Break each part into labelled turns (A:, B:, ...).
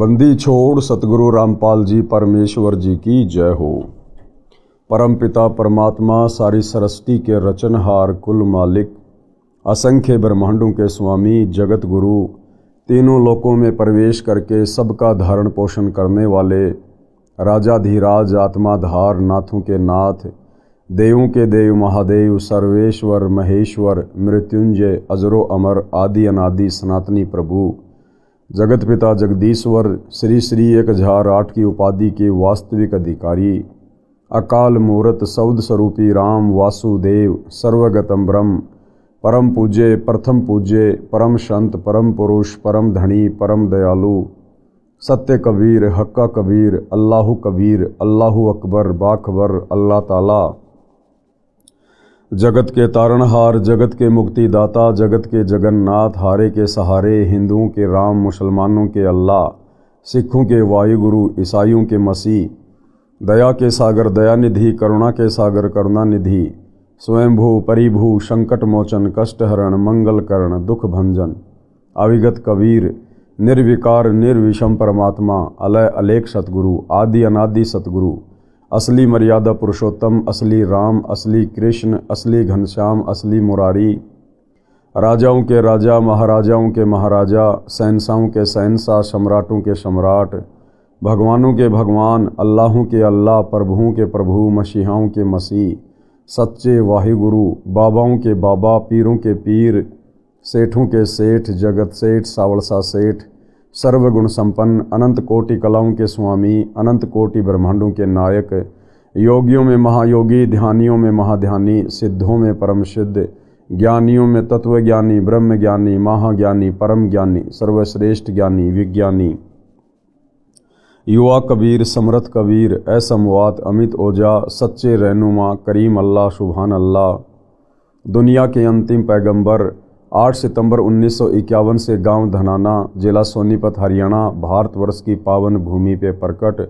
A: बंदी छोड़ सतगुरु रामपाल जी परमेश्वर जी की जय हो। परम पिता परमात्मा सारी सृष्टि के रचनहार कुल मालिक असंख्य ब्रह्मांडों के स्वामी जगत गुरु तीनों लोकों में प्रवेश करके सबका धारण पोषण करने वाले राजाधिराज आत्माधार नाथों के नाथ देवों के देव महादेव सर्वेश्वर महेश्वर मृत्युंजय अजरो अमर आदि अनादि सनातनी प्रभु जगत पिता जगदीश्वर श्री श्री 1008 की उपाधि के वास्तविक अधिकारी अकाल मूर्त सौद स्वरूपी राम वासुदेव सर्वगतम ब्रह्म परम पूज्य प्रथम पूज्य परम संत परम पुरुष परम धनी परम दयालु सत्य कबीर हक्का कबीर अल्लाहु कबीर अल्लाहु अकबर बाखबर अल्लाह ताला जगत के तारणहार जगत के मुक्तिदाता जगत के जगन्नाथ हारे के सहारे हिंदुओं के राम मुसलमानों के अल्लाह सिखों के वायुगुरु ईसाइयों के मसीह दया के सागर दयानिधि करुणा के सागर करुणानिधि स्वयंभू परिभू संकट मोचन कष्टहरण मंगलकरण दुख भंजन अविगत कबीर निर्विकार निर्विषम परमात्मा अलय अलेख सतगुरु आदि अनादि सतगुरु असली मर्यादा पुरुषोत्तम असली राम असली कृष्ण असली घनश्याम असली मुरारी राजाओं के राजा महाराजाओं के महाराजा शहंशाहों के शहंशाह सम्राटों के सम्राट भगवानों के भगवान अल्लाहों के अल्लाह प्रभुओं के प्रभु मसीहाओं के मसीह सच्चे वाहिगुरु बाबाओं के बाबा पीरों के पीर सेठों के सेठ जगत सेठ सावलसा सेठ सर्वगुण संपन्न अनंत कोटि कलाओं के स्वामी अनंत कोटि ब्रह्मांडों के नायक योगियों में महायोगी ध्यानियों में महाध्यानी सिद्धों में परम सिद्ध ज्ञानियों में तत्वज्ञानी ब्रह्म ज्ञानी महाज्ञानी परम ज्ञानी सर्वश्रेष्ठ ज्ञानी विज्ञानी युवा कबीर समर्थ कबीर असमवात अमित ओजा सच्चे रहनुमा करीम अल्लाह सुभान अल्लाह दुनिया के अंतिम पैगंबर 8 सितंबर 1951 से गांव धनाना जिला सोनीपत हरियाणा भारतवर्ष की पावन भूमि पे प्रकट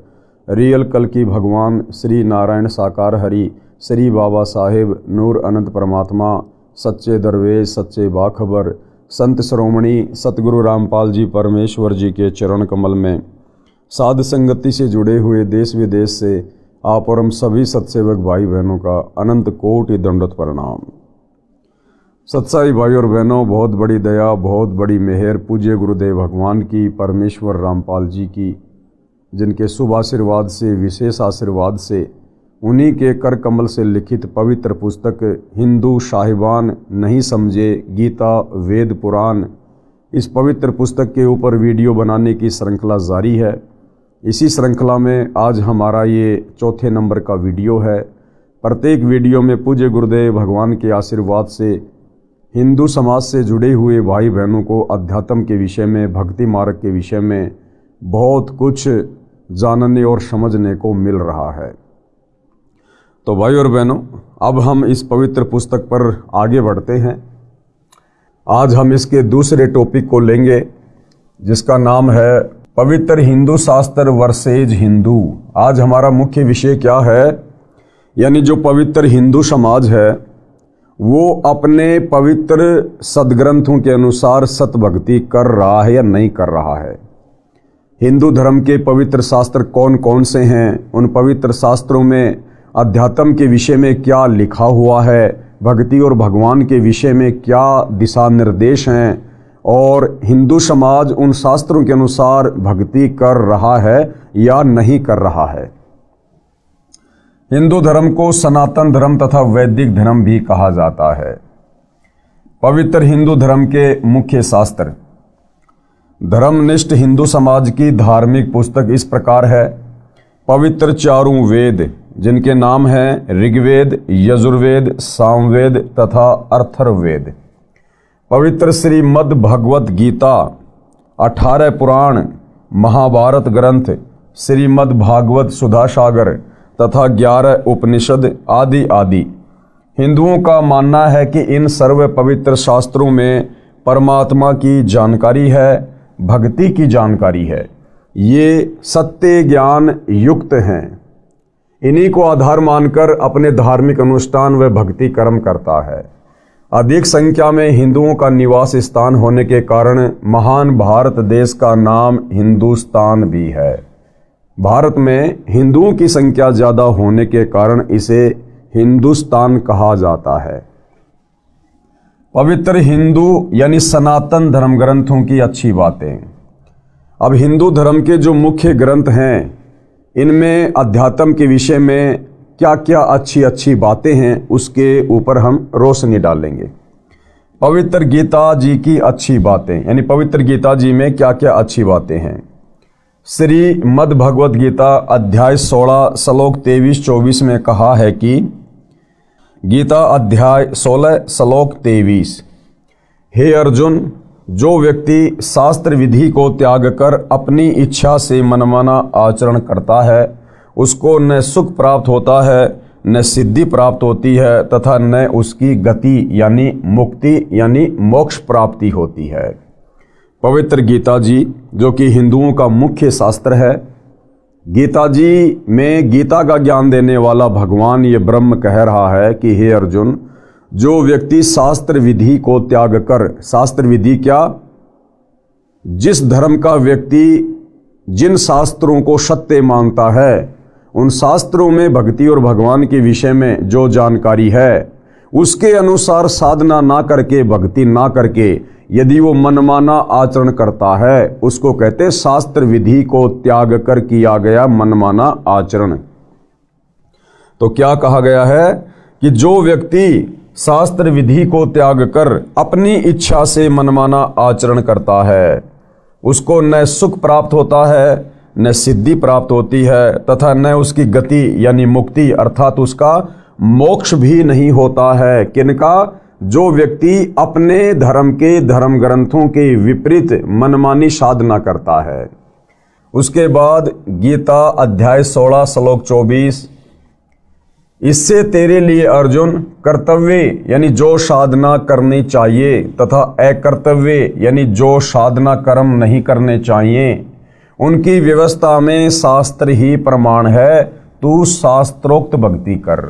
A: रियल कल की भगवान श्री नारायण साकार हरि श्री बाबा साहेब नूर अनंत परमात्मा सच्चे दरवेश सच्चे बाखबर संत श्रोमणी सतगुरु रामपाल जी परमेश्वर जी के चरण कमल में साध संगति से जुड़े हुए देश विदेश से आप और हम सभी सत्सेवक भाई बहनों का अनंत कोटि दंडवत प्रणाम। सत्साई भाई और बहनों, बहुत बड़ी दया बहुत बड़ी मेहर पूज्य गुरुदेव भगवान की परमेश्वर रामपाल जी की, जिनके शुभ आशीर्वाद से विशेष आशीर्वाद से उन्हीं के कर कमल से लिखित पवित्र पुस्तक हिंदू साहिबान नहीं समझे गीता वेद पुराण, इस पवित्र पुस्तक के ऊपर वीडियो बनाने की श्रृंखला जारी है। इसी श्रृंखला में आज हमारा ये चौथे नंबर का वीडियो है। प्रत्येक वीडियो में पूज्य गुरुदेव भगवान के आशीर्वाद से हिंदू समाज से जुड़े हुए भाई बहनों को अध्यात्म के विषय में भक्ति मार्ग के विषय में बहुत कुछ जानने और समझने को मिल रहा है। तो भाई और बहनों, अब हम इस पवित्र पुस्तक पर आगे बढ़ते हैं। आज हम इसके दूसरे टॉपिक को लेंगे जिसका नाम है पवित्र हिंदू शास्त्र वर्सेज हिंदू। आज हमारा मुख्य विषय क्या है, यानी जो पवित्र हिंदू समाज है वो अपने पवित्र सदग्रंथों के अनुसार सतभक्ति कर रहा है या नहीं कर रहा है। हिंदू धर्म के पवित्र शास्त्र कौन कौन से हैं, उन पवित्र शास्त्रों में अध्यात्म के विषय में क्या लिखा हुआ है, भक्ति और भगवान के विषय में क्या दिशा निर्देश हैं, और हिंदू समाज उन शास्त्रों के अनुसार भक्ति कर रहा है या नहीं कर रहा है। हिंदू धर्म को सनातन धर्म तथा वैदिक धर्म भी कहा जाता है। पवित्र हिंदू धर्म के मुख्य शास्त्र। धर्मनिष्ठ हिंदू समाज की धार्मिक पुस्तक इस प्रकार है। पवित्र चारों वेद, जिनके नाम हैं ऋग्वेद यजुर्वेद सामवेद तथा अथर्ववेद। पवित्र श्रीमद् भगवत गीता, 18 पुराण, महाभारत ग्रंथ, श्रीमद् भागवत सुधा सागर तथा 11 उपनिषद आदि आदि। हिंदुओं का मानना है कि इन सर्व पवित्र शास्त्रों में परमात्मा की जानकारी है, भक्ति की जानकारी है। ये सत्य ज्ञान युक्त हैं। इन्हीं को आधार मानकर अपने धार्मिक अनुष्ठान व भक्ति कर्म करता है। अधिक संख्या में हिंदुओं का निवास स्थान होने के कारण महान भारत देश का नाम हिंदुस्तान भी है। भारत में हिंदुओं की संख्या ज़्यादा होने के कारण इसे हिंदुस्तान कहा जाता है। पवित्र हिंदू यानी सनातन धर्म ग्रंथों की अच्छी बातें। अब हिंदू धर्म के जो मुख्य ग्रंथ हैं इनमें अध्यात्म के विषय में क्या क्या अच्छी अच्छी बातें हैं उसके ऊपर हम रोशनी डालेंगे। पवित्र गीता जी की अच्छी बातें, यानी पवित्र गीता जी में क्या क्या अच्छी बातें हैं। श्रीमद् भगवद गीता अध्याय 16 श्लोक 23-24 में कहा है कि गीता अध्याय 16 श्लोक 23, हे अर्जुन, जो व्यक्ति शास्त्र विधि को त्याग कर अपनी इच्छा से मनमाना आचरण करता है उसको न सुख प्राप्त होता है, न सिद्धि प्राप्त होती है तथा न उसकी गति यानी मुक्ति यानी मोक्ष प्राप्ति होती है। पवित्र गीता जी जो कि हिंदुओं का मुख्य शास्त्र है, गीता जी में गीता का ज्ञान देने वाला भगवान ये ब्रह्म कह रहा है कि हे अर्जुन, जो व्यक्ति शास्त्र विधि को त्याग कर, शास्त्र विधि क्या, जिस धर्म का व्यक्ति जिन शास्त्रों को सत्य मानता है उन शास्त्रों में भक्ति और भगवान के विषय में जो जानकारी है उसके अनुसार साधना ना करके, भक्ति ना करके यदि वो मनमाना आचरण करता है उसको कहते शास्त्र विधि को त्याग कर किया गया मनमाना आचरण। तो क्या कहा गया है कि जो व्यक्ति शास्त्र विधि को त्याग कर अपनी इच्छा से मनमाना आचरण करता है उसको न सुख प्राप्त होता है, न सिद्धि प्राप्त होती है तथा न उसकी गति यानी मुक्ति अर्थात उसका मोक्ष भी नहीं होता है। किनका? जो व्यक्ति अपने धर्म के धर्म ग्रंथों के विपरीत मनमानी साधना करता है। उसके बाद गीता अध्याय 16 श्लोक 24, इससे तेरे लिए अर्जुन कर्तव्य यानी जो साधना करनी चाहिए तथा अकर्तव्य यानी जो साधना कर्म नहीं करने चाहिए उनकी व्यवस्था में शास्त्र ही प्रमाण है, तू शास्त्रोक्त भक्ति कर।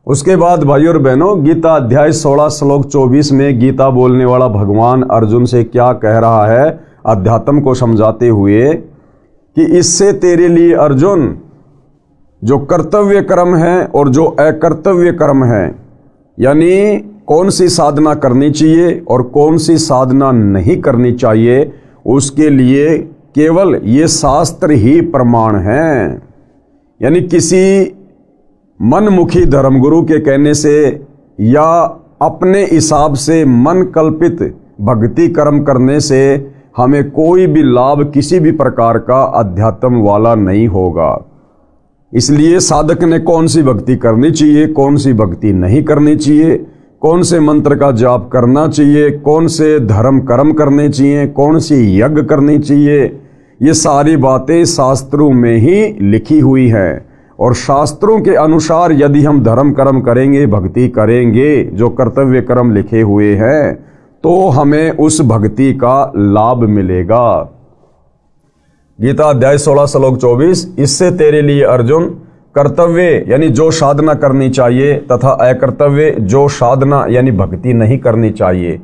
A: उसके बाद भाई और बहनों गीता अध्याय 16 श्लोक 24 में गीता बोलने वाला भगवान अर्जुन से क्या कह रहा है अध्यात्म को समझाते हुए कि इससे तेरे लिए अर्जुन जो कर्तव्य कर्म है और जो अकर्तव्य कर्म है, यानी कौन सी साधना करनी चाहिए और कौन सी साधना नहीं करनी चाहिए, उसके लिए केवल ये शास्त्र ही प्रमाण है। यानी किसी मनमुखी धर्मगुरु के कहने से या अपने हिसाब से मन कल्पित भक्ति कर्म करने से हमें कोई भी लाभ किसी भी प्रकार का अध्यात्म वाला नहीं होगा। इसलिए साधक ने कौन सी भक्ति करनी चाहिए, कौन सी भक्ति नहीं करनी चाहिए, कौन से मंत्र का जाप करना चाहिए, कौन से धर्म कर्म करने चाहिए, कौन सी यज्ञ करनी चाहिए, ये सारी बातें शास्त्रों में ही लिखी हुई हैं। और शास्त्रों के अनुसार यदि हम धर्म कर्म करेंगे, भक्ति करेंगे, जो कर्तव्य कर्म लिखे हुए हैं, तो हमें उस भक्ति का लाभ मिलेगा। गीता अध्याय 16 श्लोक 24, इससे तेरे लिए अर्जुन कर्तव्य यानी जो साधना करनी चाहिए तथा अकर्तव्य जो साधना यानी भक्ति नहीं करनी चाहिए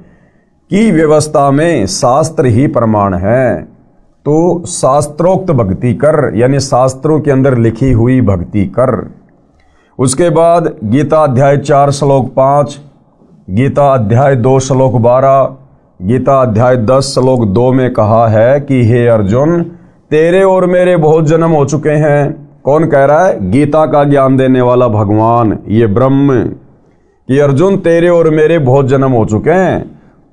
A: की व्यवस्था में शास्त्र ही प्रमाण है। तो शास्त्रोक्त भक्ति कर, यानी शास्त्रों के अंदर लिखी हुई भक्ति कर। उसके बाद गीता अध्याय 4 श्लोक 5, गीता अध्याय 2 श्लोक 12, गीता अध्याय 10 श्लोक 2 में कहा है कि हे अर्जुन, तेरे और मेरे बहुत जन्म हो चुके हैं। कौन कह रहा है? गीता का ज्ञान देने वाला भगवान, ये ब्रह्म, कि अर्जुन तेरे और मेरे बहुत जन्म हो चुके हैं।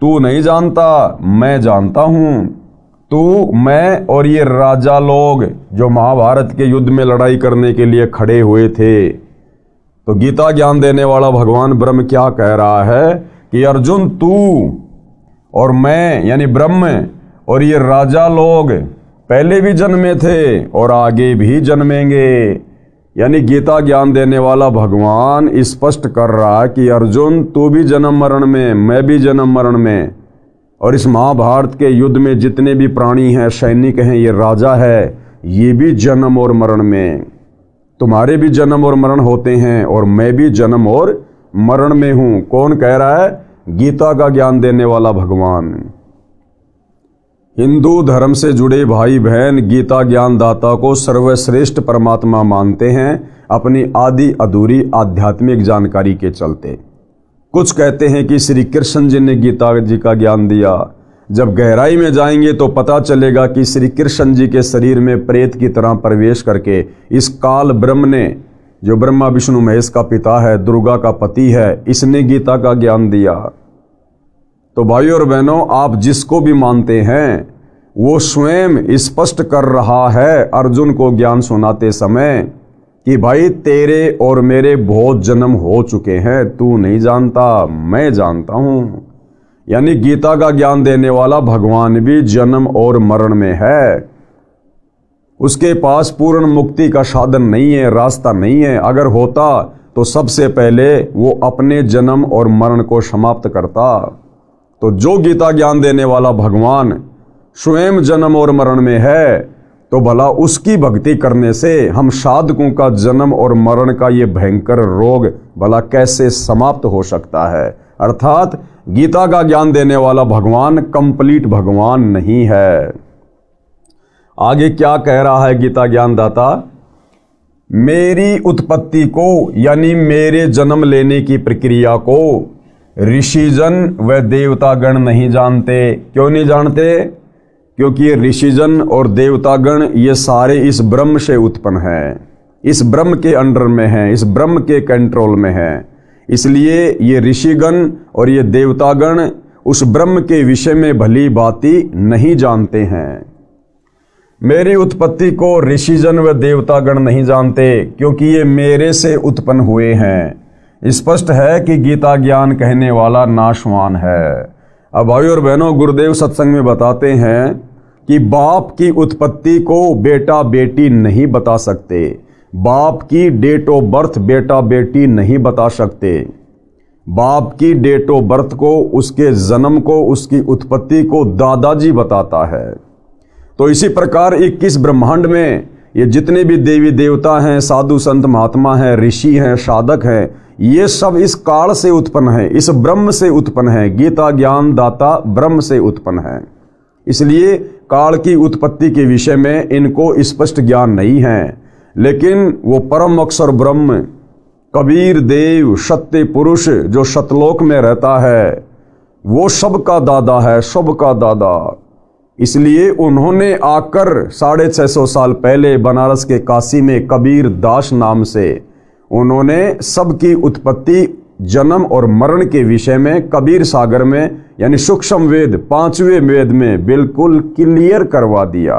A: तू नहीं जानता, मैं जानता हूं। तू, मैं और ये राजा लोग जो महाभारत के युद्ध में लड़ाई करने के लिए खड़े हुए थे। तो गीता ज्ञान देने वाला भगवान ब्रह्म क्या कह रहा है कि अर्जुन तू और मैं यानी ब्रह्म और ये राजा लोग पहले भी जन्मे थे और आगे भी जन्मेंगे। यानी गीता ज्ञान देने वाला भगवान स्पष्ट कर रहा है कि अर्जुन तू भी जन्म मरण में, मैं भी जन्म मरण में, और इस महाभारत के युद्ध में जितने भी प्राणी हैं, सैनिक हैं, ये राजा है, ये भी जन्म और मरण में। तुम्हारे भी जन्म और मरण होते हैं और मैं भी जन्म और मरण में हूँ। कौन कह रहा है? गीता का ज्ञान देने वाला भगवान। हिंदू धर्म से जुड़े भाई बहन गीता ज्ञानदाता को सर्वश्रेष्ठ परमात्मा मानते हैं अपनी आदि अधूरी आध्यात्मिक जानकारी के चलते। कुछ कहते हैं कि श्री कृष्ण जी ने गीता जी का ज्ञान दिया। जब गहराई में जाएंगे तो पता चलेगा कि श्री कृष्ण जी के शरीर में प्रेत की तरह प्रवेश करके इस काल ब्रह्म ने, जो ब्रह्मा विष्णु महेश का पिता है, दुर्गा का पति है, इसने गीता का ज्ञान दिया। तो भाइयों और बहनों, आप जिसको भी मानते हैं वो स्वयं स्पष्ट कर रहा है अर्जुन को ज्ञान सुनाते समय कि भाई तेरे और मेरे बहुत जन्म हो चुके हैं, तू नहीं जानता, मैं जानता हूं। यानी गीता का ज्ञान देने वाला भगवान भी जन्म और मरण में है। उसके पास पूर्ण मुक्ति का साधन नहीं है, रास्ता नहीं है। अगर होता तो सबसे पहले वो अपने जन्म और मरण को समाप्त करता। तो जो गीता ज्ञान देने वाला भगवान स्वयं जन्म और मरण में है, तो भला उसकी भक्ति करने से हम साधकों का जन्म और मरण का ये भयंकर रोग भला कैसे समाप्त हो सकता है। अर्थात गीता का ज्ञान देने वाला भगवान कंप्लीट भगवान नहीं है। आगे क्या कह रहा है गीता ज्ञानदाता? मेरी उत्पत्ति को यानी मेरे जन्म लेने की प्रक्रिया को ऋषिजन व देवतागण नहीं जानते। क्यों नहीं जानते? क्योंकि ये ऋषिजन और देवतागण ये सारे इस ब्रह्म से उत्पन्न हैं, इस ब्रह्म के अंडर में हैं, इस ब्रह्म के कंट्रोल में हैं। इसलिए ये ऋषिगण और ये देवतागण उस ब्रह्म के विषय में भली भांति नहीं जानते हैं। मेरी उत्पत्ति को ऋषिजन व देवतागण नहीं जानते क्योंकि ये मेरे से उत्पन्न हुए हैं। स्पष्ट है कि गीता ज्ञान कहने वाला नाशवान है। अब भाइयों और बहनों, गुरुदेव सत्संग में बताते हैं कि बाप की उत्पत्ति को बेटा बेटी नहीं बता सकते, बाप की डेट ऑफ बर्थ बेटा बेटी नहीं बता सकते। बाप की डेट ऑफ बर्थ को, उसके जन्म को, उसकी उत्पत्ति को दादाजी बताता है। तो इसी प्रकार 21 ब्रह्मांड में ये जितने भी देवी देवता हैं, साधु संत महात्मा हैं, ऋषि हैं, साधक हैं, ये सब इस काल से उत्पन्न है, इस ब्रह्म से उत्पन्न है। गीता ज्ञान दाता ब्रह्म से उत्पन्न है। इसलिए काल की उत्पत्ति के विषय में इनको स्पष्ट ज्ञान नहीं है। लेकिन वो परम अक्षर ब्रह्म कबीर देव सत्य पुरुष जो सतलोक में रहता है, वो सबका दादा है, सबका दादा। इसलिए उन्होंने आकर 650 साल पहले बनारस के काशी में कबीर दास नाम से उन्होंने सबकी उत्पत्ति, जन्म और मरण के विषय में कबीर सागर में यानी सूक्ष्म वेद 5वें वेद में बिल्कुल क्लियर करवा दिया।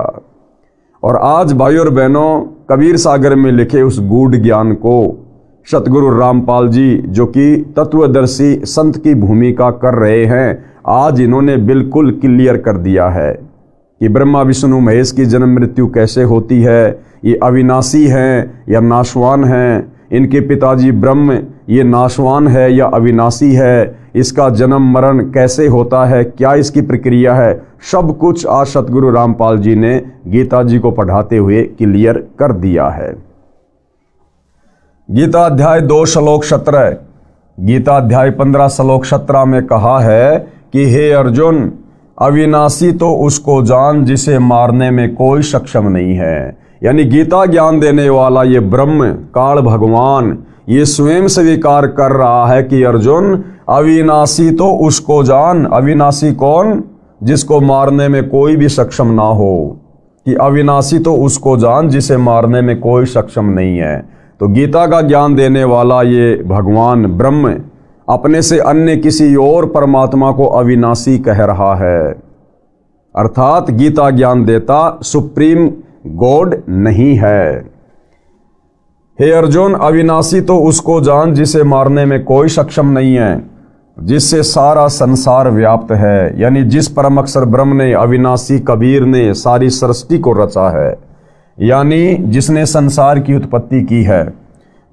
A: और आज भाइयों और बहनों, कबीर सागर में लिखे उस गूढ़ ज्ञान को सतगुरु रामपाल जी, जो कि तत्वदर्शी संत की भूमिका कर रहे हैं, आज इन्होंने बिल्कुल क्लियर कर दिया है कि ब्रह्मा विष्णु महेश की जन्म मृत्यु कैसे होती है, ये अविनाशी हैं या नाशवान हैं, इनके पिताजी ब्रह्म ये नाशवान है या अविनाशी है, इसका जन्म मरण कैसे होता है, क्या इसकी प्रक्रिया है, सब कुछ आज सतगुरु रामपाल जी ने गीता जी को पढ़ाते हुए क्लियर कर दिया है। गीता अध्याय 2 श्लोक 17, गीता अध्याय 15 श्लोक 17 में कहा है कि हे अर्जुन, अविनाशी तो उसको जान जिसे मारने में कोई सक्षम नहीं है। यानी गीता ज्ञान देने वाला ये ब्रह्म काल भगवान ये स्वयं स्वीकार कर रहा है कि अर्जुन, अविनाशी तो उसको जान। अविनाशी कौन? जिसको मारने में कोई भी सक्षम ना हो। कि अविनाशी तो उसको जान जिसे मारने में कोई सक्षम नहीं है। तो गीता का ज्ञान देने वाला ये भगवान ब्रह्म अपने से अन्य किसी और परमात्मा को अविनाशी कह रहा है। अर्थात गीता ज्ञान देता सुप्रीम गॉड नहीं है। हे अर्जुन, अविनाशी तो उसको जान जिसे मारने में कोई सक्षम नहीं है, जिससे सारा संसार व्याप्त है। यानी जिस परम अक्षर ब्रह्म ने, अविनाशी कबीर ने सारी सृष्टि को रचा है, यानी जिसने संसार की उत्पत्ति की है,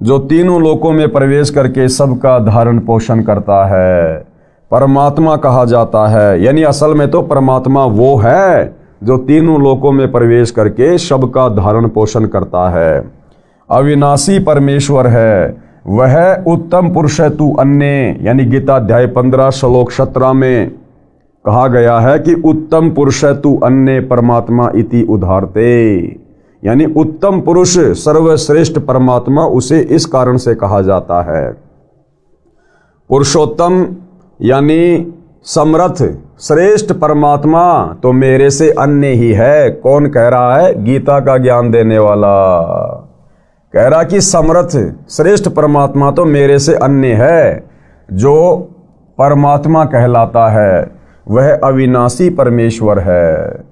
A: जो तीनों लोकों में प्रवेश करके सबका धारण पोषण करता है, परमात्मा कहा जाता है। यानी असल में तो परमात्मा वो है जो तीनों लोकों में प्रवेश करके सबका धारण पोषण करता है। अविनाशी परमेश्वर है वह उत्तम पुरुष है तू अन्य, यानी गीता अध्याय 15 श्लोक 17 में कहा गया है कि उत्तम पुरुष है तू अन्य परमात्मा इति उदाहरते, यानी उत्तम पुरुष सर्वश्रेष्ठ परमात्मा उसे इस कारण से कहा जाता है। पुरुषोत्तम यानी समर्थ श्रेष्ठ परमात्मा तो मेरे से अन्य ही है। कौन कह रहा है? गीता का ज्ञान देने वाला कह रहा कि समर्थ श्रेष्ठ परमात्मा तो मेरे से अन्य है। जो परमात्मा कहलाता है वह अविनाशी परमेश्वर है।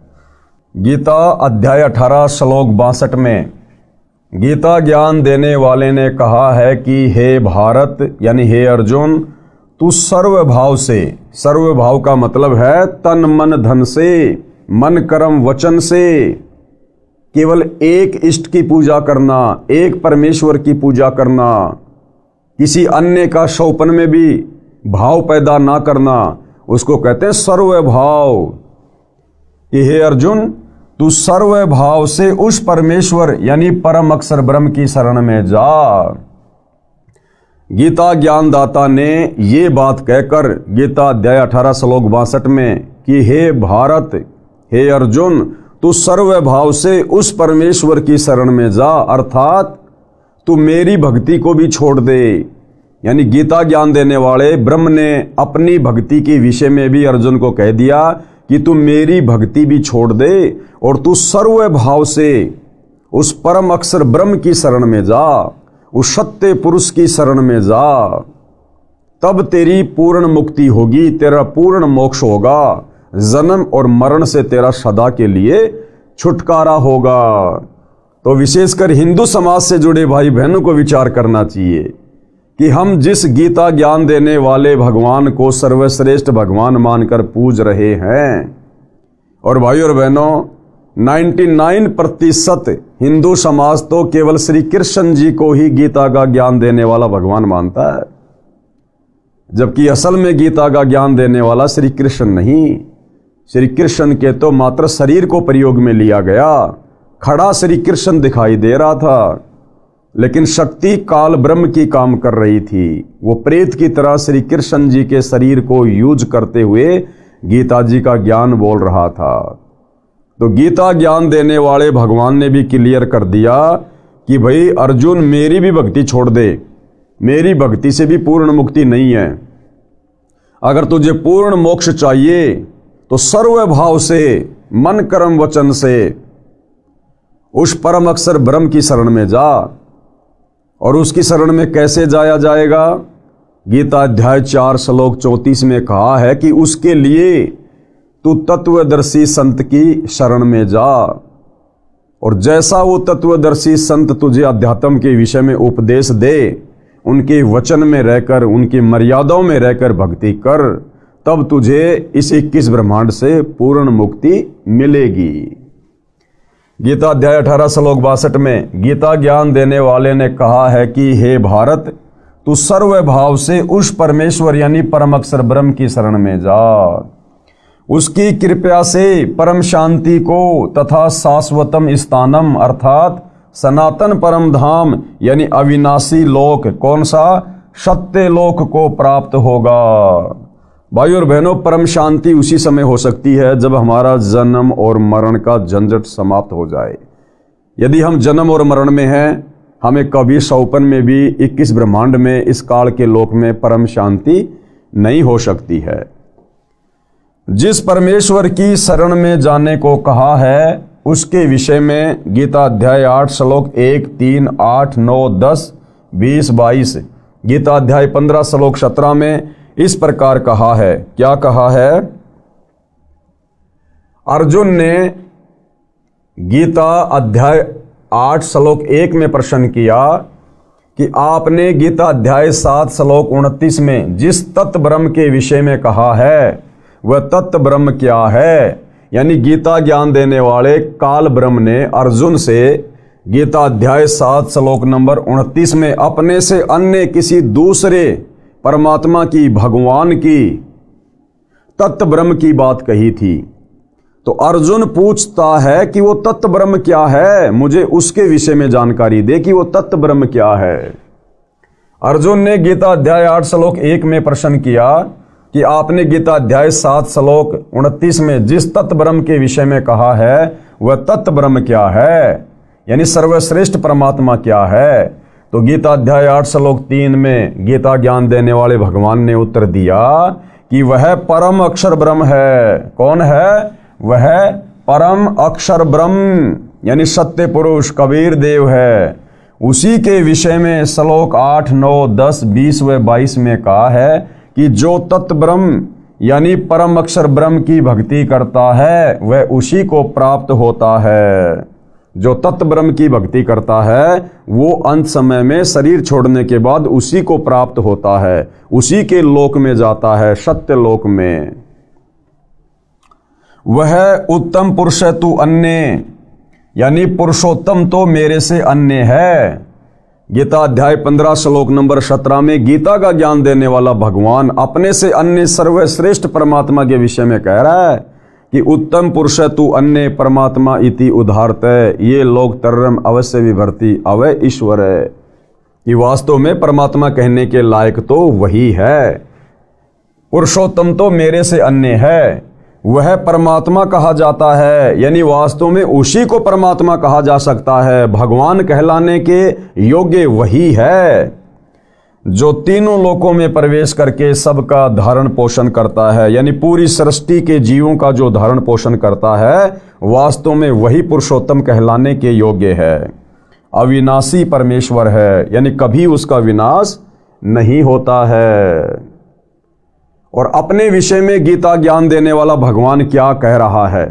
A: गीता अध्याय 18 श्लोक 62 में गीता ज्ञान देने वाले ने कहा है कि हे भारत यानी हे अर्जुन, तू सर्वभाव से, सर्वभाव का मतलब है तन मन धन से, मन कर्म वचन से केवल एक इष्ट की पूजा करना, एक परमेश्वर की पूजा करना, किसी अन्य का शौपन में भी भाव पैदा ना करना, उसको कहते हैं सर्वभाव। कि हे अर्जुन, तू सर्वभाव से उस परमेश्वर यानी परम अक्षर ब्रह्म की शरण में जा। गीता ज्ञानदाता ने ये बात कहकर गीता अध्याय 18 श्लोक 62 में कि हे भारत, हे अर्जुन, तू सर्वभाव से उस परमेश्वर की शरण में जा, अर्थात तू मेरी भक्ति को भी छोड़ दे। यानी गीता ज्ञान देने वाले ब्रह्म ने अपनी भक्ति के विषय में भी अर्जुन को कह दिया कि तू मेरी भक्ति भी छोड़ दे और तू सर्वभाव से उस परम अक्षर ब्रह्म की शरण में जा, उस सत्य पुरुष की शरण में जा। तब तेरी पूर्ण मुक्ति होगी, तेरा पूर्ण मोक्ष होगा, जन्म और मरण से तेरा सदा के लिए छुटकारा होगा। तो विशेषकर हिंदू समाज से जुड़े भाई बहनों को विचार करना चाहिए कि हम जिस गीता ज्ञान देने वाले भगवान को सर्वश्रेष्ठ भगवान मानकर पूज रहे हैं, और भाई और बहनों 99% हिंदू समाज तो केवल श्री कृष्ण जी को ही गीता का ज्ञान देने वाला भगवान मानता है, जबकि असल में गीता का ज्ञान देने वाला श्री कृष्ण नहीं। श्री कृष्ण के तो मात्र शरीर को प्रयोग में लिया गया, खड़ा श्री कृष्ण दिखाई दे रहा था, लेकिन शक्ति काल ब्रह्म की काम कर रही थी। वो प्रेत की तरह श्री कृष्ण जी के शरीर को यूज करते हुए गीता जी का ज्ञान बोल रहा था। तो गीता ज्ञान देने वाले भगवान ने भी क्लियर कर दिया कि भाई अर्जुन, मेरी भी भक्ति छोड़ दे, मेरी भक्ति से भी पूर्ण मुक्ति नहीं है। अगर तुझे पूर्ण मोक्ष चाहिए तो सर्वभाव से, मन कर्म वचन से उस परम अक्षर ब्रह्म की शरण में जा। और उसकी शरण में कैसे जाया जाएगा? गीता अध्याय 4 श्लोक 34 में कहा है कि उसके लिए तू तत्वदर्शी संत की शरण में जा, और जैसा वो तत्वदर्शी संत तुझे अध्यात्म के विषय में उपदेश दे, उनके वचन में रहकर, उनकी मर्यादाओं में रहकर भक्ति कर, तब तुझे इस 21 ब्रह्मांड से पूर्ण मुक्ति मिलेगी। गीता अध्याय 18 श्लोक 62 में गीता ज्ञान देने वाले ने कहा है कि हे भारत, तू सर्वभाव से उस परमेश्वर यानी परम अक्षर ब्रह्म की शरण में जा। उसकी कृपा से परम शांति को तथा शाश्वतम स्थानम अर्थात सनातन परम धाम यानी अविनाशी लोक, कौन सा? सत्य लोक को प्राप्त होगा। भाई और बहनों, परम शांति उसी समय हो सकती है जब हमारा जन्म और मरण का झंझट समाप्त हो जाए। यदि हम जन्म और मरण में हैं, हमें कभी सौपन में भी 21 ब्रह्मांड में इस काल के लोक में परम शांति नहीं हो सकती है। जिस परमेश्वर की शरण में जाने को कहा है उसके विषय में गीता अध्याय 8 श्लोक 1, 3, 8, 9, 10, 20, 22, गीता अध्याय 15 श्लोक 17 में इस प्रकार कहा है। क्या कहा है? अर्जुन ने गीता अध्याय 8 श्लोक 1 में प्रश्न किया कि आपने गीता अध्याय 7 श्लोक 29 में जिस तत्व ब्रह्म के विषय में कहा है वह तत्व ब्रह्म क्या है? यानी गीता ज्ञान देने वाले काल ब्रह्म ने अर्जुन से गीता अध्याय 7 श्लोक नंबर 29 में अपने से अन्य किसी दूसरे परमात्मा की, भगवान की, तत्व ब्रह्म की बात कही थी। तो अर्जुन पूछता है कि वो तत्व ब्रह्म क्या है, मुझे उसके विषय में जानकारी दे कि वो तत्व ब्रह्म क्या है। अर्जुन ने गीता अध्याय 8 श्लोक 1 में प्रश्न किया कि आपने गीता अध्याय 7 श्लोक 29 में जिस तत्व ब्रह्म के विषय में कहा है वह तत्व ब्रह्म क्या है, यानी सर्वश्रेष्ठ परमात्मा क्या है। तो गीता अध्याय 8 श्लोक 3 में गीता ज्ञान देने वाले भगवान ने उत्तर दिया कि वह परम अक्षर ब्रह्म है। कौन है? वह परम अक्षर ब्रह्म यानी सत्य पुरुष कबीर देव है। उसी के विषय में श्लोक 8, 9, 10, 20 व 22 में कहा है कि जो तत्व ब्रह्म यानी परम अक्षर ब्रह्म की भक्ति करता है वह उसी को प्राप्त होता है। जो तत्व ब्रह्म की भक्ति करता है वो अंत समय में शरीर छोड़ने के बाद उसी को प्राप्त होता है, उसी के लोक में जाता है, सत्य लोक में। वह उत्तम पुरुष है तू अन्य, यानी पुरुषोत्तम तो मेरे से अन्य है। गीता अध्याय 15 श्लोक नंबर 17 में गीता का ज्ञान देने वाला भगवान अपने से अन्य सर्वश्रेष्ठ परमात्मा के विषय में कह रहा है कि उत्तम पुरुष तू अन्य परमात्मा इति उदाहरत ये लोक तरम अवश्य विभर्ति अवय ईश्वर है। कि वास्तव में परमात्मा कहने के लायक तो वही है। पुरुषोत्तम तो मेरे से अन्य है, वह परमात्मा कहा जाता है, यानी वास्तव में उसी को परमात्मा कहा जा सकता है। भगवान कहलाने के योग्य वही है जो तीनों लोकों में प्रवेश करके सबका धारण पोषण करता है, यानी पूरी सृष्टि के जीवों का जो धारण पोषण करता है वास्तव में वही पुरुषोत्तम कहलाने के योग्य है। अविनाशी परमेश्वर है, यानी कभी उसका विनाश नहीं होता है। और अपने विषय में गीता ज्ञान देने वाला भगवान क्या कह रहा है?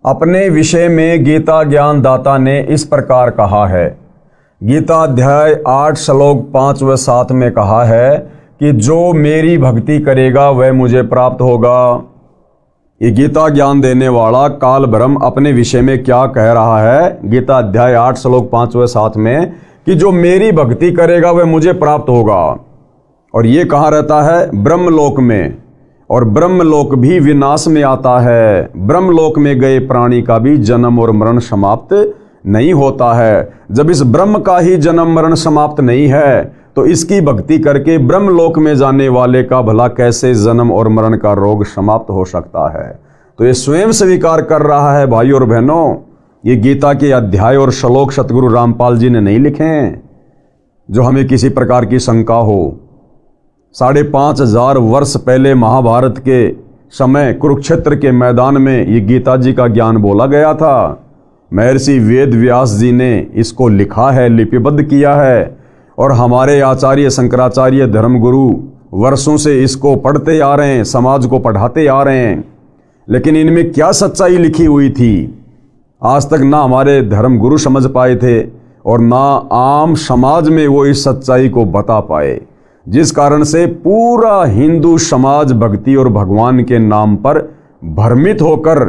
A: अपने विषय में गीता ज्ञान दाता ने इस प्रकार कहा है। गीता अध्याय 8 श्लोक 5 व 7 में कहा है कि जो मेरी भक्ति करेगा वह मुझे प्राप्त होगा। ये गीता ज्ञान देने वाला काल ब्रह्म अपने विषय में क्या कह रहा है? गीता अध्याय 8 श्लोक 5 व 7 में कि जो मेरी भक्ति करेगा वह मुझे प्राप्त होगा। और ये कहाँ रहता है? ब्रह्मलोक में। और ब्रह्मलोक भी विनाश में आता है। ब्रह्मलोक में गए प्राणी का भी जन्म और मरण समाप्त नहीं होता है। जब इस ब्रह्म का ही जन्म मरण समाप्त नहीं है तो इसकी भक्ति करके ब्रह्मलोक में जाने वाले का भला कैसे जन्म और मरण का रोग समाप्त हो सकता है? तो ये स्वयं स्वीकार कर रहा है। भाई और बहनों, ये गीता के अध्याय और श्लोक सतगुरु रामपाल जी ने नहीं लिखे हैं जो हमें किसी प्रकार की शंका हो। 5,500 वर्ष पहले महाभारत के समय कुरुक्षेत्र के मैदान में ये गीता जी का ज्ञान बोला गया था। महर्षि वेद व्यास जी ने इसको लिखा है, लिपिबद्ध किया है, और हमारे आचार्य शंकराचार्य धर्मगुरु वर्षों से इसको पढ़ते आ रहे हैं, समाज को पढ़ाते आ रहे हैं। लेकिन इनमें क्या सच्चाई लिखी हुई थी आज तक ना हमारे धर्मगुरु समझ पाए थे और ना आम समाज में वो इस सच्चाई को बता पाए, जिस कारण से पूरा हिंदू समाज भक्ति और भगवान के नाम पर भ्रमित होकर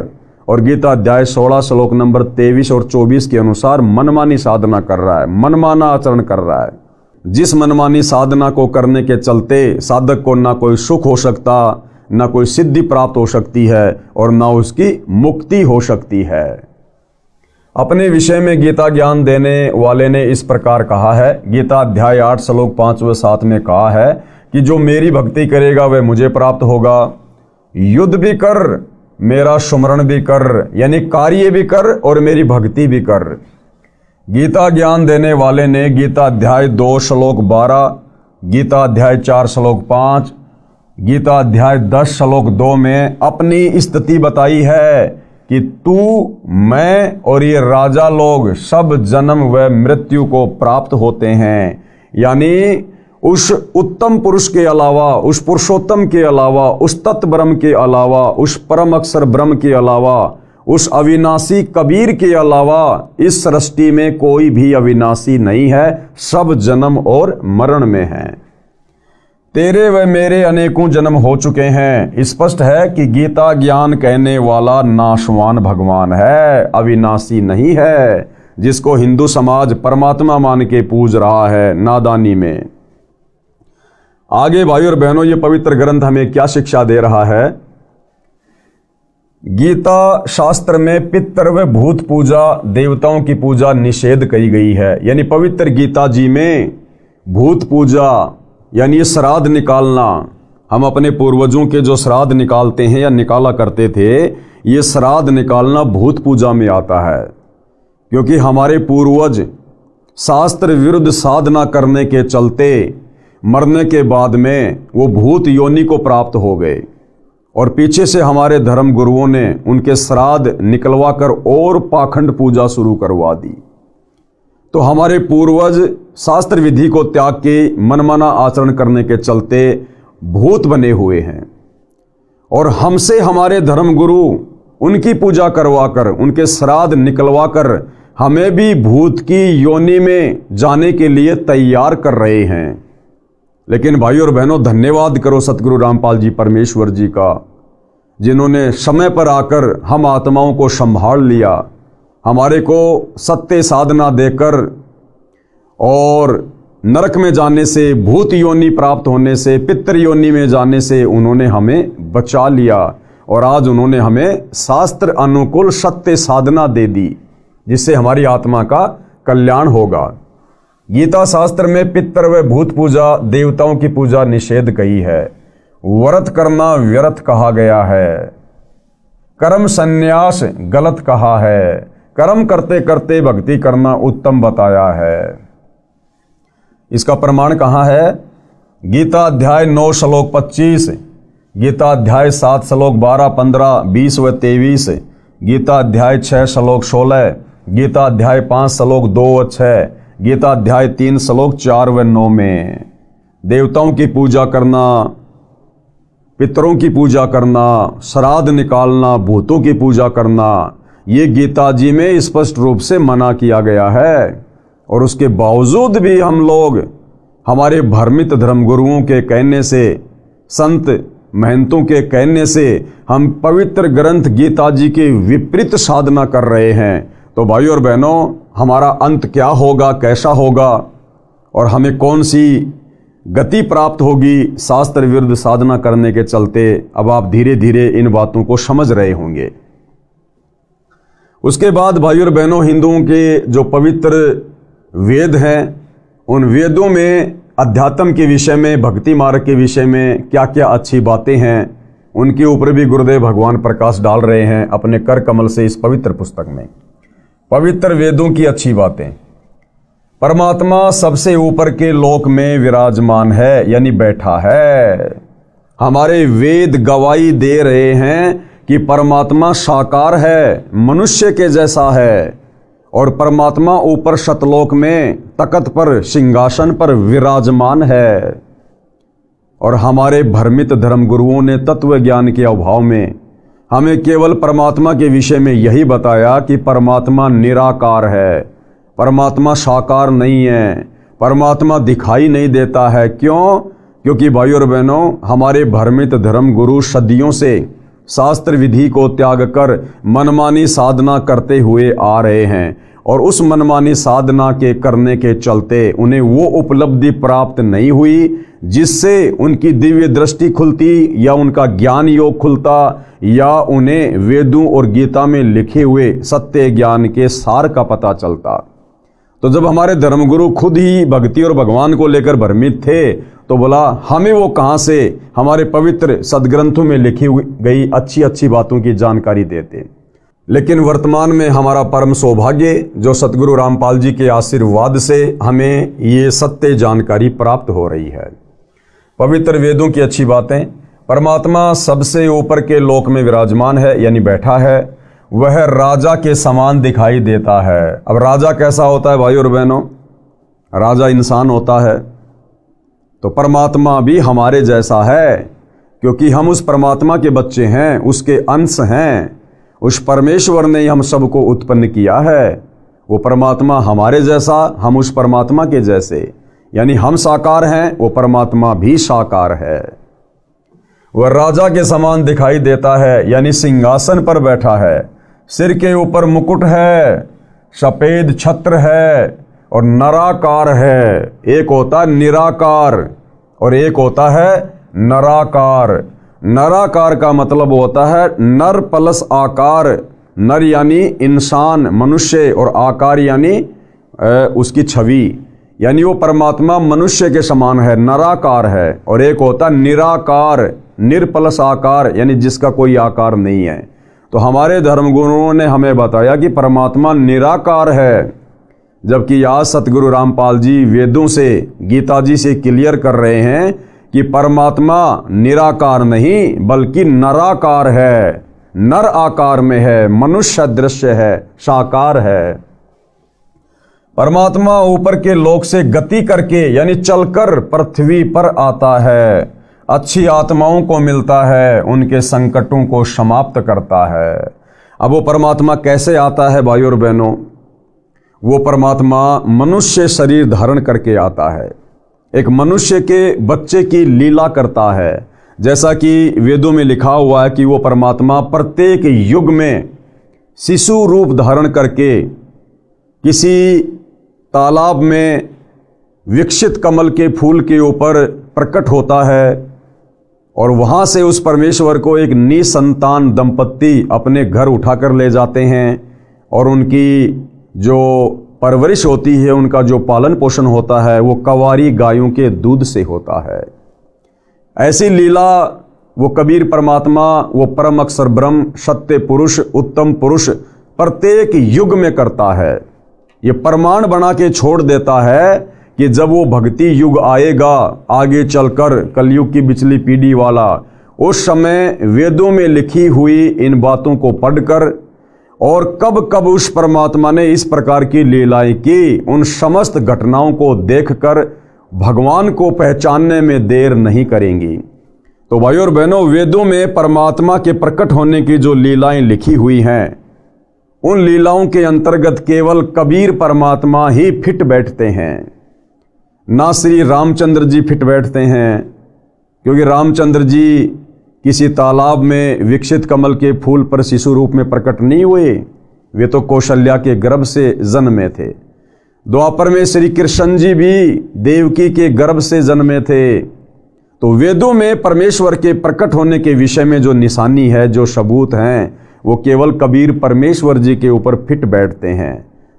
A: और गीता अध्याय 16 श्लोक नंबर 23 और 24 के अनुसार मनमानी साधना कर रहा है, मनमाना आचरण कर रहा है। जिस मनमानी साधना को करने के चलते साधक को ना कोई सुख हो सकता, ना कोई सिद्धि प्राप्त हो सकती है और ना उसकी मुक्ति हो सकती है। अपने विषय में गीता ज्ञान देने वाले ने इस प्रकार कहा है। गीता अध्याय 8 श्लोक 5 व 7 में कहा है कि जो मेरी भक्ति करेगा वह मुझे प्राप्त होगा। युद्ध भी कर, मेरा सुमरण भी कर, यानी कार्य भी कर और मेरी भक्ति भी कर। गीता ज्ञान देने वाले ने गीता अध्याय 2 श्लोक 12, गीता अध्याय 4 श्लोक 5, गीता अध्याय 10 श्लोक 2 में अपनी स्थिति बताई है कि तू, मैं और ये राजा लोग सब जन्म व मृत्यु को प्राप्त होते हैं। यानी उस उत्तम पुरुष के अलावा, उस पुरुषोत्तम के अलावा, उस तत्व ब्रह्म के अलावा, उस परम अक्षर ब्रह्म के अलावा, उस अविनाशी कबीर के अलावा इस सृष्टि में कोई भी अविनाशी नहीं है। सब जन्म और मरण में है। तेरे व मेरे अनेकों जन्म हो चुके हैं। स्पष्ट है कि गीता ज्ञान कहने वाला नाशवान भगवान है, अविनाशी नहीं है, जिसको हिंदू समाज परमात्मा मान के पूज रहा है नादानी में। आगे भाई और बहनों, ये पवित्र ग्रंथ हमें क्या शिक्षा दे रहा है? गीता शास्त्र में पितर व भूत पूजा, देवताओं की पूजा निषेध करी गई है। यानी पवित्र गीता जी में भूत पूजा यानी ये श्राद्ध निकालना, हम अपने पूर्वजों के जो श्राद्ध निकालते हैं या निकाला करते थे, ये श्राद्ध निकालना भूत पूजा में आता है। क्योंकि हमारे पूर्वज शास्त्र विरुद्ध साधना करने के चलते मरने के बाद में वो भूत योनि को प्राप्त हो गए और पीछे से हमारे धर्म गुरुओं ने उनके श्राद्ध निकलवा कर और पाखंड पूजा शुरू करवा दी। तो हमारे पूर्वज शास्त्र विधि को त्याग के मनमाना आचरण करने के चलते भूत बने हुए हैं और हमसे हमारे धर्म गुरु उनकी पूजा करवाकर उनके श्राद्ध निकलवाकर हमें भी भूत की योनि में जाने के लिए तैयार कर रहे हैं। लेकिन भाइयों और बहनों, धन्यवाद करो सतगुरु रामपाल जी परमेश्वर जी का, जिन्होंने समय पर आकर हम आत्माओं को संभाल लिया, हमारे को सत्य साधना देकर और नरक में जाने से, भूत योनि प्राप्त होने से, पितृ योनि में जाने से उन्होंने हमें बचा लिया और आज उन्होंने हमें शास्त्र अनुकूल सत्य साधना दे दी, जिससे हमारी आत्मा का कल्याण होगा। गीता शास्त्र में पितृ व भूत पूजा, देवताओं की पूजा निषेध कही है। व्रत करना व्यर्थ कहा गया है। कर्म संन्यास गलत कहा है। कर्म करते करते भक्ति करना उत्तम बताया है। इसका प्रमाण कहाँ है? गीता अध्याय 9 श्लोक 25, गीता अध्याय 7 श्लोक 12, 15, 20 व 23, गीता अध्याय 6 श्लोक 16, गीता अध्याय 5 श्लोक 2 व 6, गीता अध्याय 3 श्लोक 4 व 9 में देवताओं की पूजा करना, पितरों की पूजा करना, श्राद्ध निकालना, भूतों की पूजा करना, ये गीता जी में स्पष्ट रूप से मना किया गया है। और उसके बावजूद भी हम लोग हमारे भ्रमित धर्मगुरुओं के कहने से, संत महंतों के कहने से हम पवित्र ग्रंथ गीता जी के विपरीत साधना कर रहे हैं। तो भाइयों और बहनों, हमारा अंत क्या होगा, कैसा होगा और हमें कौन सी गति प्राप्त होगी शास्त्र विरुद्ध साधना करने के चलते, अब आप धीरे धीरे इन बातों को समझ रहे होंगे। उसके बाद भाइयों और बहनों, हिंदुओं के जो पवित्र वेद हैं, उन वेदों में अध्यात्म के विषय में, भक्ति मार्ग के विषय में क्या क्या अच्छी बातें हैं, उनके ऊपर भी गुरुदेव भगवान प्रकाश डाल रहे हैं अपने कर कमल से इस पवित्र पुस्तक में। पवित्र वेदों की अच्छी बातें। परमात्मा सबसे ऊपर के लोक में विराजमान है, यानी बैठा है। हमारे वेद गवाही दे रहे हैं कि परमात्मा साकार है, मनुष्य के जैसा है और परमात्मा ऊपर सतलोक में तख्त पर, सिंहासन पर विराजमान है। और हमारे भ्रमित धर्मगुरुओं ने तत्व ज्ञान के अभाव में हमें केवल परमात्मा के विषय में यही बताया कि परमात्मा निराकार है, परमात्मा साकार नहीं है, परमात्मा दिखाई नहीं देता है। क्यों? क्योंकि भाइयों और बहनों, हमारे भ्रमित धर्म गुरु सदियों से शास्त्र विधि को त्याग कर मनमानी साधना करते हुए आ रहे हैं और उस मनमानी साधना के करने के चलते उन्हें वो उपलब्धि प्राप्त नहीं हुई जिससे उनकी दिव्य दृष्टि खुलती या उनका ज्ञान योग खुलता या उन्हें वेदों और गीता में लिखे हुए सत्य ज्ञान के सार का पता चलता। तो जब हमारे धर्मगुरु खुद ही भक्ति और भगवान को लेकर भ्रमित थे तो बोला हमें वो कहाँ से हमारे पवित्र सदग्रंथों में लिखी गई अच्छी अच्छी बातों की जानकारी देते। लेकिन वर्तमान में हमारा परम सौभाग्य जो सतगुरु रामपाल जी के आशीर्वाद से हमें ये सत्य जानकारी प्राप्त हो रही है। पवित्र वेदों की अच्छी बातें। परमात्मा सबसे ऊपर के लोक में विराजमान है, यानी बैठा है। वह राजा के समान दिखाई देता है। अब राजा कैसा होता है भाइयों और बहनों? राजा इंसान होता है, तो परमात्मा भी हमारे जैसा है, क्योंकि हम उस परमात्मा के बच्चे हैं, उसके अंश हैं। उस परमेश्वर ने हम सबको उत्पन्न किया है। वो परमात्मा हमारे जैसा, हम उस परमात्मा के जैसे, यानी हम साकार हैं, वो परमात्मा भी साकार है। वह राजा के समान दिखाई देता है, यानी सिंहासन पर बैठा है, सिर के ऊपर मुकुट है, सफेद छत्र है और नराकार है। एक होता है निराकार और एक होता है नराकार। नराकार का मतलब होता है नर प्लस आकार। नर यानी इंसान, मनुष्य, और आकार यानी उसकी छवि, यानी वो परमात्मा मनुष्य के समान है, नराकार है, और एक होता निराकार, निर्पलस आकार, यानी जिसका कोई आकार नहीं है। तो हमारे धर्मगुरुओं ने हमें बताया कि परमात्मा निराकार है, जबकि आज सतगुरु रामपाल जी वेदों से, गीता जी से क्लियर कर रहे हैं कि परमात्मा निराकार नहीं बल्कि नराकार है, नर आकार में है, मनुष्य दृश्य है, साकार है। परमात्मा ऊपर के लोक से गति करके यानी चलकर पृथ्वी पर आता है, अच्छी आत्माओं को मिलता है, उनके संकटों को समाप्त करता है। अब वो परमात्मा कैसे आता है भाइयों और बहनों? वो परमात्मा मनुष्य शरीर धारण करके आता है, एक मनुष्य के बच्चे की लीला करता है। जैसा कि वेदों में लिखा हुआ है कि वो परमात्मा प्रत्येक युग में शिशु रूप धारण करके किसी तालाब में विकसित कमल के फूल के ऊपर प्रकट होता है, और वहाँ से उस परमेश्वर को एक निसंतान दंपत्ति अपने घर उठाकर ले जाते हैं, और उनकी जो परवरिश होती है, उनका जो पालन पोषण होता है, वो कवारी गायों के दूध से होता है। ऐसी लीला वो कबीर परमात्मा, वो परम अक्षर ब्रह्म, सत्य पुरुष, उत्तम पुरुष प्रत्येक युग में करता है। ये प्रमाण बना के छोड़ देता है कि जब वो भक्ति युग आएगा आगे चलकर, कलयुग की बिचली पीढ़ी वाला, उस समय वेदों में लिखी हुई इन बातों को पढ़कर और कब कब उस परमात्मा ने इस प्रकार की लीलाएं की, उन समस्त घटनाओं को देखकर भगवान को पहचानने में देर नहीं करेंगी। तो भाइयों और बहनों, वेदों में परमात्मा के प्रकट होने की जो लीलाएं लिखी हुई हैं, उन लीलाओं के अंतर्गत केवल कबीर परमात्मा ही फिट बैठते हैं, ना श्री रामचंद्र जी फिट बैठते हैं, क्योंकि रामचंद्र जी किसी तालाब में विकसित कमल के फूल पर शिशु रूप में प्रकट नहीं हुए, वे तो कौशल्या के गर्भ से जन्मे थे। द्वापर में श्री कृष्ण जी भी देवकी के गर्भ से जन्मे थे। तो वेदों में परमेश्वर के प्रकट होने के विषय में जो निशानी है, जो सबूत हैं, वो केवल कबीर परमेश्वर जी के ऊपर फिट बैठते हैं।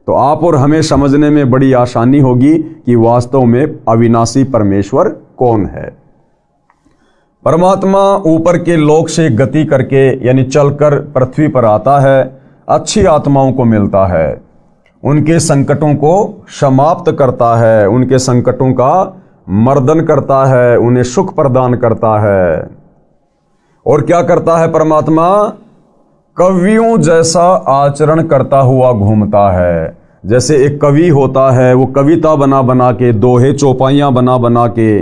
A: तो आप और हमें समझने में बड़ी आसानी होगी कि वास्तव में अविनाशी परमेश्वर कौन है। परमात्मा ऊपर के लोक से गति करके यानी चलकर पृथ्वी पर आता है, अच्छी आत्माओं को मिलता है, उनके संकटों को समाप्त करता है, उनके संकटों का मर्दन करता है, उन्हें सुख प्रदान करता है। और क्या करता है परमात्मा? कवियों जैसा आचरण करता हुआ घूमता है। जैसे एक कवि होता है, वो कविता बना बना के, दोहे चौपाइयाँ बना बना के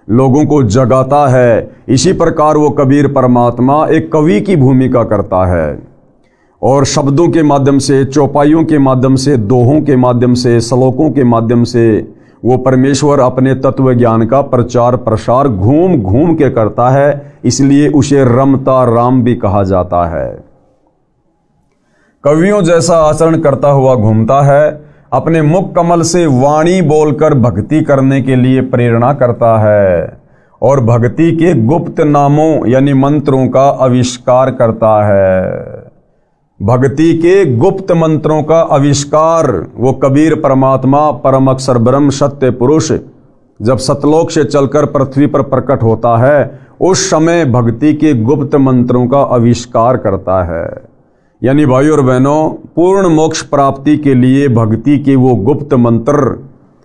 A: लोगों को जगाता है, इसी प्रकार वो कबीर परमात्मा एक कवि की भूमिका करता है, और शब्दों के माध्यम से, चौपाइयों के माध्यम से, दोहों के माध्यम से, श्लोकों के माध्यम से वो परमेश्वर अपने तत्व ज्ञान का प्रचार प्रसार घूम घूम के करता है। इसलिए उसे रमता राम भी कहा जाता है। कवियों जैसा आचरण करता हुआ घूमता है, अपने मुख कमल से वाणी बोलकर भक्ति करने के लिए प्रेरणा करता है, और भक्ति के गुप्त नामों यानी मंत्रों का आविष्कार करता है। भक्ति के गुप्त मंत्रों का आविष्कार वो कबीर परमात्मा, परम अक्षर ब्रह्म, सत्य पुरुष जब सतलोक से चलकर पृथ्वी पर प्रकट होता है, उस समय भक्ति के गुप्त मंत्रों का आविष्कार करता है। यानी भाइयों और बहनों, पूर्ण मोक्ष प्राप्ति के लिए भक्ति के वो गुप्त मंत्र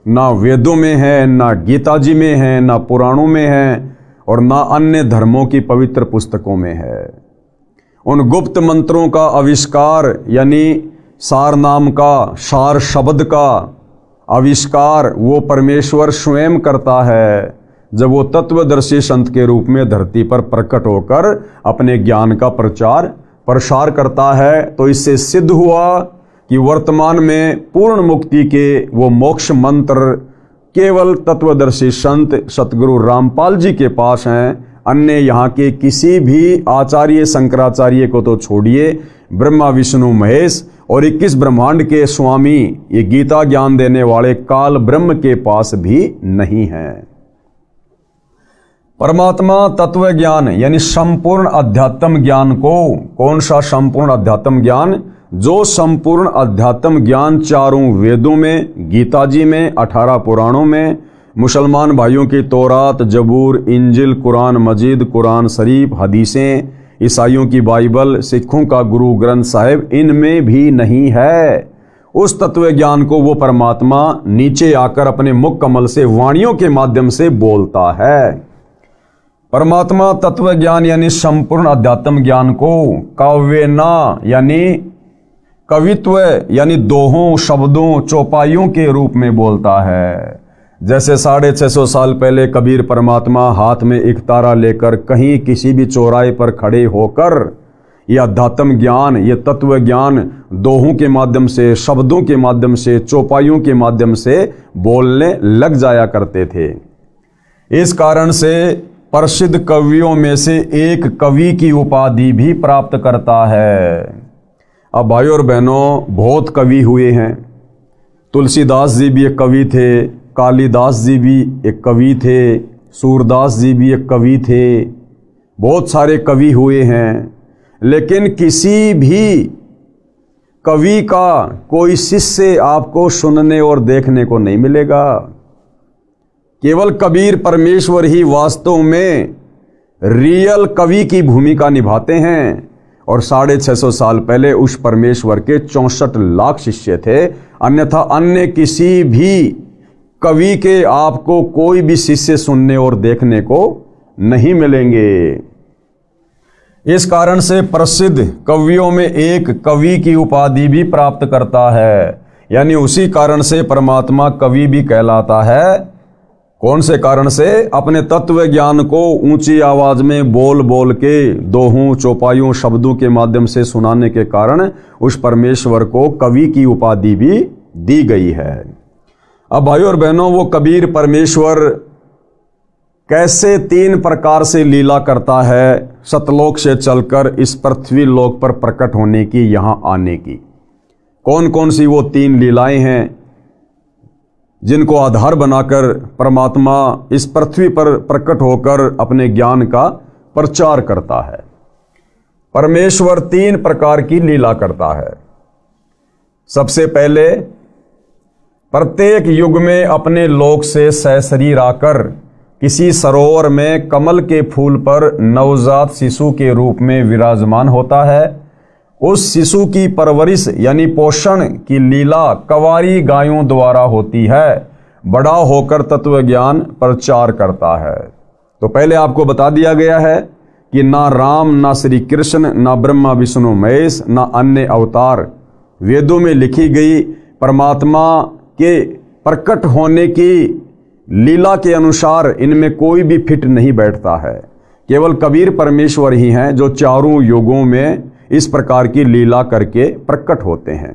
A: ना वेदों में है, ना गीता जी में है, ना पुराणों में है, और ना अन्य धर्मों की पवित्र पुस्तकों में है। उन गुप्त मंत्रों का आविष्कार यानी सार नाम का, सार शब्द का आविष्कार वो परमेश्वर स्वयं करता है, जब वो तत्वदर्शी संत के रूप में धरती पर प्रकट होकर अपने ज्ञान का प्रचार प्रसार करता है। तो इससे सिद्ध हुआ कि वर्तमान में पूर्ण मुक्ति के वो मोक्ष मंत्र केवल तत्वदर्शी संत सतगुरु रामपाल जी के पास हैं। अन्य यहाँ के किसी भी आचार्य, शंकराचार्य को तो छोड़िए, ब्रह्मा विष्णु महेश और 21 ब्रह्मांड के स्वामी, ये गीता ज्ञान देने वाले काल ब्रह्म के पास भी नहीं है। परमात्मा तत्व ज्ञान यानी संपूर्ण अध्यात्म ज्ञान को, कौन सा संपूर्ण अध्यात्म ज्ञान? जो संपूर्ण अध्यात्म ज्ञान चारों वेदों में, गीता जी में, 18 पुराणों में, मुसलमान भाइयों की तौरात, जबूर, इंजिल, कुरान मजीद, कुरान शरीफ, हदीसें, ईसाइयों की बाइबल, सिखों का गुरु ग्रंथ साहिब, इनमें भी नहीं है। उस तत्व ज्ञान को वो परमात्मा नीचे आकर अपने मुख कमल से वाणियों के माध्यम से बोलता है। परमात्मा तत्व ज्ञान यानी संपूर्ण अध्यात्म ज्ञान को काव्यना यानी कवित्व यानी दोहों, शब्दों, चौपाइयों के रूप में बोलता है। जैसे 650 साल पहले कबीर परमात्मा हाथ में एक तारा लेकर कहीं किसी भी चौराहे पर खड़े होकर ये अध्यात्म ज्ञान, ये तत्व ज्ञान दोहों के माध्यम से, शब्दों के माध्यम से, चौपाइयों के माध्यम से बोलने लग जाया करते थे। इस कारण से प्रसिद्ध कवियों में से एक कवि की उपाधि भी प्राप्त करता है। अब भाइयों और बहनों, बहुत कवि हुए हैं। तुलसीदास जी भी एक कवि थे, कालिदास जी भी एक कवि थे, सूरदास जी भी एक कवि थे, बहुत सारे कवि हुए हैं। लेकिन किसी भी कवि का कोई शिष्य आपको सुनने और देखने को नहीं मिलेगा। केवल कबीर परमेश्वर ही वास्तव में रियल कवि की भूमिका निभाते हैं। और 650 साल पहले उस परमेश्वर के 64 लाख शिष्य थे, अन्यथा अन्य किसी भी कवि के आपको कोई भी शिष्य सुनने और देखने को नहीं मिलेंगे। इस कारण से प्रसिद्ध कवियों में एक कवि की उपाधि भी प्राप्त करता है। यानी उसी कारण से परमात्मा कवि भी कहलाता है। कौन से कारण से? अपने तत्व ज्ञान को ऊंची आवाज में बोल बोल के, दोहों, चौपाइयों, शब्दों के माध्यम से सुनाने के कारण उस परमेश्वर को कवि की उपाधि भी दी गई है। अब भाइयों और बहनों, वो कबीर परमेश्वर कैसे 3 प्रकार से लीला करता है, सतलोक से चलकर इस पृथ्वी लोक पर प्रकट होने की, यहां आने की। कौन कौन सी वो 3 लीलाएं हैं जिनको आधार बनाकर परमात्मा इस पृथ्वी पर प्रकट होकर अपने ज्ञान का प्रचार करता है। परमेश्वर 3 प्रकार की लीला करता है। सबसे पहले, प्रत्येक युग में अपने लोक से सशरीर आकर किसी सरोवर में कमल के फूल पर नवजात शिशु के रूप में विराजमान होता है। उस शिशु की परवरिश यानी पोषण की लीला कवारी गायों द्वारा होती है। बड़ा होकर तत्व ज्ञान प्रचार करता है। तो पहले आपको बता दिया गया है कि ना राम, ना श्री कृष्ण, ना ब्रह्मा विष्णु महेश, ना अन्य अवतार वेदों में लिखी गई परमात्मा के प्रकट होने की लीला के अनुसार इनमें कोई भी फिट नहीं बैठता है। केवल कबीर परमेश्वर ही हैं जो चारों युगों में इस प्रकार की लीला करके प्रकट होते हैं।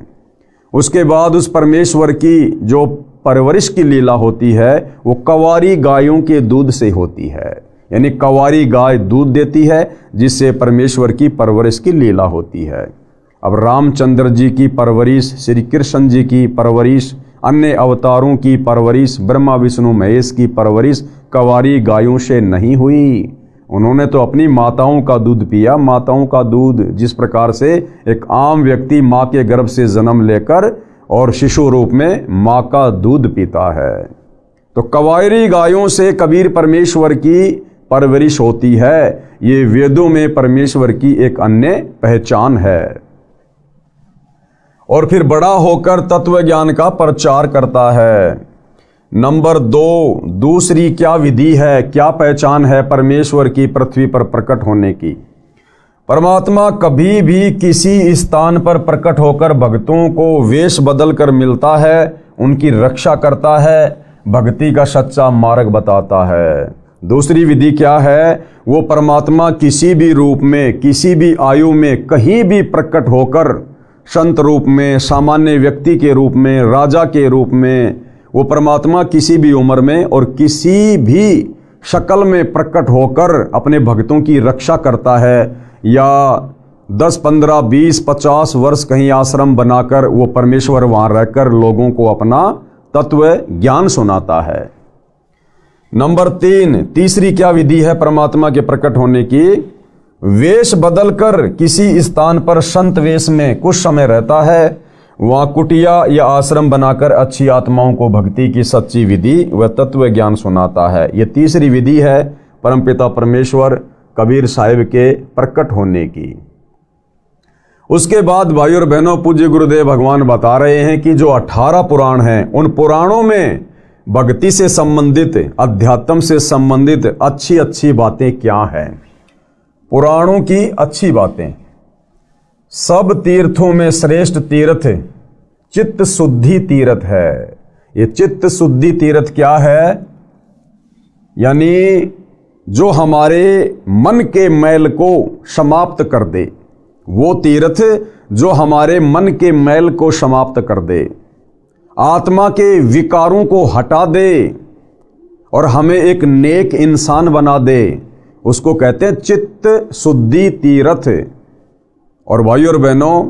A: उसके बाद उस परमेश्वर की जो परवरिश की लीला होती है वो कवारी गायों के दूध से होती है। यानी कवारी गाय दूध देती है जिससे परमेश्वर की परवरिश की लीला होती है। अब रामचंद्र जी की परवरिश, श्री कृष्ण जी की परवरिश, अन्य अवतारों की परवरिश, ब्रह्मा विष्णु महेश की परवरिश कवारी गायों से नहीं हुई। उन्होंने तो अपनी माताओं का दूध पिया। माताओं का दूध जिस प्रकार से एक आम व्यक्ति माँ के गर्भ से जन्म लेकर और शिशु रूप में माँ का दूध पीता है, तो कवारी गायों से कबीर परमेश्वर की परवरिश होती है। ये वेदों में परमेश्वर की एक अन्य पहचान है। और फिर बड़ा होकर तत्व ज्ञान का प्रचार करता है। नंबर 2, दूसरी क्या विधि है, क्या पहचान है परमेश्वर की पृथ्वी पर प्रकट होने की? परमात्मा कभी भी किसी स्थान पर प्रकट होकर भक्तों को वेश बदल कर मिलता है, उनकी रक्षा करता है, भक्ति का सच्चा मार्ग बताता है। दूसरी विधि क्या है? वो परमात्मा किसी भी रूप में, किसी भी आयु में, कहीं भी प्रकट होकर संत रूप में, सामान्य व्यक्ति के रूप में, राजा के रूप में, वो परमात्मा किसी भी उम्र में और किसी भी शक्ल में प्रकट होकर अपने भक्तों की रक्षा करता है। या 10, 15, 20, 50 वर्ष कहीं आश्रम बनाकर वो परमेश्वर वहाँ रहकर लोगों को अपना तत्व ज्ञान सुनाता है। नंबर 3, तीसरी क्या विधि है परमात्मा के प्रकट होने की? वेश बदलकर किसी स्थान पर संत वेश में कुछ समय रहता है, वहाँ कुटिया या आश्रम बनाकर अच्छी आत्माओं को भक्ति की सच्ची विधि व तत्व ज्ञान सुनाता है। ये तीसरी विधि है परमपिता परमेश्वर कबीर साहिब के प्रकट होने की। उसके बाद भाइयों और बहनों, पूज्य गुरुदेव भगवान बता रहे हैं कि जो 18 पुराण हैं, उन पुराणों में भक्ति से संबंधित, अध्यात्म से संबंधित अच्छी अच्छी बातें क्या हैं। पुराणों की अच्छी बातें। सब तीर्थों में श्रेष्ठ तीर्थ चित्त शुद्धि तीर्थ है। ये चित्त शुद्धि तीर्थ क्या है? यानी जो हमारे मन के मैल को समाप्त कर दे, वो तीर्थ जो हमारे मन के मैल को समाप्त कर दे, आत्मा के विकारों को हटा दे और हमें एक नेक इंसान बना दे, उसको कहते हैं चित्त शुद्धि तीर्थ। और भाइयों और बहनों,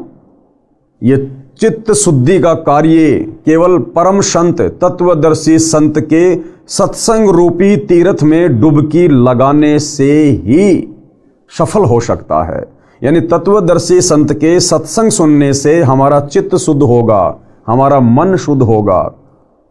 A: ये चित्त शुद्धि का कार्य केवल परम संत, तत्वदर्शी संत के सत्संग रूपी तीर्थ में डुबकी लगाने से ही सफल हो सकता है। यानी तत्वदर्शी संत के सत्संग सुनने से हमारा चित्त शुद्ध होगा, हमारा मन शुद्ध होगा,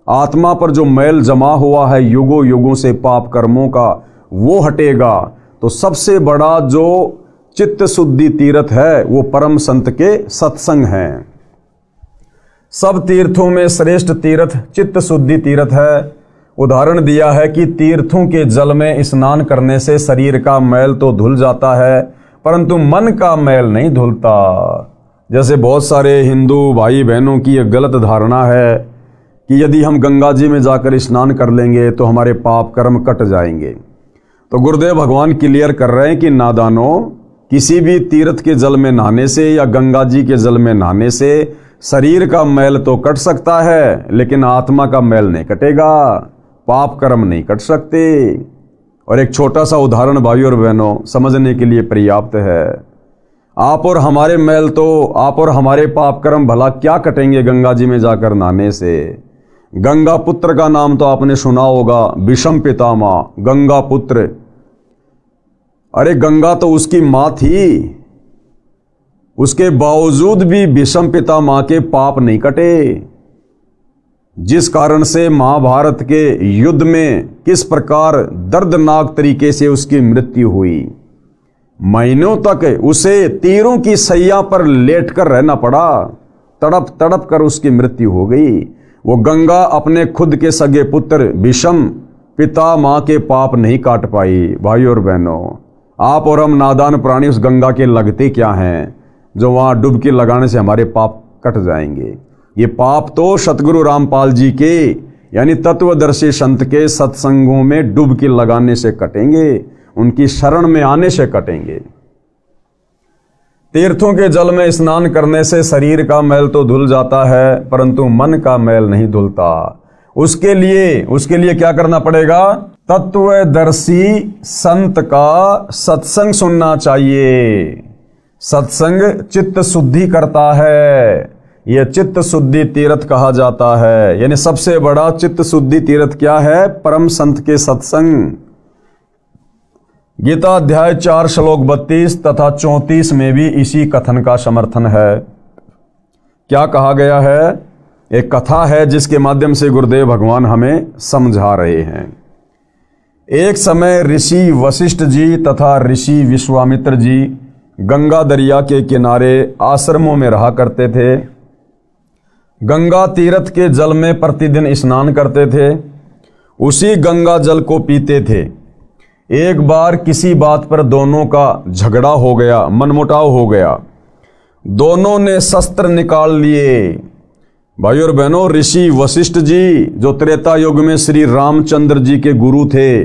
A: आत्मा पर जो मैल जमा हुआ है युगों युगों से पाप कर्मों का, वो हटेगा। तो सबसे बड़ा जो चित्त शुद्धि तीर्थ है वो परम संत के सत्संग हैं। सब तीर्थों में श्रेष्ठ तीर्थ चित्त शुद्धि तीर्थ है। उदाहरण दिया है कि तीर्थों के जल में स्नान करने से शरीर का मैल तो धुल जाता है, परंतु मन का मैल नहीं धुलता। जैसे बहुत सारे हिंदू भाई बहनों की एक गलत धारणा है कि यदि हम गंगा जी में जाकर स्नान कर लेंगे तो हमारे पाप कर्म कट जाएंगे। तो गुरुदेव भगवान क्लियर कर रहे हैं कि नादानों, किसी भी तीर्थ के जल में नहाने से या गंगा जी के जल में नहाने से शरीर का मैल तो कट सकता है, लेकिन आत्मा का मैल नहीं कटेगा, पाप कर्म नहीं कट सकते। और एक छोटा सा उदाहरण भाइयों और बहनों समझने के लिए पर्याप्त है। आप और हमारे मैल तो, आप और हमारे पाप कर्म भला क्या कटेंगे गंगा जी में जाकर नहाने से। गंगा पुत्र का नाम तो आपने सुना होगा, विषम पितामह गंगा पुत्र। अरे गंगा तो उसकी माँ थी, उसके बावजूद भी विषम पितामह के पाप नहीं कटे, जिस कारण से महाभारत के युद्ध में किस प्रकार दर्दनाक तरीके से उसकी मृत्यु हुई। महीनों तक उसे तीरों की सैया पर लेटकर रहना पड़ा, तड़प तड़प कर उसकी मृत्यु हो गई। वो गंगा अपने खुद के सगे पुत्र विषम पितामह के पाप नहीं काट पाई। भाइयों और बहनों, आप और हम नादान प्राणी उस गंगा के लगते क्या हैं जो वहां डुबकी लगाने से हमारे पाप कट जाएंगे। ये पाप तो सतगुरु रामपाल जी के यानी तत्वदर्शी संत के सत्संगों में डुबकी लगाने से कटेंगे, उनकी शरण में आने से कटेंगे। तीर्थों के जल में स्नान करने से शरीर का मैल तो धुल जाता है, परंतु मन का मैल नहीं धुलता। उसके लिए क्या करना पड़ेगा? तत्वदर्शी संत का सत्संग सुनना चाहिए। सत्संग चित्त शुद्धि करता है, यह चित्त शुद्धि तीर्थ कहा जाता है। यानी सबसे बड़ा चित्त शुद्धि तीर्थ क्या है? परम संत के सत्संग। गीता अध्याय 4 श्लोक 32 तथा 34 में भी इसी कथन का समर्थन है। क्या कहा गया है? एक कथा है जिसके माध्यम से गुरुदेव भगवान हमें समझा रहे हैं। एक समय ऋषि वशिष्ठ जी तथा ऋषि विश्वामित्र जी गंगा दरिया के किनारे आश्रमों में रहा करते थे। गंगा तीर्थ के जल में प्रतिदिन स्नान करते थे, उसी गंगा जल को पीते थे। एक बार किसी बात पर दोनों का झगड़ा हो गया, मनमुटाव हो गया। दोनों ने शस्त्र निकाल लिए। भाई और बहनों, ऋषि वशिष्ठ जी जो त्रेता युग में श्री रामचंद्र जी के गुरु थे,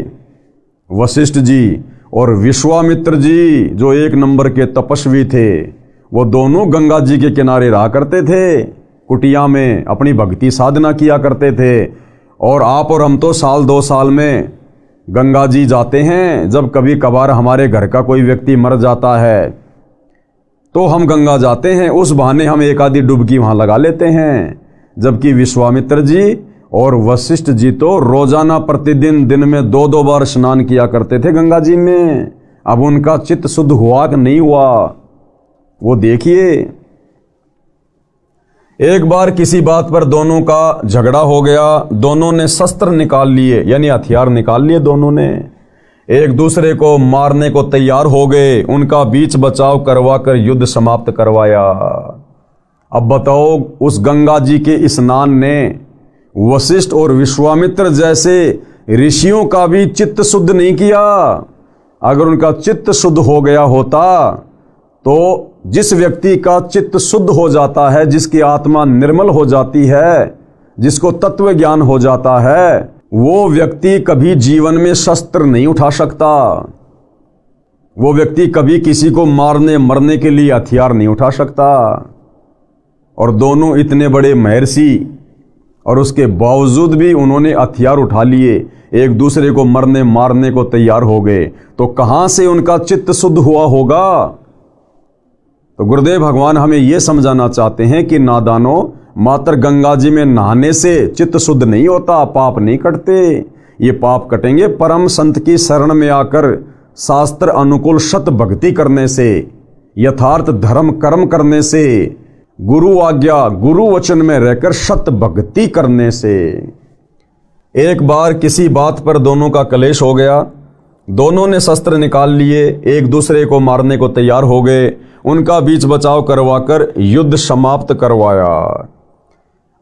A: वशिष्ठ जी, और विश्वामित्र जी जो एक नंबर के तपस्वी थे, वो दोनों गंगा जी के किनारे रहा करते थे, कुटिया में अपनी भक्ति साधना किया करते थे। और आप और हम तो साल 2 साल में गंगा जी जाते हैं। जब कभी कभार हमारे घर का कोई व्यक्ति मर जाता है तो हम गंगा जाते हैं, उस बहाने हम एक आधी डुबकी वहां लगा लेते हैं। जबकि विश्वामित्र जी और वशिष्ठ जी तो रोजाना प्रतिदिन दिन में 2-2 बार स्नान किया करते थे गंगा जी में। अब उनका चित्त शुद्ध हुआ कि नहीं हुआ वो देखिए। एक बार किसी बात पर दोनों का झगड़ा हो गया, दोनों ने शस्त्र निकाल लिए, यानी हथियार निकाल लिए, दोनों ने एक दूसरे को मारने को तैयार हो गए। उनका बीच बचाव करवा कर युद्ध समाप्त करवाया। अब बताओ, उस गंगा जी के स्नान ने वशिष्ठ और विश्वामित्र जैसे ऋषियों का भी चित्त शुद्ध नहीं किया। अगर उनका चित्त शुद्ध हो गया होता तो जिस व्यक्ति का चित्त शुद्ध हो जाता है, जिसकी आत्मा निर्मल हो जाती है, जिसको तत्व ज्ञान हो जाता है, वो व्यक्ति कभी जीवन में शस्त्र नहीं उठा सकता। वो व्यक्ति कभी किसी को मारने मरने के लिए हथियार नहीं उठा सकता। और दोनों इतने बड़े महर्षि और उसके बावजूद भी उन्होंने हथियार उठा लिए, एक दूसरे को मरने मारने को तैयार हो गए, तो कहां से उनका चित्त शुद्ध हुआ होगा। तो गुरुदेव भगवान हमें यह समझाना चाहते हैं कि नादानों, मात्र गंगा जी में नहाने से चित्त शुद्ध नहीं होता, पाप नहीं कटते। ये पाप कटेंगे परम संत की शरण में आकर शास्त्र अनुकूल सत भक्ति करने से, यथार्थ धर्म कर्म करने से, गुरु आज्ञा गुरु वचन में रहकर सत भक्ति करने से। एक बार किसी बात पर दोनों का कलेश हो गया, दोनों ने शस्त्र निकाल लिए, एक दूसरे को मारने को तैयार हो गए, उनका बीच बचाव करवाकर युद्ध समाप्त करवाया।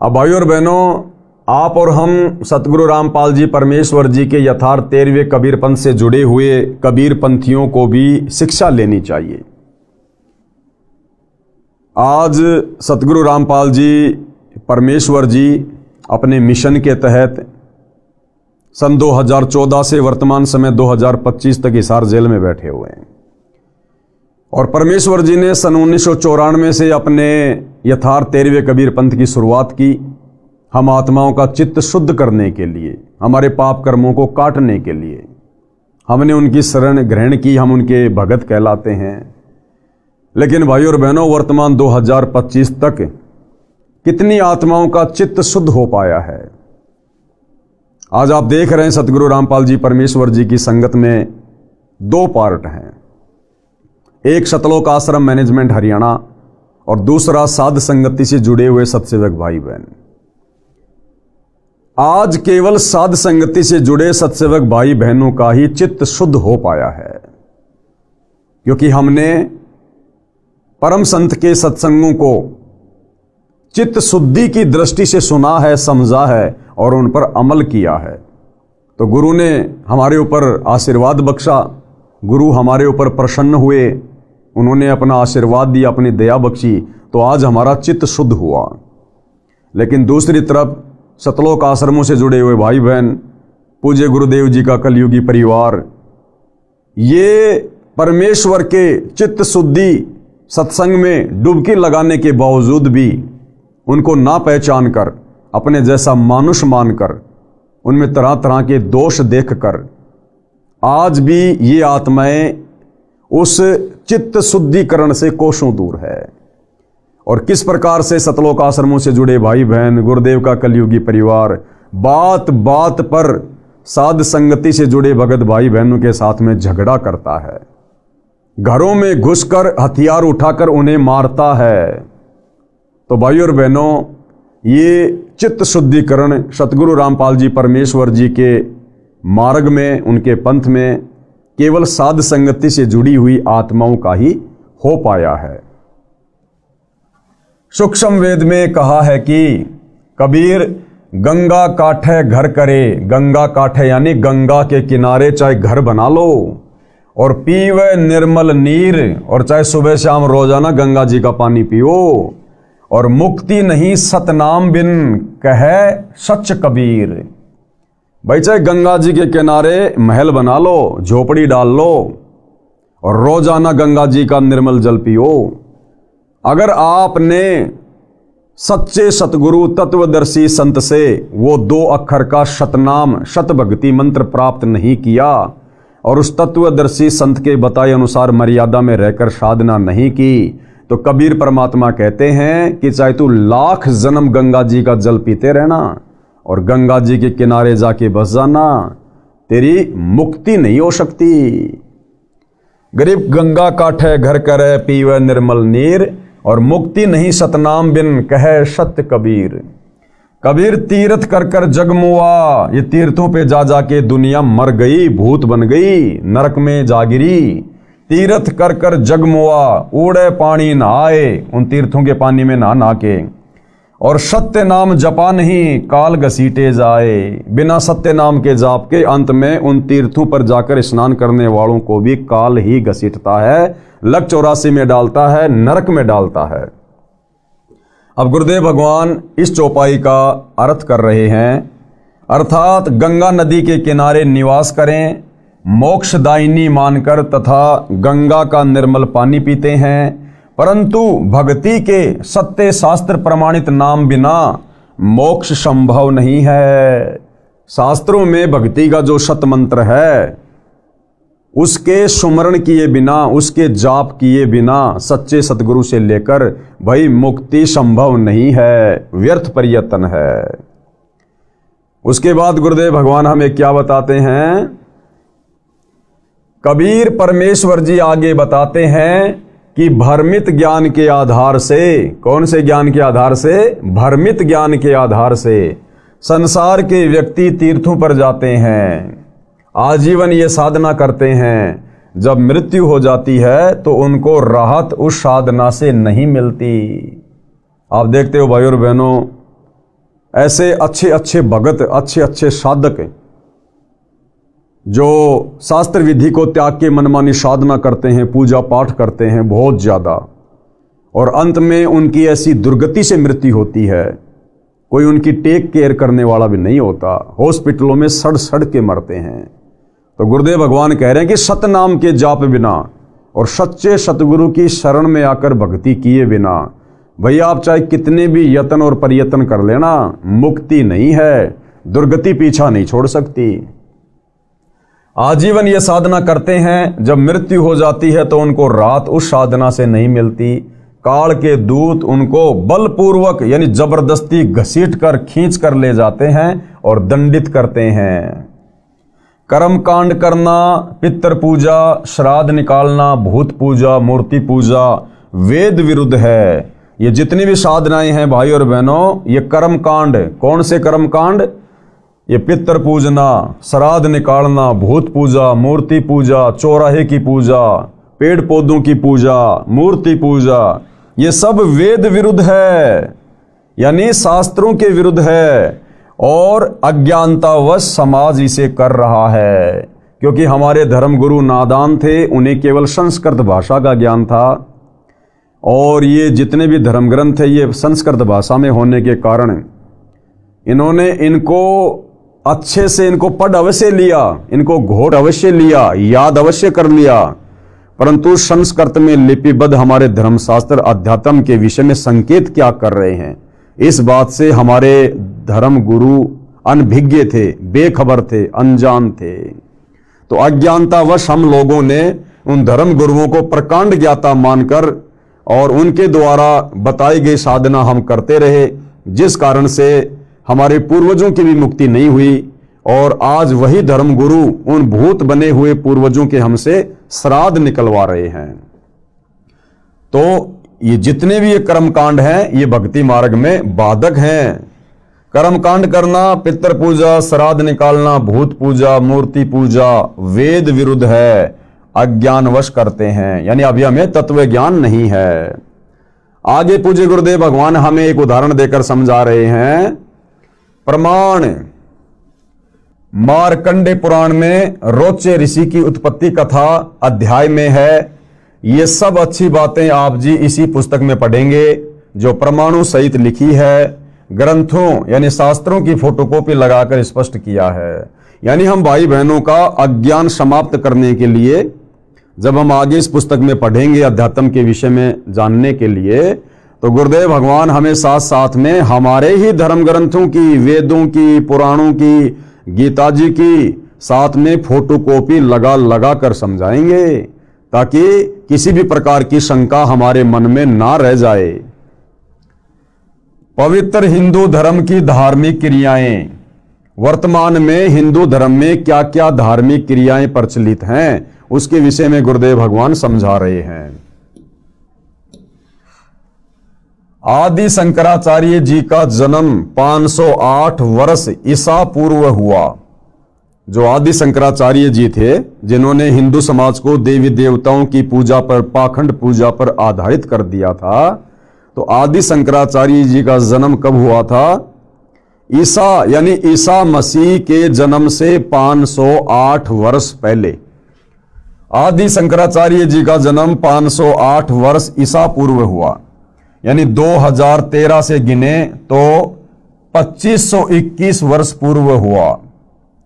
A: अब भाइयों और बहनों, आप और हम सतगुरु रामपाल जी परमेश्वर जी के यथार्थ 13वें कबीर पंथ से जुड़े हुए कबीर पंथियों को भी शिक्षा लेनी चाहिए। आज सतगुरु रामपाल जी परमेश्वर जी अपने मिशन के तहत सन 2014 से वर्तमान समय 2025 तक हिसार जेल में बैठे हुए हैं। और परमेश्वर जी ने सन 1994 से अपने यथार्थ 13वें कबीर पंथ की शुरुआत की, हम आत्माओं का चित्त शुद्ध करने के लिए, हमारे पाप कर्मों को काटने के लिए। हमने उनकी शरण ग्रहण की, हम उनके भगत कहलाते हैं। लेकिन भाइयों और बहनों, वर्तमान 2025 तक कितनी आत्माओं का चित्त शुद्ध हो पाया है। आज आप देख रहे हैं सतगुरु रामपाल जी परमेश्वर जी की संगत में 2 पार्ट हैं, एक सतलोक आश्रम मैनेजमेंट हरियाणा और दूसरा साध संगति से जुड़े हुए सत्सेवक भाई बहन। आज केवल साध संगति से जुड़े सत्सेवक भाई बहनों का ही चित्त शुद्ध हो पाया है, क्योंकि हमने परम संत के सत्संगों को चित्त शुद्धि की दृष्टि से सुना है, समझा है और उन पर अमल किया है। तो गुरु ने हमारे ऊपर आशीर्वाद बख्शा, गुरु हमारे ऊपर प्रसन्न हुए, उन्होंने अपना आशीर्वाद दिया, अपनी दया बख्शी, तो आज हमारा चित्त शुद्ध हुआ। लेकिन दूसरी तरफ सतलोक आश्रमों से जुड़े हुए भाई बहन, पूज्य गुरुदेव जी का कलयुगी परिवार, ये परमेश्वर के चित्त शुद्धि सत्संग में डुबकी लगाने के बावजूद भी उनको ना पहचान कर, अपने जैसा मानुष मानकर, उनमें तरह तरह के दोष देखकर आज भी ये आत्माएं उस चित्त शुद्धिकरण से कोसों दूर है। और किस प्रकार से सतलोक आश्रमों से जुड़े भाई बहन, गुरुदेव का कलयुगी परिवार बात बात पर साध संगति से जुड़े भगत भाई बहनों के साथ में झगड़ा करता है, घरों में घुसकर हथियार उठाकर उन्हें मारता है। तो भाइयों और बहनों, ये चित्त शुद्धिकरण सतगुरु रामपाल जी परमेश्वर जी के मार्ग में, उनके पंथ में केवल साध संगति से जुड़ी हुई आत्माओं का ही हो पाया है। सूक्ष्म वेद में कहा है कि कबीर गंगा काठे घर करे, गंगा काठे यानी गंगा के किनारे चाहे घर बना लो और पीवे निर्मल नीर, और चाहे सुबह शाम रोजाना गंगा जी का पानी पियो, और मुक्ति नहीं सतनाम बिन कहे सच कबीर। भाई चाहे गंगा जी के किनारे महल बना लो, झोपड़ी डाल लो और रोजाना गंगा जी का निर्मल जल पियो, अगर आपने सच्चे सतगुरु तत्वदर्शी संत से वो 2 अक्षर का सतनाम सत भक्ति मंत्र प्राप्त नहीं किया और उस तत्वदर्शी संत के बताए अनुसार मर्यादा में रहकर साधना नहीं की, तो कबीर परमात्मा कहते हैं कि चाहे तू लाख जन्म गंगा जी का जल पीते रहना और गंगा जी के किनारे जाके बस जाना, तेरी मुक्ति नहीं हो सकती। गरीब गंगा काठे घर करे पीवे निर्मल नीर, और मुक्ति नहीं सतनाम बिन कहे सत्य कबीर। कबीर तीर्थ कर कर जग मुआ, ये तीर्थों पे जा जाके दुनिया मर गई, भूत बन गई, नरक में जागिरी। तीर्थ कर कर जग मुआ, उड़े पानी नहाए, उन तीर्थों के पानी में नहा नहा के। और सत्य नाम जपा नहीं, काल घसीटे जाए। बिना सत्य नाम के जाप के अंत में उन तीर्थों पर जाकर स्नान करने वालों को भी काल ही घसीटता है, लक 84 में डालता है, नरक में डालता है। अब गुरुदेव भगवान इस चौपाई का अर्थ कर रहे हैं, अर्थात गंगा नदी के किनारे निवास करें, मोक्षदायिनी मानकर तथा गंगा का निर्मल पानी पीते हैं, परंतु भक्ति के सत्य शास्त्र प्रमाणित नाम बिना मोक्ष संभव नहीं है। शास्त्रों में भक्ति का जो सत मंत्र है, उसके सुमरण किए बिना, उसके जाप किए बिना सच्चे सतगुरु से लेकर भाई मुक्ति संभव नहीं है, व्यर्थ प्रयत्न है। उसके बाद गुरुदेव भगवान हमें क्या बताते हैं? कबीर परमेश्वर जी आगे बताते हैं कि भ्रमित ज्ञान के आधार से, कौन से ज्ञान के आधार से? भ्रमित ज्ञान के आधार से संसार के व्यक्ति तीर्थों पर जाते हैं, आजीवन ये साधना करते हैं, जब मृत्यु हो जाती है तो उनको राहत उस साधना से नहीं मिलती। आप देखते हो भाई और बहनों, ऐसे अच्छे अच्छे भगत, अच्छे अच्छे साधक जो शास्त्र विधि को त्याग के मनमानी साधना करते हैं, पूजा पाठ करते हैं बहुत ज़्यादा, और अंत में उनकी ऐसी दुर्गति से मृत्यु होती है, कोई उनकी टेक केयर करने वाला भी नहीं होता, हॉस्पिटलों में सड़ सड़ के मरते हैं। तो गुरुदेव भगवान कह रहे हैं कि सतनाम के जाप बिना और सच्चे सतगुरु की शरण में आकर भक्ति किए बिना भैया आप चाहे कितने भी यत्न और प्रयत्न कर लेना, मुक्ति नहीं है, दुर्गति पीछा नहीं छोड़ सकती। आजीवन ये साधना करते हैं, जब मृत्यु हो जाती है तो उनको राहत उस साधना से नहीं मिलती। काल के दूत उनको बलपूर्वक यानी जबरदस्ती घसीट कर खींच कर ले जाते हैं और दंडित करते हैं। कर्म कांड करना, पितृ पूजा, श्राद्ध निकालना, भूत पूजा, मूर्ति पूजा वेद विरुद्ध है। ये जितनी भी साधनाएं हैं भाई और बहनों, ये कर्म कांड, कौन से कर्म कांड? ये पितृ पूजना, श्राद्ध निकालना, भूत पूजा, मूर्ति पूजा, चौराहे की पूजा, पेड़ पौधों की पूजा, मूर्ति पूजा, ये सब वेद विरुद्ध है, यानी शास्त्रों के विरुद्ध है, और अज्ञानतावश समाज इसे कर रहा है। क्योंकि हमारे धर्मगुरु नादान थे, उन्हें केवल संस्कृत भाषा का ज्ञान था, और ये जितने भी धर्म ग्रंथ थे ये संस्कृत भाषा में होने के कारण इन्होंने इनको अच्छे से इनको पढ़ अवश्य लिया, इनको घोट अवश्य लिया, याद अवश्य कर लिया, परंतु संस्कृत में लिपिबद्ध हमारे धर्मशास्त्र अध्यात्म के विषय में संकेत क्या कर रहे हैं, इस बात से हमारे धर्म गुरु अनभिज्ञ थे, बेखबर थे, अनजान थे। तो अज्ञानतावश हम लोगों ने उन धर्म गुरुओं को प्रकांड ज्ञाता मानकर और उनके द्वारा बताई गई साधना हम करते रहे, जिस कारण से हमारे पूर्वजों की भी मुक्ति नहीं हुई, और आज वही धर्मगुरु उन भूत बने हुए पूर्वजों के हमसे श्राद्ध निकलवा रहे हैं। तो ये जितने भी ये कर्मकांड हैं ये भक्ति मार्ग में बाधक हैं। कर्मकांड करना, पितृ पूजा, श्राद्ध निकालना, भूत पूजा, मूर्ति पूजा वेद विरुद्ध है, अज्ञानवश करते हैं, यानी अभी हमें तत्व ज्ञान नहीं है। आगे पूज्य गुरुदेव भगवान हमें एक उदाहरण देकर समझा रहे हैं। प्रमाण मार्कंडे पुराण में रोचे ऋषि की उत्पत्ति कथा अध्याय में है। ये सब अच्छी बातें आप जी इसी पुस्तक में पढ़ेंगे जो परमाणु सहित लिखी है, ग्रंथों यानी शास्त्रों की फोटोकॉपी लगाकर स्पष्ट किया है। यानी हम भाई बहनों का अज्ञान समाप्त करने के लिए जब हम आगे इस पुस्तक में पढ़ेंगे अध्यात्म के विषय में जानने के लिए, तो गुरुदेव भगवान हमें साथ साथ में हमारे ही धर्म ग्रंथों की, वेदों की, पुराणों की, गीता जी की साथ में फोटोकॉपी लगा लगा कर समझाएंगे, ताकि किसी भी प्रकार की शंका हमारे मन में ना रह जाए। पवित्र हिंदू धर्म की धार्मिक क्रियाएं, वर्तमान में हिंदू धर्म में क्या क्या धार्मिक क्रियाएं प्रचलित हैं उसके विषय में गुरुदेव भगवान समझा रहे हैं। आदि शंकराचार्य जी का जन्म 508 वर्ष ईसा पूर्व हुआ। जो आदि शंकराचार्य जी थे, जिन्होंने हिंदू समाज को देवी देवताओं की पूजा पर, पाखंड पूजा पर आधारित कर दिया था, तो आदि शंकराचार्य जी का जन्म कब हुआ था? ईसा यानी ईसा मसीह के जन्म से 508 वर्ष पहले। आदि शंकराचार्य जी का जन्म 508 वर्ष ईसा पूर्व हुआ, यानी 2013 से गिने तो 2521 वर्ष पूर्व हुआ,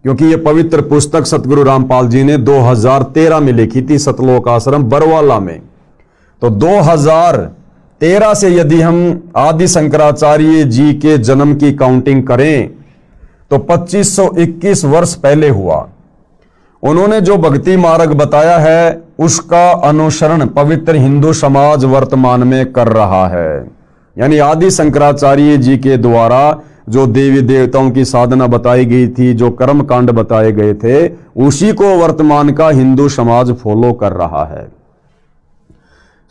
A: क्योंकि यह पवित्र पुस्तक सतगुरु रामपाल जी ने 2013 में लिखी थी, सतलोक आश्रम बरवाला में। तो 2013 से यदि हम आदि शंकराचार्य जी के जन्म की काउंटिंग करें तो 2521 वर्ष पहले हुआ। उन्होंने जो भक्ति मार्ग बताया है उसका अनुसरण पवित्र हिंदू समाज वर्तमान में कर रहा है। यानी आदि शंकराचार्य जी के द्वारा जो देवी देवताओं की साधना बताई गई थी, जो कर्म कांड बताए गए थे, उसी को वर्तमान का हिंदू समाज फॉलो कर रहा है।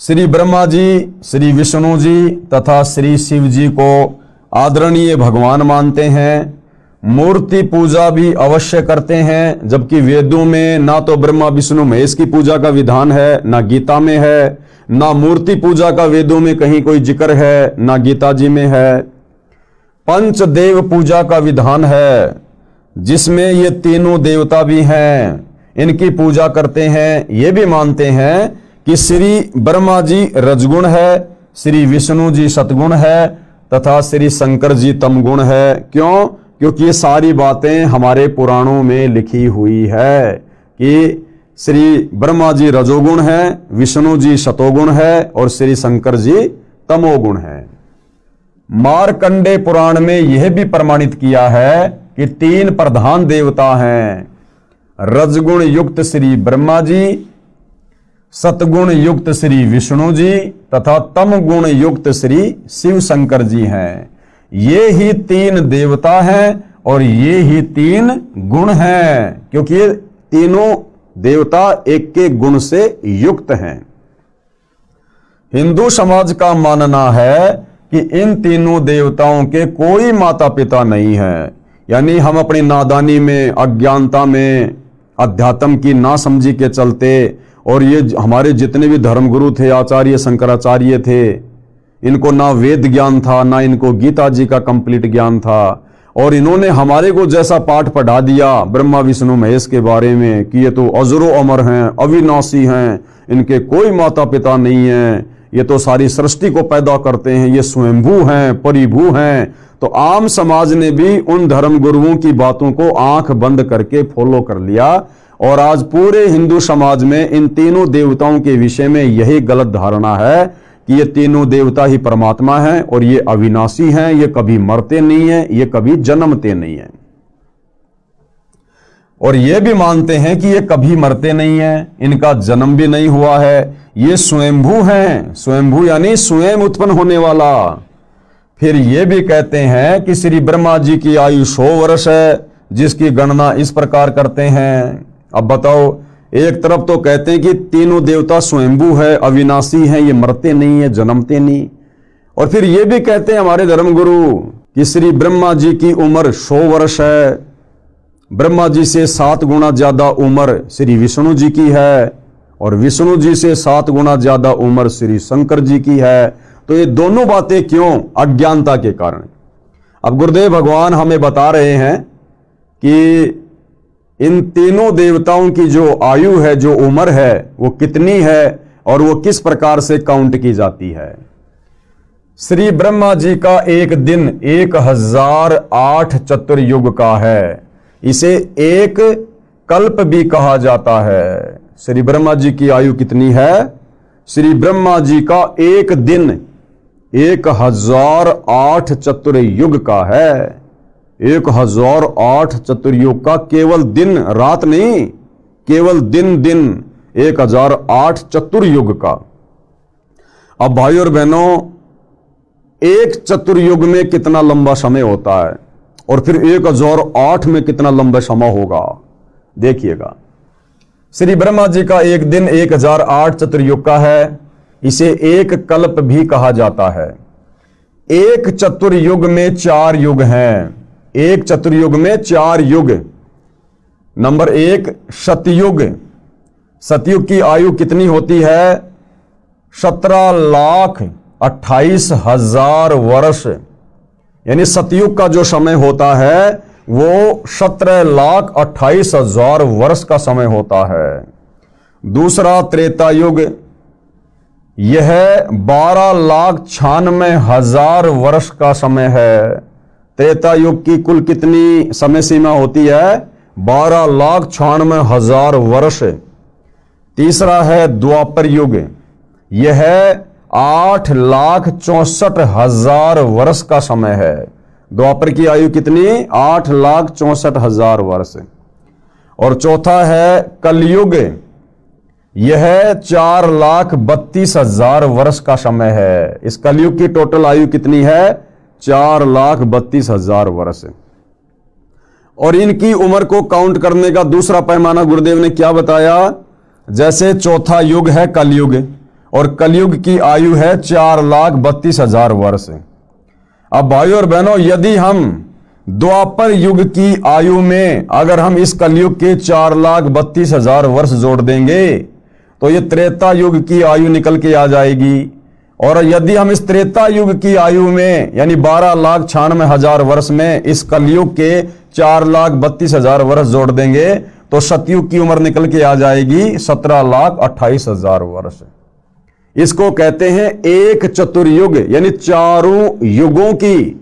A: श्री ब्रह्मा जी, श्री विष्णु जी तथा श्री शिव जी को आदरणीय भगवान मानते हैं। मूर्ति पूजा भी अवश्य करते हैं, जबकि वेदों में ना तो ब्रह्मा विष्णु महेश की पूजा का विधान है, ना गीता में है, ना मूर्ति पूजा का वेदों में कहीं कोई जिक्र है, ना गीता जी में है। पंचदेव पूजा का विधान है, जिसमें ये तीनों देवता भी हैं, इनकी पूजा करते हैं। ये भी मानते हैं कि श्री ब्रह्मा जी रजगुण है, श्री विष्णु जी सतगुण है तथा श्री शंकर जी तमगुण है। क्यों? क्योंकि ये सारी बातें हमारे पुराणों में लिखी हुई है कि श्री ब्रह्मा जी रजोगुण है, विष्णु जी सतोगुण है और श्री शंकर जी तमोगुण है। मार्कंडे पुराण में यह भी प्रमाणित किया है कि 3 प्रधान देवता हैं, रजगुण युक्त श्री ब्रह्मा जी, सतगुण युक्त श्री विष्णु जी तथा तम गुण युक्त श्री शिव शंकर जी हैं। ये ही 3 देवता हैं और ये ही 3 गुण हैं, क्योंकि ये तीनों देवता एक के गुण से युक्त हैं। हिंदू समाज का मानना है कि इन तीनों देवताओं के कोई माता पिता नहीं है। यानी हम अपनी नादानी में, अज्ञानता में, अध्यात्म की नासमझी के चलते, और ये हमारे जितने भी धर्मगुरु थे, आचार्य शंकराचार्य थे, इनको ना वेद ज्ञान था, ना इनको गीता जी का कंप्लीट ज्ञान था, और इन्होंने हमारे को जैसा पाठ पढ़ा दिया ब्रह्मा विष्णु महेश के बारे में कि ये तो अजरो अमर हैं, अविनाशी हैं, इनके कोई माता पिता नहीं है, ये तो सारी सृष्टि को पैदा करते हैं, ये स्वयंभू हैं, परिभू हैं। तो आम समाज ने भी उन धर्म गुरुओं की बातों को आंख बंद करके फॉलो कर लिया, और आज पूरे हिंदू समाज में इन तीनों देवताओं के विषय में यही गलत धारणा है कि ये तीनों देवता ही परमात्मा हैं और ये अविनाशी हैं, ये कभी मरते नहीं हैं, ये कभी जन्मते नहीं हैं। और ये भी मानते हैं कि ये कभी मरते नहीं हैं, इनका जन्म भी नहीं हुआ है, ये स्वयंभू हैं। स्वयंभू यानी स्वयं उत्पन्न होने वाला। फिर ये भी कहते हैं कि श्री ब्रह्मा जी की आयु 100 वर्ष है, जिसकी गणना इस प्रकार करते हैं। अब बताओ, एक तरफ तो कहते हैं कि तीनों देवता स्वयंभू है, अविनाशी हैं, ये मरते नहीं है, जन्मते नहीं, और फिर ये भी कहते हैं हमारे धर्मगुरु कि श्री ब्रह्मा जी की उम्र 100 वर्ष है, ब्रह्मा जी से 7 गुना ज्यादा उम्र श्री विष्णु जी की है, और विष्णु जी से 7 गुना ज्यादा उम्र श्री शंकर जी की है। तो ये दोनों बातें क्यों? अज्ञानता के कारण। अब गुरुदेव भगवान हमें बता रहे हैं कि इन तीनों देवताओं की जो आयु है, जो उम्र है, वो कितनी है और वो किस प्रकार से काउंट की जाती है। श्री ब्रह्मा जी का एक दिन 1008 चतुर्युग का है, इसे एक कल्प भी कहा जाता है। श्री ब्रह्मा जी की आयु कितनी है? श्री ब्रह्मा जी का एक दिन 1008 चतुर्युग का है। 1008 चतुर्युग का, केवल दिन रात नहीं, केवल दिन दिन 1008 चतुर्युग का। अब भाई और बहनों, एक चतुर्युग में कितना लंबा समय होता है और फिर 1008 में कितना लंबा समय होगा, देखिएगा। श्री ब्रह्मा जी का एक दिन 1008 चतुर्युग का है। इसे एक कल्प भी कहा जाता है। एक चतुर्युग में 4 युग हैं। एक चतुर्युग में 4 युग। नंबर 1 सतयुग। सतयुग की आयु कितनी होती है? 17,28,000 वर्ष। यानी सतयुग का जो समय होता है वो 17,28,000 वर्ष का समय होता है। दूसरा त्रेता युग, यह 12,96,000 वर्ष का समय है। त्रेता युग की कुल कितनी समय सीमा होती है? 12,96,000 वर्ष। तीसरा है द्वापर युग, यह 8,64,000 वर्ष का समय है। द्वापर की आयु कितनी? 8,64,000 वर्ष। और चौथा है कलयुग, यह 4,32,000 वर्ष का समय है। इस कलयुग की टोटल आयु कितनी है? 4,32,000 वर्ष। और इनकी उम्र को काउंट करने का दूसरा पैमाना गुरुदेव ने क्या बताया? जैसे चौथा युग है कलयुग, और कलयुग की आयु है 4,32,000 वर्ष। अब भाइयों और बहनों, यदि हम द्वापर युग की आयु में अगर हम इस कलयुग के 4,32,000 वर्ष जोड़ देंगे तो ये त्रेता युग की आयु निकल के आ जाएगी। और यदि हम इस त्रेता युग की आयु में यानी 12,96,000 वर्ष में इस कलयुग के 4,32,000 वर्ष जोड़ देंगे तो सतयुग की उम्र निकल के आ जाएगी 17,28,000 वर्ष। इसको कहते हैं एक चतुर्युग, यानी चारों युगों की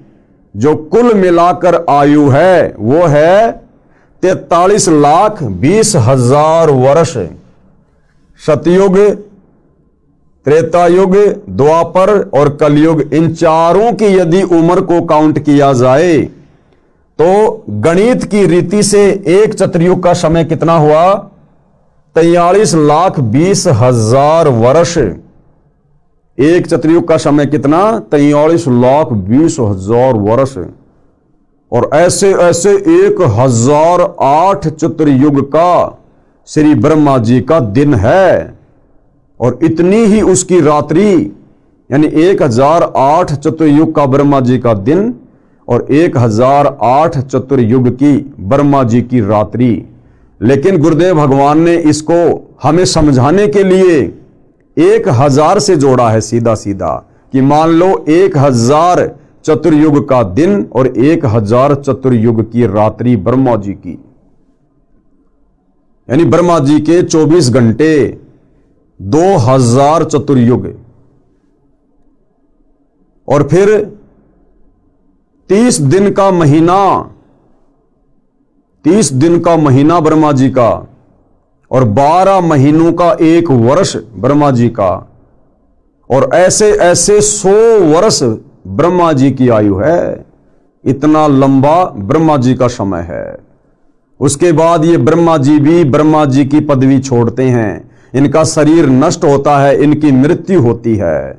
A: जो कुल मिलाकर आयु है वो है 43,20,000 वर्ष। सतयुग, त्रेतायुग, द्वापर और कलयुग, इन चारों की यदि उम्र को काउंट किया जाए तो गणित की रीति से एक चतुर्युग का समय कितना हुआ? 43,20,000 वर्ष। एक चतुर्युग का समय कितना? 43,20,000 वर्ष। और ऐसे ऐसे 1008 चतुर्युग का श्री ब्रह्मा जी का दिन है, और इतनी ही उसकी रात्रि, यानी 1008 चतुर्युग का ब्रह्मा जी का दिन और 1008 चतुर्युग की ब्रह्मा जी की रात्रि। लेकिन गुरुदेव भगवान ने इसको हमें समझाने के लिए 1000 से जोड़ा है सीधा सीधा, कि मान लो 1000 चतुर्युग का दिन और 1000 चतुर्युग की रात्रि ब्रह्मा जी की, यानी ब्रह्मा जी के 24 घंटे 2000 चतुर्युग। और फिर 30 दिन का महीना, 30 दिन का महीना ब्रह्मा जी का, और 12 महीनों का एक वर्ष ब्रह्मा जी का, और ऐसे ऐसे 100 वर्ष ब्रह्मा जी की आयु है। इतना लंबा ब्रह्मा जी का समय है। उसके बाद ये ब्रह्मा जी भी ब्रह्मा जी की पदवी छोड़ते हैं, इनका शरीर नष्ट होता है, इनकी मृत्यु होती है,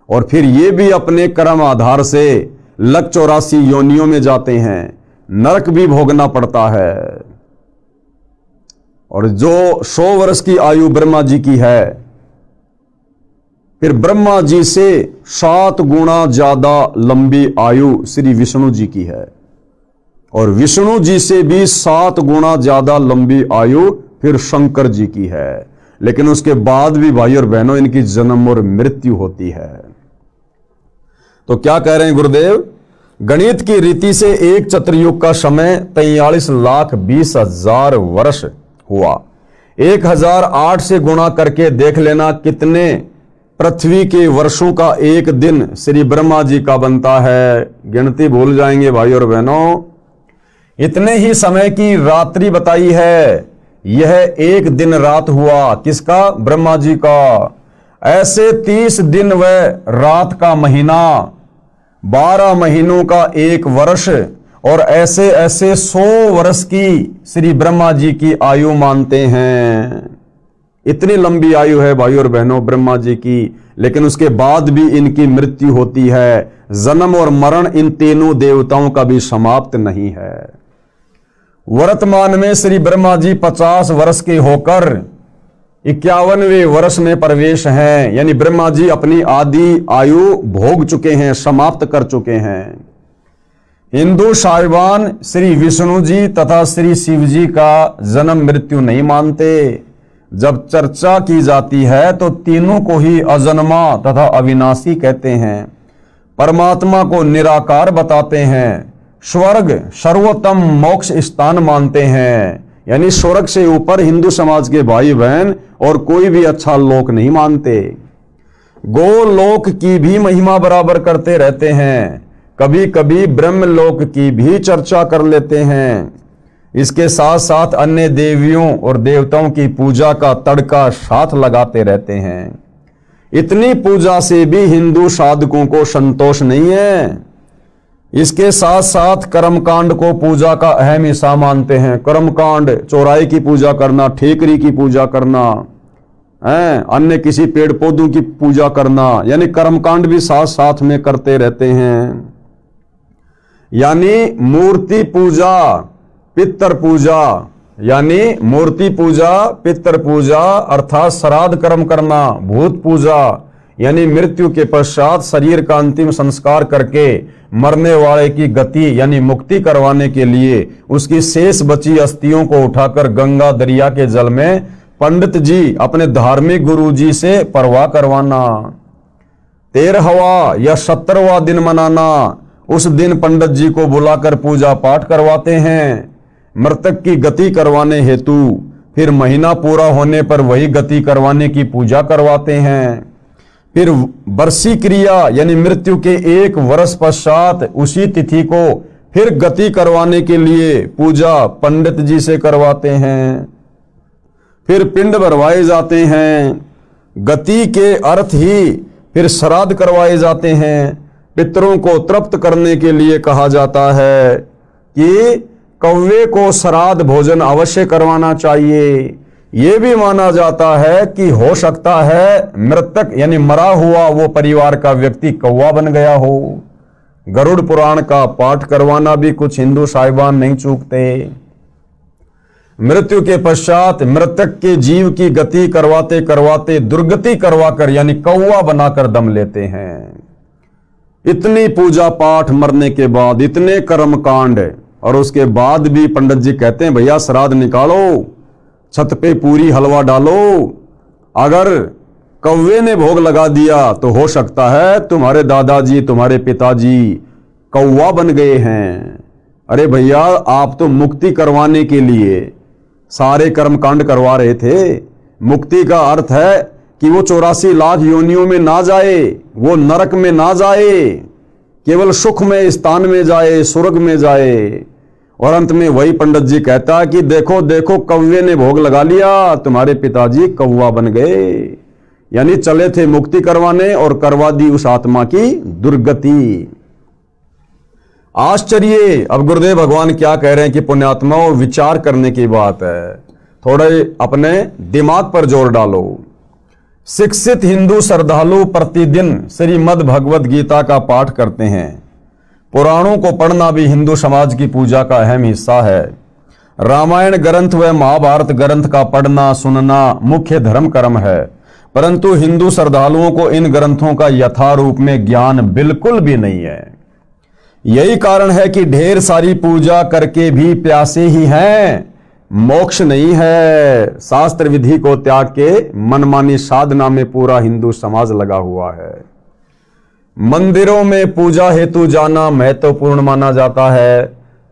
A: और फिर ये भी अपने कर्म आधार से लग 84 योनियों में जाते हैं, नरक भी भोगना पड़ता है। और जो 100 वर्ष की आयु ब्रह्मा जी की है, फिर ब्रह्मा जी से 7 गुना ज्यादा लंबी आयु श्री विष्णु जी की है, और विष्णु जी से भी 7 गुना ज्यादा लंबी आयु फिर शंकर जी की है। लेकिन उसके बाद भी भाई और बहनों इनकी जन्म और मृत्यु होती है। तो क्या कह रहे हैं गुरुदेव? गणित की रीति से एक चतुर्युग का समय 43,20,000 वर्ष हुआ। 1008 से गुणा करके देख लेना कितने पृथ्वी के वर्षों का एक दिन श्री ब्रह्मा जी का बनता है। गिनती भूल जाएंगे भाई और बहनों। इतने ही समय की रात्रि बताई है। यह एक दिन रात हुआ किसका? ब्रह्मा जी का। ऐसे 30 दिन व रात का महीना, 12 महीनों का एक वर्ष, और ऐसे ऐसे 100 वर्ष की श्री ब्रह्मा जी की आयु मानते हैं। इतनी लंबी आयु है भाई और बहनों ब्रह्मा जी की, लेकिन उसके बाद भी इनकी मृत्यु होती है। जन्म और मरण इन तीनों देवताओं का भी समाप्त नहीं है। वर्तमान में श्री ब्रह्मा जी 50 वर्ष के होकर 51वें वर्ष में प्रवेश हैं, यानी ब्रह्मा जी अपनी आदि आयु भोग चुके हैं, समाप्त कर चुके हैं। हिंदू साहिबान श्री विष्णु जी तथा श्री शिव जी का जन्म मृत्यु नहीं मानते। जब चर्चा की जाती है तो तीनों को ही अजन्मा तथा अविनाशी कहते हैं। परमात्मा को निराकार बताते हैं। स्वर्ग सर्वोत्तम मोक्ष स्थान मानते हैं, यानी स्वर्ग से ऊपर हिंदू समाज के भाई बहन और कोई भी अच्छा लोक नहीं मानते। गोलोक की भी महिमा बराबर करते रहते हैं, कभी कभी ब्रह्मलोक की भी चर्चा कर लेते हैं। इसके साथ साथ अन्य देवियों और देवताओं की पूजा का तड़का साथ लगाते रहते हैं। इतनी पूजा से भी हिंदू साधकों को संतोष नहीं है। इसके साथ साथ कर्मकांड को पूजा का अहम हिस्सा मानते हैं। कर्मकांड, चौराहे की पूजा करना, ठेकरी की पूजा करना, अन्य किसी पेड़ पौधों की पूजा करना, यानी कर्मकांड भी साथ साथ में करते रहते हैं। यानी मूर्ति पूजा, पितर पूजा, यानी मूर्ति पूजा, पितर पूजा अर्थात श्राद्ध कर्म करना, भूत पूजा यानी मृत्यु के पश्चात शरीर का अंतिम संस्कार करके मरने वाले की गति यानी मुक्ति करवाने के लिए उसकी शेष बची अस्थियों को उठाकर गंगा दरिया के जल में पंडित जी अपने धार्मिक गुरु जी से परवाह करवाना। 13वां या 17वां दिन मनाना, उस दिन पंडित जी को बुलाकर पूजा पाठ करवाते हैं मृतक की गति करवाने हेतु। फिर महीना पूरा होने पर वही गति करवाने की पूजा करवाते हैं। फिर वर्षी क्रिया यानी मृत्यु के 1 वर्ष पश्चात उसी तिथि को फिर गति करवाने के लिए पूजा पंडित जी से करवाते हैं। फिर पिंड भरवाए जाते हैं। गति के अर्थ ही फिर श्राद्ध करवाए जाते हैं। पितरों को तृप्त करने के लिए कहा जाता है कि कौवे को श्राद्ध भोजन अवश्य करवाना चाहिए। यह भी माना जाता है कि हो सकता है मृतक यानी मरा हुआ वो परिवार का व्यक्ति कौवा बन गया हो। गरुड़ पुराण का पाठ करवाना भी कुछ हिंदू साहिबान नहीं चूकते। मृत्यु के पश्चात मृतक के जीव की गति करवाते करवाते दुर्गति करवाकर यानी कौवा बनाकर दम लेते हैं। इतनी पूजा पाठ मरने के बाद, इतने कर्मकांड, और उसके बाद भी पंडित जी कहते हैं भैया श्राद्ध निकालो, छत पे पूरी हलवा डालो। अगर कौवे ने भोग लगा दिया तो हो सकता है तुम्हारे दादाजी, तुम्हारे पिताजी कौवा बन गए हैं। अरे भैया आप तो मुक्ति करवाने के लिए सारे कर्मकांड करवा रहे थे। मुक्ति का अर्थ है कि वो 84 लाख योनियों में ना जाए, वो नरक में ना जाए, केवल सुख में स्थान में जाए, स्वर्ग में जाए। और अंत में वही पंडित जी कहता है कि देखो देखो कौवे ने भोग लगा लिया, तुम्हारे पिताजी कौवा बन गए। यानी चले थे मुक्ति करवाने और करवा दी उस आत्मा की दुर्गति। आश्चर्य। अब गुरुदेव भगवान क्या कह रहे हैं कि पुण्यात्माओं विचार करने की बात है, थोड़े अपने दिमाग पर जोर डालो। शिक्षित हिंदू श्रद्धालु प्रतिदिन श्रीमद् भगवद गीता का पाठ करते हैं। पुराणों को पढ़ना भी हिंदू समाज की पूजा का अहम हिस्सा है। रामायण ग्रंथ व महाभारत ग्रंथ का पढ़ना सुनना मुख्य धर्म कर्म है, परंतु हिंदू श्रद्धालुओं को इन ग्रंथों का यथारूप में ज्ञान बिल्कुल भी नहीं है। यही कारण है कि ढेर सारी पूजा करके भी प्यासे ही हैं, मोक्ष नहीं है। शास्त्र विधि को त्याग के मनमानी साधना में पूरा हिंदू समाज लगा हुआ है। मंदिरों में पूजा हेतु जाना महत्वपूर्ण माना जाता है।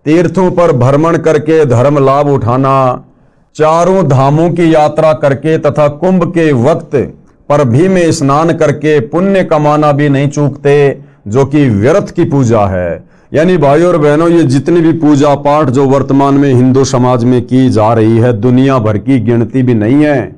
A: तीर्थों पर भ्रमण करके धर्म लाभ उठाना, चारों धामों की यात्रा करके तथा कुंभ के वक्त पर भी में स्नान करके पुण्य कमाना भी नहीं चूकते, जो कि व्यर्थ की पूजा है। यानी भाइयों और बहनों, ये जितनी भी पूजा पाठ जो वर्तमान में हिंदू समाज में की जा रही है, दुनिया भर की गिनती भी नहीं है।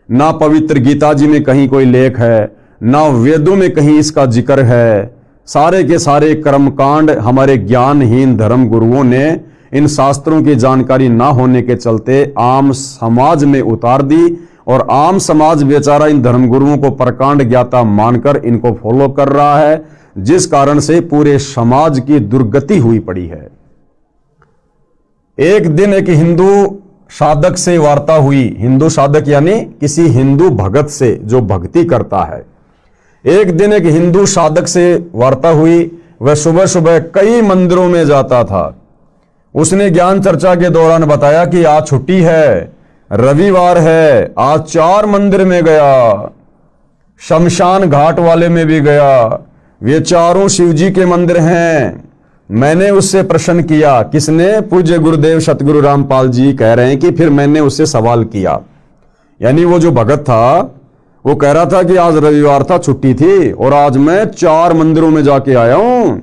A: ना पवित्र गीता जी में कहीं कोई लेख है, ना वेदों में कहीं इसका जिक्र है। सारे के सारे कर्मकांड हमारे ज्ञानहीन धर्म गुरुओं ने इन शास्त्रों की जानकारी ना होने के चलते आम समाज में उतार दी, और आम समाज बेचारा इन धर्मगुरुओं को प्रकांड ज्ञाता मानकर इनको फॉलो कर रहा है, जिस कारण से पूरे समाज की दुर्गति हुई पड़ी है। एक दिन एक हिंदू साधक से वार्ता हुई। हिंदू साधक यानी किसी हिंदू भगत से जो भक्ति करता है। एक दिन एक हिंदू साधक से वार्ता हुई। वह सुबह सुबह कई मंदिरों में जाता था। उसने ज्ञान चर्चा के दौरान बताया कि आज छुट्टी है, रविवार है। आज 4 मंदिर में गया, शमशान घाट वाले में भी गया। वे चारों शिव जी के मंदिर हैं। मैंने उससे प्रश्न किया। किसने? पूज्य गुरुदेव सतगुरु रामपाल जी कह रहे हैं कि फिर मैंने उससे सवाल किया। यानी वो जो भगत था वो कह रहा था कि आज रविवार था, छुट्टी थी, और आज मैं 4 मंदिरों में जाके आया हूं।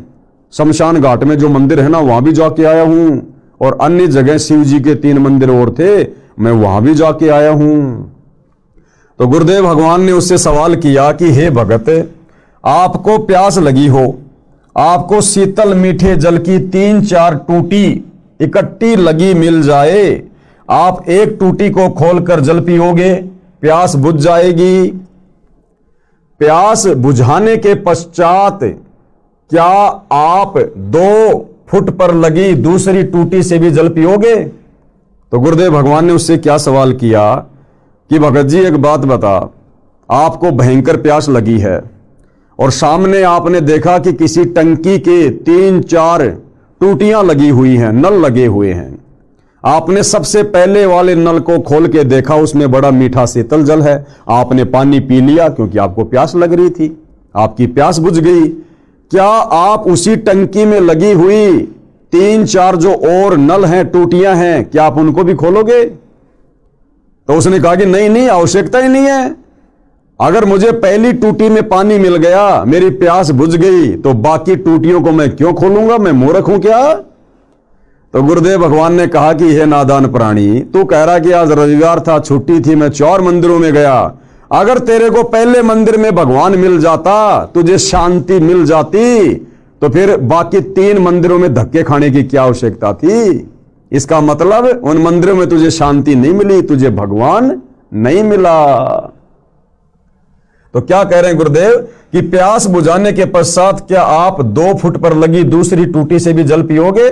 A: शमशान घाट में जो मंदिर है ना वहां भी जाके आया हूं, और अन्य जगह शिव जी के 3 मंदिर और थे, मैं वहां भी जाके आया हूं। तो गुरुदेव भगवान ने उससे सवाल किया कि हे भगत, आपको प्यास लगी हो, आपको शीतल मीठे जल की 3-4 टूटी इकट्ठी लगी मिल जाए, आप एक टूटी को खोलकर जल पियोगे, प्यास बुझ जाएगी। प्यास बुझाने के पश्चात क्या आप 2 फुट पर लगी दूसरी टूटी से भी जल पियोगे? तो गुरुदेव भगवान ने उससे क्या सवाल किया कि भगत जी एक बात बता, आपको भयंकर प्यास लगी है और सामने आपने देखा कि किसी टंकी के 3-4 टूटियां लगी हुई हैं, नल लगे हुए हैं। आपने सबसे पहले वाले नल को खोल के देखा, उसमें बड़ा मीठा शीतल जल है। आपने पानी पी लिया क्योंकि आपको प्यास लग रही थी, आपकी प्यास बुझ गई। क्या आप उसी टंकी में लगी हुई 3-4 जो और नल हैं, टूटियां हैं, क्या आप उनको भी खोलोगे? तो उसने कहा कि नहीं नहीं, आवश्यकता ही नहीं है। अगर मुझे पहली टूटी में पानी मिल गया, मेरी प्यास बुझ गई, तो बाकी टूटियों को मैं क्यों खोलूंगा? मैं मूर्ख हूं क्या? तो गुरुदेव भगवान ने कहा कि हे नादान प्राणी, तू कह रहा कि आज रविवार था, छुट्टी थी, मैं 4 मंदिरों में गया। अगर तेरे को पहले मंदिर में भगवान मिल जाता, तुझे शांति मिल जाती, तो फिर बाकी 3 मंदिरों में धक्के खाने की क्या आवश्यकता थी? इसका मतलब उन मंदिरों में तुझे शांति नहीं मिली, तुझे भगवान नहीं मिला। तो क्या कह रहे हैं गुरुदेव कि प्यास बुझाने के पश्चात क्या आप 2 फुट पर लगी दूसरी टूटी से भी जल पियोगे?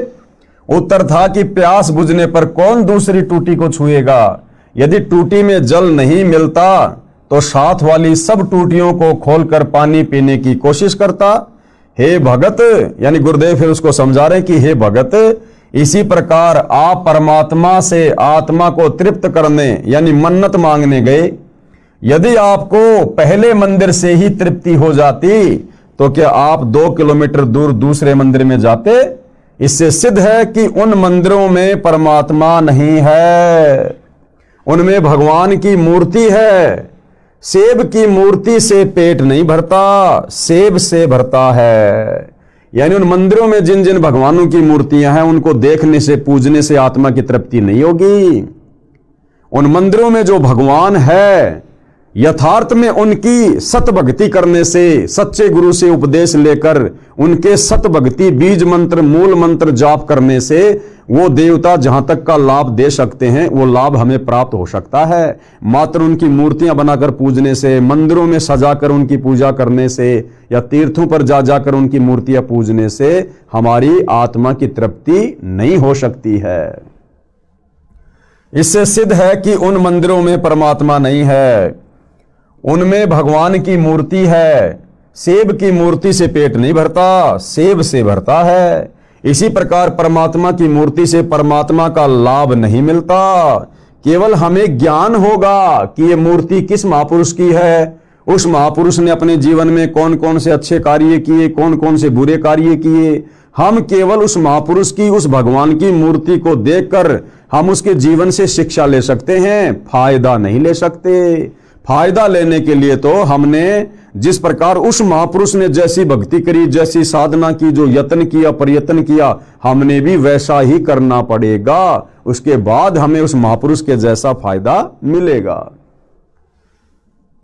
A: उत्तर था कि प्यास बुझने पर कौन दूसरी टूटी को छुएगा? यदि टूटी में जल नहीं मिलता तो साथ वाली सब टूटियों को खोलकर पानी पीने की कोशिश करता। हे भगत, यानी गुरुदेव फिर उसको समझा रहे कि हे भगत, इसी प्रकार आप परमात्मा से आत्मा को तृप्त करने यानी मन्नत मांगने गए। यदि आपको पहले मंदिर से ही तृप्ति हो जाती तो क्या आप 2 किलोमीटर दूर दूसरे मंदिर में जाते? इससे सिद्ध है कि उन मंदिरों में परमात्मा नहीं है, उनमें भगवान की मूर्ति है। सेब की मूर्ति से पेट नहीं भरता, सेब से भरता है। यानी उन मंदिरों में जिन जिन भगवानों की मूर्तियां हैं, उनको देखने से, पूजने से आत्मा की तृप्ति नहीं होगी। उन मंदिरों में जो भगवान है, यथार्थ में उनकी सत भक्ति करने से, सच्चे गुरु से उपदेश लेकर उनके सत भक्ति बीज मंत्र, मूल मंत्र जाप करने से वो देवता जहां तक का लाभ दे सकते हैं, वो लाभ हमें प्राप्त हो सकता है। मात्र उनकी मूर्तियां बनाकर पूजने से, मंदिरों में सजाकर उनकी पूजा करने से, या तीर्थों पर जा जाकर उनकी मूर्तियां पूजने से हमारी आत्मा की तृप्ति नहीं हो सकती है। इससे सिद्ध है कि उन मंदिरों में परमात्मा नहीं है, उनमें भगवान की मूर्ति है। सेब की मूर्ति से पेट नहीं भरता, सेब से भरता है। इसी प्रकार परमात्मा की मूर्ति से परमात्मा का लाभ नहीं मिलता। केवल हमें ज्ञान होगा कि ये मूर्ति किस महापुरुष की है, उस महापुरुष ने अपने जीवन में कौन कौन से अच्छे कार्य किए, कौन कौन से बुरे कार्य किए। हम केवल उस महापुरुष की, उस भगवान की मूर्ति को देखकर हम उसके जीवन से शिक्षा ले सकते हैं, फायदा नहीं ले सकते। फायदा लेने के लिए तो हमने जिस प्रकार उस महापुरुष ने जैसी भक्ति करी, जैसी साधना की, जो यत्न किया, प्रयत्न किया, हमने भी वैसा ही करना पड़ेगा। उसके बाद हमें उस महापुरुष के जैसा फायदा मिलेगा।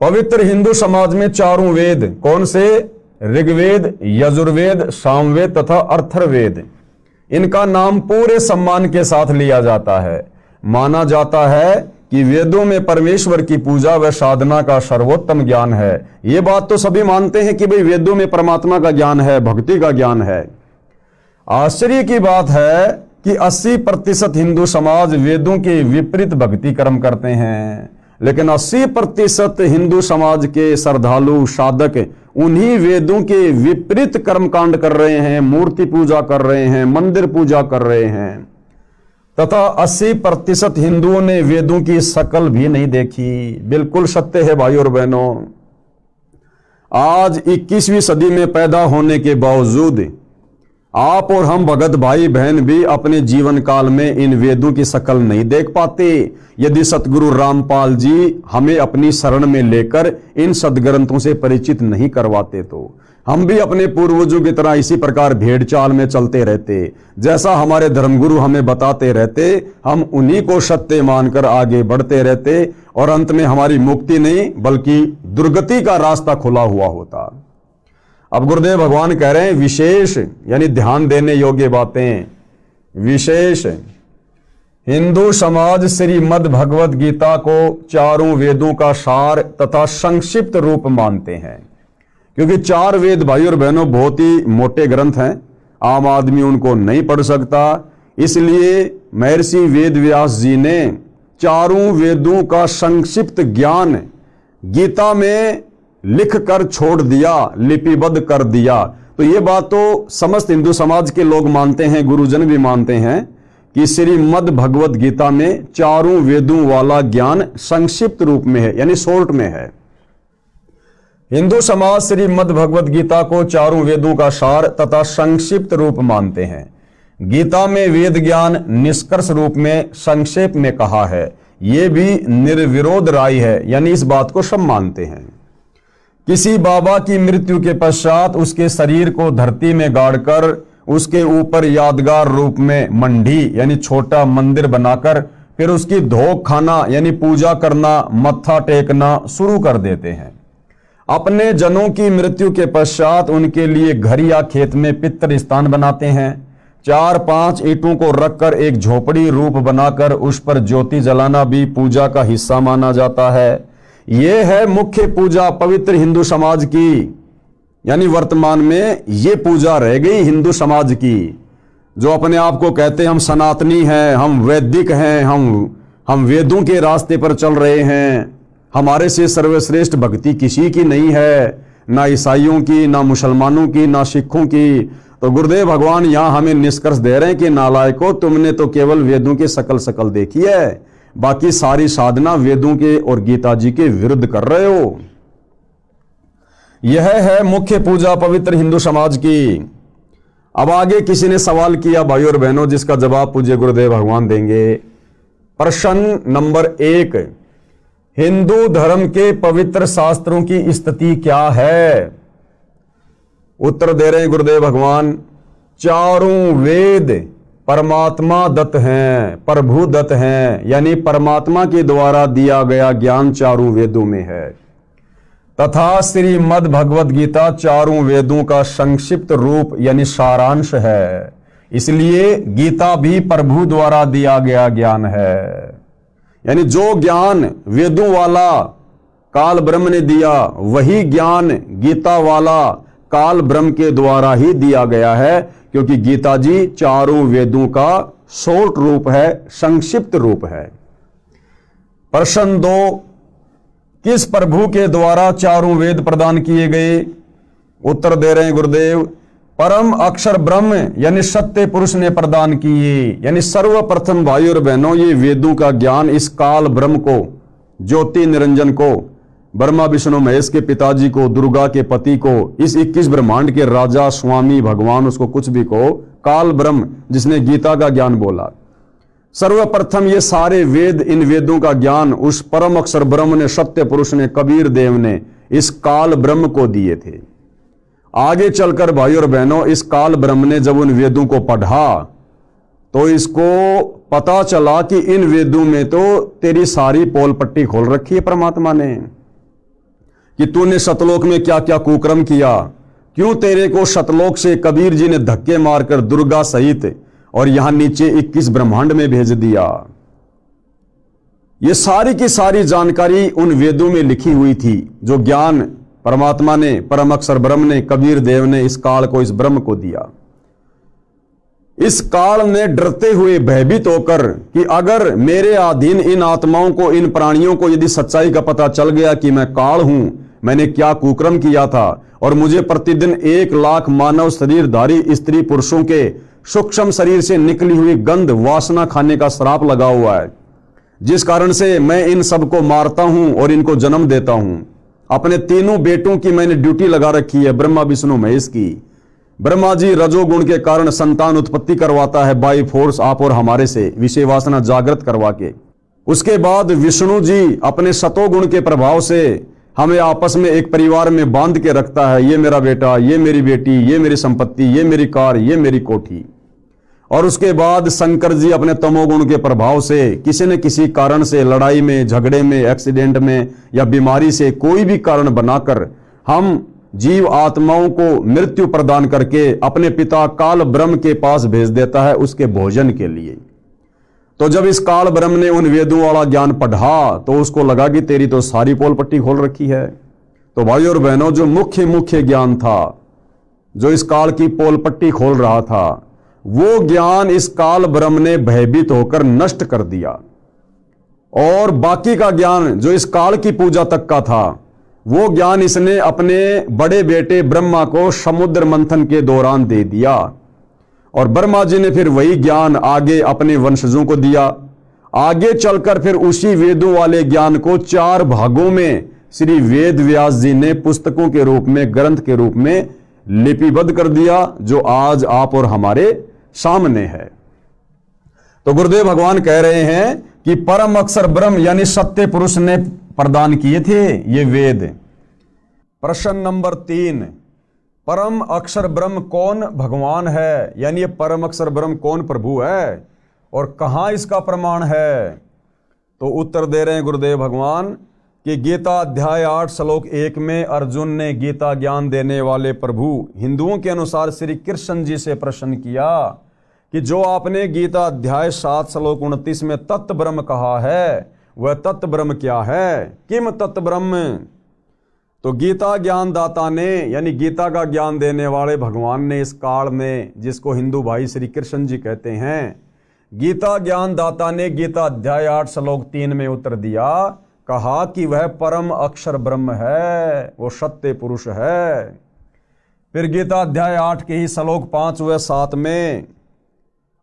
A: पवित्र हिंदू समाज में 4 वेद कौन से? ऋग्वेद, यजुर्वेद, सामवेद तथा अथर्ववेद। इनका नाम पूरे सम्मान के साथ लिया जाता है। माना जाता है कि वेदों में परमेश्वर की पूजा व साधना का सर्वोत्तम ज्ञान है। ये बात तो सभी मानते हैं कि भाई वेदों में परमात्मा का ज्ञान है, भक्ति का ज्ञान है। आश्चर्य की बात है कि 80% हिंदू समाज वेदों के विपरीत भक्ति कर्म करते हैं, लेकिन 80% हिंदू समाज के श्रद्धालु साधक उन्हीं वेदों के विपरीत कर्मकांड कर रहे हैं, मूर्ति पूजा कर रहे हैं, मंदिर पूजा कर रहे हैं, तथा 80% हिंदुओं ने वेदों की शकल भी नहीं देखी। बिल्कुल सत्य है भाई और बहनों। आज 21वीं सदी में पैदा होने के बावजूद आप और हम भगत भाई बहन भी अपने जीवन काल में इन वेदों की शकल नहीं देख पाते। यदि सतगुरु रामपाल जी हमें अपनी शरण में लेकर इन सदग्रंथों से परिचित नहीं करवाते तो हम भी अपने पूर्वजों की तरह इसी प्रकार भेड़ चाल में चलते रहते। जैसा हमारे धर्मगुरु हमें बताते रहते, हम उन्हीं को सत्य मानकर आगे बढ़ते रहते और अंत में हमारी मुक्ति नहीं बल्कि दुर्गति का रास्ता खुला हुआ होता। अब गुरुदेव भगवान कह रहे हैं विशेष यानी ध्यान देने योग्य बातें। विशेष हिंदू समाज श्रीमद् भगवद गीता को चारों वेदों का सार तथा संक्षिप्त रूप मानते हैं, क्योंकि 4 वेद भाई और बहनों बहुत ही मोटे ग्रंथ हैं, आम आदमी उनको नहीं पढ़ सकता। इसलिए महर्षि वेद व्यास जी ने चारों वेदों का संक्षिप्त ज्ञान गीता में लिख कर छोड़ दिया, लिपिबद्ध कर दिया। तो ये बात तो समस्त हिंदू समाज के लोग मानते हैं, गुरुजन भी मानते हैं कि श्रीमद् भगवद गीता में चारों वेदों वाला ज्ञान संक्षिप्त रूप में है, यानी शॉर्ट में है। हिंदू समाज श्रीमद् भगवद गीता को चारों वेदों का सार तथा संक्षिप्त रूप मानते हैं। गीता में वेद ज्ञान निष्कर्ष रूप में संक्षेप में कहा है, यह भी निर्विरोध राय है, यानी इस बात को सब मानते हैं। किसी बाबा की मृत्यु के पश्चात उसके शरीर को धरती में गाड़कर उसके ऊपर यादगार रूप में मंडी यानी छोटा मंदिर बनाकर फिर उसकी धोख खाना यानी पूजा करना, मत्था टेकना शुरू कर देते हैं। अपने जनों की मृत्यु के पश्चात उनके लिए घर या खेत में पितृ स्थान बनाते हैं। 4-5 ईंटों को रखकर एक झोपड़ी रूप बनाकर उस पर ज्योति जलाना भी पूजा का हिस्सा माना जाता है। यह है मुख्य पूजा पवित्र हिंदू समाज की, यानी वर्तमान में यह पूजा रह गई हिंदू समाज की। जो अपने आप को कहते हैं हम सनातनी हैं, हम वैदिक हैं, हम वेदों के रास्ते पर चल रहे हैं, हमारे से सर्वश्रेष्ठ भक्ति किसी की नहीं है, ना ईसाइयों की, ना मुसलमानों की, ना सिखों की। तो गुरुदेव भगवान यहां हमें निष्कर्ष दे रहे हैं कि नालायकों, तुमने तो केवल वेदों की शकल देखी है, बाकी सारी साधना वेदों के और गीता जी के विरुद्ध कर रहे हो। यह है मुख्य पूजा पवित्र हिंदू समाज की। अब आगे किसी ने सवाल किया भाई और बहनों, जिसका जवाब पूज्य गुरुदेव भगवान देंगे। प्रश्न नंबर 1, हिंदू धर्म के पवित्र शास्त्रों की स्थिति क्या है? उत्तर दे रहे हैं गुरुदेव भगवान, चारों वेद परमात्मा दत्त हैं, प्रभु दत्त हैं, यानी परमात्मा के द्वारा दिया गया ज्ञान चारों वेदों में है, तथा श्रीमद् भगवद गीता चारों वेदों का संक्षिप्त रूप यानी सारांश है। इसलिए गीता भी प्रभु द्वारा दिया गया ज्ञान है, यानी जो ज्ञान वेदों वाला काल ब्रह्म ने दिया वही ज्ञान गीता वाला काल ब्रह्म के द्वारा ही दिया गया है, क्योंकि गीता जी चारों वेदों का शॉर्ट रूप है, संक्षिप्त रूप है। प्रश्न 2, किस प्रभु के द्वारा चारों वेद प्रदान किए गए? उत्तर दे रहे हैं गुरुदेव, परम अक्षर ब्रह्म यानी सत्य पुरुष ने प्रदान किए। यानी सर्वप्रथम भाई और बहनों ये वेदों का ज्ञान इस काल ब्रह्म को, ज्योति निरंजन को, ब्रह्मा विष्णु महेश के पिताजी को, दुर्गा के पति को, इस 21 ब्रह्मांड के राजा स्वामी भगवान उसको कुछ भी को, काल ब्रह्म जिसने गीता का ज्ञान बोला, सर्वप्रथम ये सारे वेद, इन वेदों का ज्ञान उस परम अक्षर ब्रह्म ने, सत्य पुरुष ने, कबीर देव ने इस काल ब्रह्म को दिए थे। आगे चलकर भाई और बहनों इस काल ब्रह्म ने जब उन वेदों को पढ़ा तो इसको पता चला कि इन वेदों में तो तेरी सारी पोल पट्टी खोल रखी है परमात्मा ने, कि तूने सतलोक में क्या क्या कुकर्म किया, क्यों तेरे को सतलोक से कबीर जी ने धक्के मारकर दुर्गा सहित और यहां नीचे 21 ब्रह्मांड में भेज दिया। ये सारी की सारी जानकारी उन वेदों में लिखी हुई थी, जो ज्ञान परमात्मा ने, परम अक्षर ब्रह्म ने, कबीर देव ने इस काल को, इस ब्रह्म को दिया। इस काल ने डरते हुए भयभीत होकर कि अगर मेरे अधीन इन आत्माओं को, इन प्राणियों को यदि सच्चाई का पता चल गया कि मैं काल हूं, मैंने क्या कुकर्म किया था और मुझे प्रतिदिन 1,00,000 मानव शरीरधारी स्त्री पुरुषों के सूक्ष्म शरीर से निकली हुई गंध वासना खाने का श्राप लगा हुआ है, जिस कारण से मैं इन सबको मारता हूं और इनको जन्म देता हूं। अपने तीनों बेटों की मैंने ड्यूटी लगा रखी है, ब्रह्मा विष्णु महेश की। ब्रह्मा जी रजोगुण के कारण संतान उत्पत्ति करवाता है बाई फोर्स आप और हमारे से, विषय वासना जागृत करवा के। उसके बाद विष्णु जी अपने सतोगुण के प्रभाव से हमें आपस में एक परिवार में बांध के रखता है, ये मेरा बेटा, ये मेरी बेटी, ये मेरी संपत्ति, ये मेरी कार, ये मेरी कोठी। और उसके बाद शंकर जी अपने तमोगुण के प्रभाव से किसी न किसी कारण से लड़ाई में, झगड़े में, एक्सीडेंट में या बीमारी से कोई भी कारण बनाकर हम जीव आत्माओं को मृत्यु प्रदान करके अपने पिता काल ब्रह्म के पास भेज देता है उसके भोजन के लिए। तो जब इस काल ब्रह्म ने उन वेदों वाला ज्ञान पढ़ा तो उसको लगा कि तेरी तो सारी पोल पट्टी खोल रखी है। तो भाई और बहनों, जो मुख्य ज्ञान था, जो इस काल की पोल पट्टी खोल रहा था, वो ज्ञान इस काल ब्रह्म ने भयभीत होकर नष्ट कर दिया। और बाकी का ज्ञान जो इस काल की पूजा तक का था, वो ज्ञान इसने अपने बड़े बेटे ब्रह्मा को समुद्र मंथन के दौरान दे दिया। और ब्रह्मा जी ने फिर वही ज्ञान आगे अपने वंशजों को दिया। आगे चलकर फिर उसी वेदों वाले ज्ञान को 4 भागों में श्री वेद व्यास जी ने पुस्तकों के रूप में, ग्रंथ के रूप में लिपिबद्ध कर दिया, जो आज आप और हमारे सामने है। तो गुरुदेव भगवान कह रहे हैं कि परम अक्षर ब्रह्म यानी सत्य पुरुष ने प्रदान किए थे ये वेद। प्रश्न नंबर 3, परम अक्षर ब्रह्म कौन भगवान है, यानी ये परम अक्षर ब्रह्म कौन प्रभु है और कहां इसका प्रमाण है? तो उत्तर दे रहे हैं गुरुदेव भगवान कि गीता अध्याय 8 श्लोक 1 में अर्जुन ने गीता ज्ञान देने वाले प्रभु हिंदुओं के अनुसार श्री कृष्ण जी से प्रश्न किया कि जो आपने गीता अध्याय 7 श्लोक 29 में तत्व ब्रह्म कहा है, वह तत्व ब्रह्म क्या है? किम तत्व ब्रह्म? तो गीता ज्ञान दाता ने, यानी गीता का ज्ञान देने वाले भगवान ने इस काल में, जिसको हिंदू भाई श्री कृष्ण जी कहते हैं, गीता ज्ञान दाता ने गीता अध्याय 8 श्लोक 3 में उत्तर दिया, कहा कि वह परम अक्षर ब्रह्म है, वो सत्य पुरुष है। फिर गीता अध्याय 8 के ही श्लोक 5 व 7 में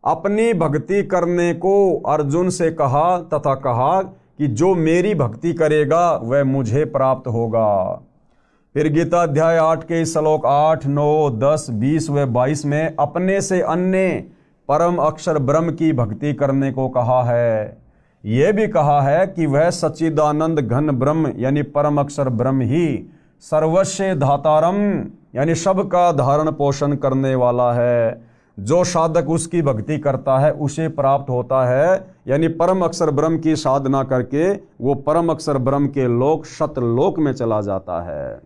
A: अपनी भक्ति करने को अर्जुन से कहा तथा कहा कि जो मेरी भक्ति करेगा वह मुझे प्राप्त होगा। फिर गीता अध्याय 8 के श्लोक 8, 9, 10, 20 व 22 में अपने से अन्य परम अक्षर ब्रह्म की भक्ति करने को कहा है। यह भी कहा है कि वह सच्चिदानंद घन ब्रह्म यानी परम अक्षर ब्रह्म ही सर्वस्व धातारम यानी सबका धारण पोषण करने वाला है। जो साधक उसकी भक्ति करता है उसे प्राप्त होता है, यानी परम अक्षर ब्रह्म की साधना करके वो परम अक्षर ब्रह्म के लोक सतलोक में चला जाता है।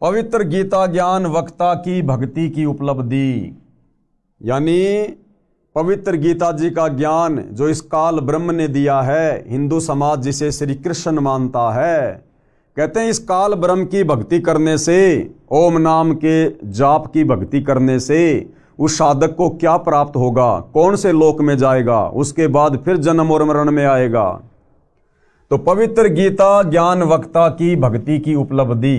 A: पवित्र गीता ज्ञान वक्ता की भक्ति की उपलब्धि, यानी पवित्र गीता जी का ज्ञान जो इस काल ब्रह्म ने दिया है, हिंदू समाज जिसे श्री कृष्ण मानता है, कहते हैं इस काल ब्रह्म की भक्ति करने से, ओम नाम के जाप की भक्ति करने से उस साधक को क्या प्राप्त होगा, कौन से लोक में जाएगा, उसके बाद फिर जन्म और मरण में आएगा। तो पवित्र गीता ज्ञान वक्ता की भक्ति की उपलब्धि।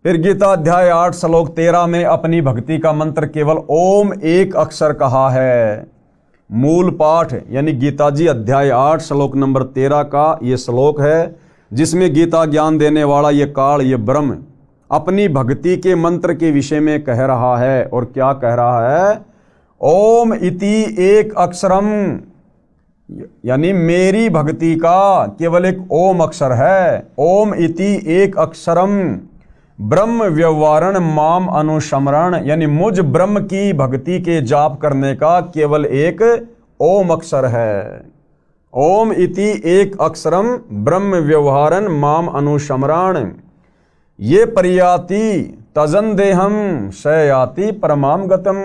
A: फिर गीता अध्याय 8 श्लोक 13 में अपनी भक्ति का मंत्र केवल ओम एक अक्षर कहा है। मूल पाठ यानी गीता जी अध्याय 8 श्लोक नंबर 13 का ये श्लोक है, जिसमें गीता ज्ञान देने वाला ये काल, ये ब्रह्म अपनी भक्ति के मंत्र के विषय में कह रहा है। और क्या कह रहा है? ओम इति एक अक्षरम, यानी मेरी भक्ति का केवल एक ओम अक्षर है। ओम इति एक अक्षरम ब्रह्म व्यवहारण माम अनुस्मरण, यानी मुझ ब्रह्म की भक्ति के जाप करने का केवल एक ओम अक्षर है। ओम इति एक अक्षरम ब्रह्म व्यवहारन माम अनुस्मरण ये परियाति तजन देहम शयाति परमाम गतम।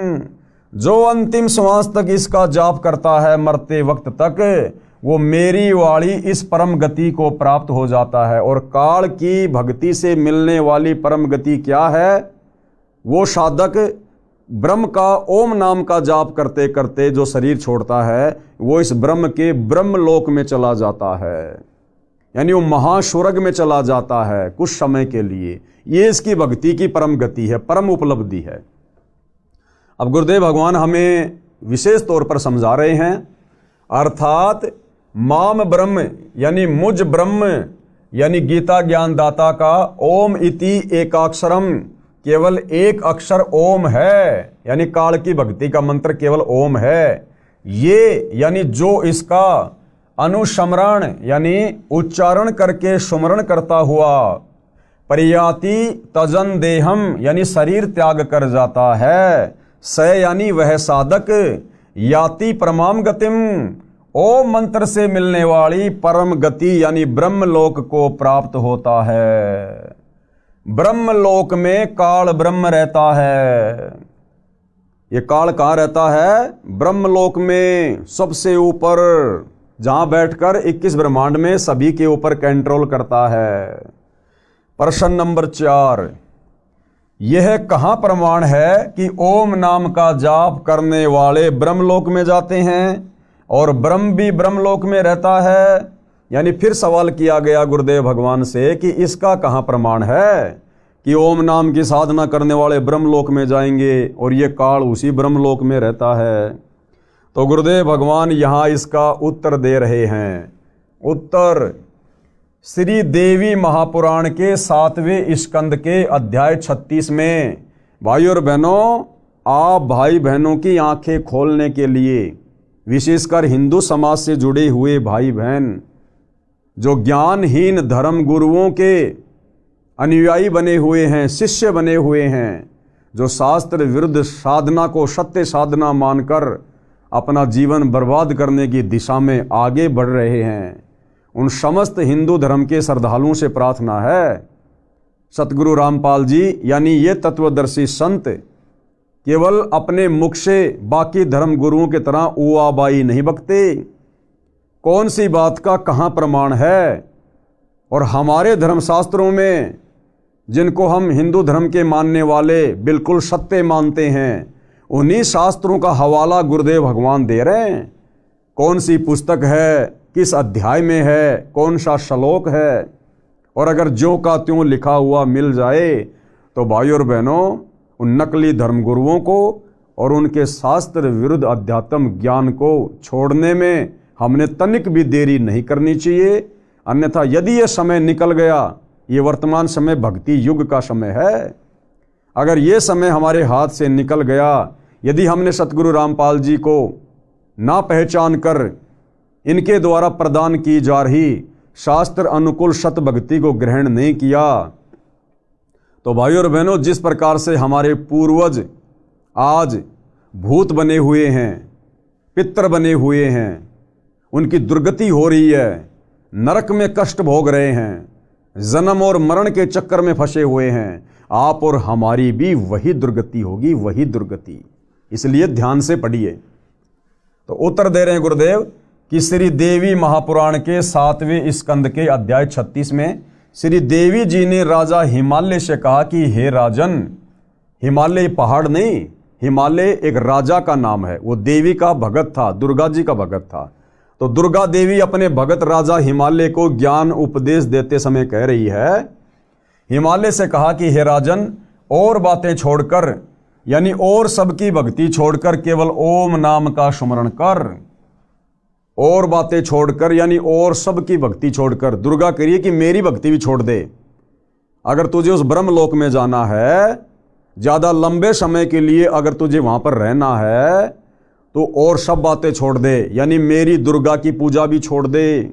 A: जो अंतिम श्वास तक इसका जाप करता है, मरते वक्त तक, वो मेरी वाली इस परम गति को प्राप्त हो जाता है। और काल की भक्ति से मिलने वाली परम गति क्या है? वो साधक ब्रह्म का ओम नाम का जाप करते करते जो शरीर छोड़ता है वो इस ब्रह्म के ब्रह्मलोक में चला जाता है, यानी वो महास्वर्ग में चला जाता है कुछ समय के लिए। ये इसकी भक्ति की परम गति है, परम उपलब्धि है। अब गुरुदेव भगवान हमें विशेष तौर पर समझा रहे हैं, अर्थात माम ब्रह्म यानी मुझ ब्रह्म यानी गीता ज्ञानदाता का ओम इति एकाक्षरम, केवल एक अक्षर ओम है, यानी काल की भक्ति का मंत्र केवल ओम है। ये यानी जो इसका अनुस्मरण यानी उच्चारण करके सुमरण करता हुआ परियाति तजन देहम यानी शरीर त्याग कर जाता है, स यानी वह साधक याति परमाम गतिम, ओम मंत्र से मिलने वाली परम गति यानी ब्रह्मलोक को प्राप्त होता है। ब्रह्मलोक में काल ब्रह्म रहता है। ये काल कहाँ रहता है? ब्रह्मलोक में, सबसे ऊपर, जहां बैठकर 21 ब्रह्मांड में सभी के ऊपर कंट्रोल करता है। प्रश्न नंबर 4, यह कहां प्रमाण है कि ओम नाम का जाप करने वाले ब्रह्मलोक में जाते हैं और ब्रह्म भी ब्रह्मलोक में रहता है? यानी फिर सवाल किया गया गुरुदेव भगवान से कि इसका कहां प्रमाण है कि ओम नाम की साधना करने वाले ब्रह्मलोक में जाएंगे और ये काल उसी ब्रह्मलोक में रहता है। तो गुरुदेव भगवान यहां इसका उत्तर दे रहे हैं। उत्तर श्री देवी महापुराण के 7वें स्कंद के अध्याय 36 में। भाई और बहनों, आप भाई बहनों की आंखें खोलने के लिए, विशेषकर हिंदू समाज से जुड़े हुए भाई बहन जो ज्ञानहीन धर्म गुरुओं के अनुयायी बने हुए हैं, शिष्य बने हुए हैं, जो शास्त्र विरुद्ध साधना को सत्य साधना मानकर अपना जीवन बर्बाद करने की दिशा में आगे बढ़ रहे हैं, उन समस्त हिंदू धर्म के श्रद्धालुओं से प्रार्थना है, सतगुरु रामपाल जी यानी ये तत्वदर्शी संत केवल अपने मुख से बाकी धर्म गुरुओं की तरह उआबाई नहीं बकते। कौन सी बात का कहाँ प्रमाण है? और हमारे धर्मशास्त्रों में, जिनको हम हिंदू धर्म के मानने वाले बिल्कुल सत्य मानते हैं, उन्हीं शास्त्रों का हवाला गुरुदेव भगवान दे रहे हैं। कौन सी पुस्तक है, किस अध्याय में है, कौन सा श्लोक है, और अगर ज्यों का त्यों लिखा हुआ मिल जाए तो भाई और बहनों, उन नकली धर्मगुरुओं को और उनके शास्त्र विरुद्ध अध्यात्म ज्ञान को छोड़ने में हमने तनिक भी देरी नहीं करनी चाहिए। अन्यथा यदि ये समय निकल गया, ये वर्तमान समय भक्ति युग का समय है, अगर ये समय हमारे हाथ से निकल गया, यदि हमने सतगुरु रामपाल जी को ना पहचान कर इनके द्वारा प्रदान की जा रही शास्त्र अनुकूल सत भक्ति को ग्रहण नहीं किया, तो भाई और बहनों, जिस प्रकार से हमारे पूर्वज आज भूत बने हुए हैं, पितर बने हुए हैं, उनकी दुर्गति हो रही है, नरक में कष्ट भोग रहे हैं, जन्म और मरण के चक्कर में फंसे हुए हैं, आप और हमारी भी वही दुर्गति होगी, वही दुर्गति। इसलिए ध्यान से पढ़िए। तो उत्तर दे रहे हैं गुरुदेव कि श्री देवी महापुराण के 7वें स्कंद के अध्याय 36 में श्री देवी जी ने राजा हिमालय से कहा कि हे राजन, हिमालय पहाड़ नहीं, हिमालय एक राजा का नाम है, वो देवी का भगत था, दुर्गा जी का भगत था। तो दुर्गा देवी अपने भगत राजा हिमालय को ज्ञान उपदेश देते समय कह रही है, हिमालय से कहा कि हे राजन, और बातें छोड़कर यानी और सबकी भक्ति छोड़कर केवल ओम नाम का स्मरण कर। और बातें छोड़कर यानी और सबकी भक्ति छोड़कर। दुर्गा कह रही है कि मेरी भक्ति भी छोड़ दे। अगर तुझे उस ब्रह्मलोक में जाना है, ज्यादा लंबे समय के लिए अगर तुझे वहां पर रहना है, तो और सब बातें छोड़ दे, यानी मेरी दुर्गा की पूजा भी छोड़ दे।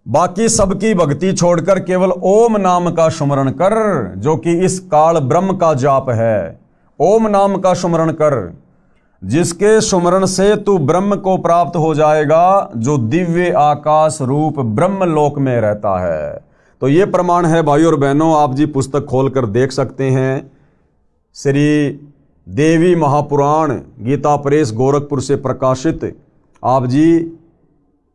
A: बाकी सबकी भक्ति छोड़कर केवल ओम नाम का स्मरण कर, जो कि इस काल ब्रह्म का जाप है। ओम नाम का स्मरण कर, जिसके स्मरण से तू ब्रह्म को प्राप्त हो जाएगा, जो दिव्य आकाश रूप ब्रह्म लोक में रहता है। तो ये प्रमाण है भाई और बहनों, आप जी पुस्तक खोलकर देख सकते हैं। श्री देवी महापुराण गीता प्रेस गोरखपुर से प्रकाशित आप जी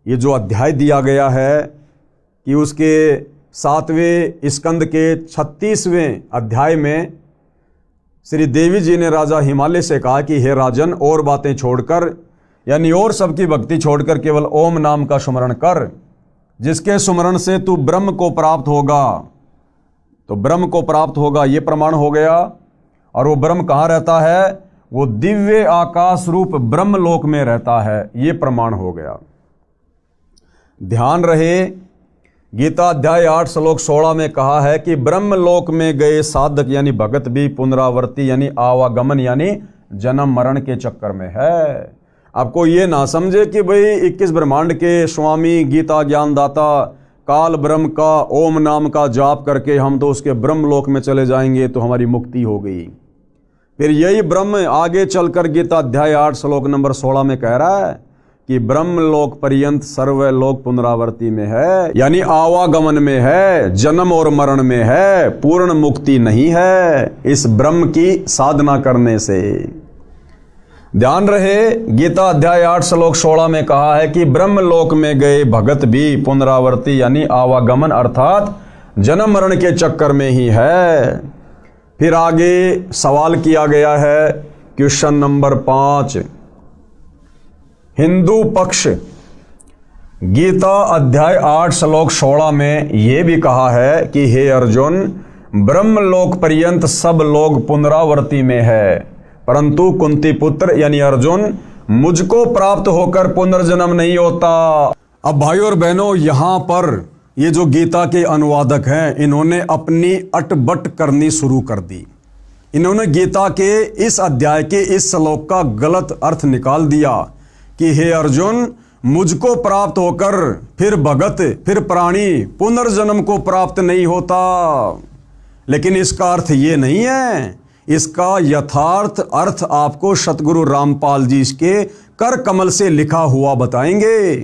A: ये जो अध्याय दिया गया है कि उसके 7वें स्कंद के 36वें अध्याय में श्री देवी जी ने राजा हिमालय से कहा कि हे राजन, और बातें छोड़कर यानी और सबकी भक्ति छोड़कर केवल ओम नाम का स्मरण कर, जिसके स्मरण से तू ब्रह्म को प्राप्त होगा। तो ब्रह्म को प्राप्त होगा ये प्रमाण हो गया। और वो ब्रह्म कहाँ रहता है? वो दिव्य आकाश रूप ब्रह्म लोक में रहता है, ये प्रमाण हो गया। ध्यान रहे, गीता अध्याय 8 श्लोक 16 में कहा है कि ब्रह्म लोक में गए साधक यानी भगत भी पुनरावर्ती यानी आवागमन यानी जन्म मरण के चक्कर में है। आपको ये ना समझे कि भाई 21 ब्रह्मांड के स्वामी गीता ज्ञानदाता काल ब्रह्म का ओम नाम का जाप करके हम तो उसके ब्रह्म लोक में चले जाएंगे तो हमारी मुक्ति हो गई। फिर यही ब्रह्म आगे चलकर गीता अध्याय 8 श्लोक नंबर 16 में कह रहा है कि ब्रह्म लोक पर्यंत सर्वलोक पुनरावर्ती में है, यानी आवागमन में है, जन्म और मरण में है, पूर्ण मुक्ति नहीं है इस ब्रह्म की साधना करने से। ध्यान रहे, गीता अध्याय 8 श्लोक 16 में कहा है कि ब्रह्म लोक में गए भगत भी पुनरावर्ती यानी आवागमन अर्थात जन्म मरण के चक्कर में ही है। फिर आगे सवाल किया गया है, क्वेश्चन नंबर 5, हिंदू पक्ष गीता अध्याय 8 श्लोक 16 में यह भी कहा है कि हे अर्जुन, ब्रह्मलोक पर्यंत सब लोग पुनरावर्ती में है, परंतु कुंती पुत्र यानी अर्जुन मुझको प्राप्त होकर पुनर्जन्म नहीं होता। अब भाइयों और बहनों, यहां पर ये जो गीता के अनुवादक हैं, इन्होंने अपनी अटबट करनी शुरू कर दी। इन्होंने गीता के इस अध्याय के इस श्लोक का गलत अर्थ निकाल दिया कि हे अर्जुन, मुझको प्राप्त होकर फिर भगत फिर प्राणी पुनर्जन्म को प्राप्त नहीं होता। लेकिन इसका अर्थ ये नहीं है। इसका यथार्थ अर्थ आपको सतगुरु रामपाल जी के कर कमल से लिखा हुआ बताएंगे।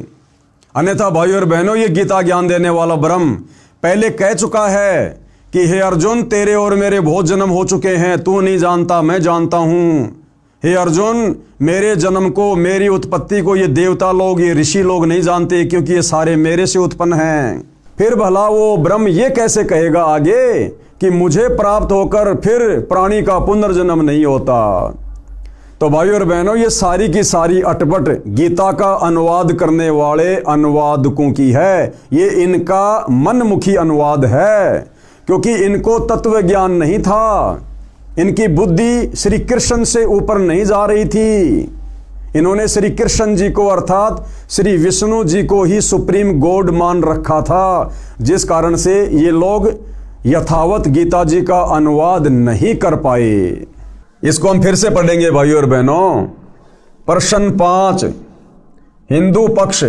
A: अन्यथा भाइयों और बहनों, ये गीता ज्ञान देने वाला ब्रह्म पहले कह चुका है कि हे अर्जुन, तेरे और मेरे बहुत जन्म हो चुके हैं, तू नहीं जानता, मैं जानता हूं। हे अर्जुन, मेरे जन्म को, मेरी उत्पत्ति को ये देवता लोग, ये ऋषि लोग नहीं जानते, क्योंकि ये सारे मेरे से उत्पन्न हैं। फिर भला वो ब्रह्म ये कैसे कहेगा आगे कि मुझे प्राप्त होकर फिर प्राणी का पुनर्जन्म नहीं होता। तो भाइयों और बहनों, ये सारी की सारी अटपट गीता का अनुवाद करने वाले अनुवादकों की है। ये इनका मनमुखी अनुवाद है, क्योंकि इनको तत्व ज्ञान नहीं था। इनकी बुद्धि श्री कृष्ण से ऊपर नहीं जा रही थी। इन्होंने श्री कृष्ण जी को अर्थात श्री विष्णु जी को ही सुप्रीम गॉड मान रखा था, जिस कारण से ये लोग यथावत गीता जी का अनुवाद नहीं कर पाए। इसको हम फिर से पढ़ेंगे भाइयों और बहनों। प्रश्न 5, हिंदू पक्ष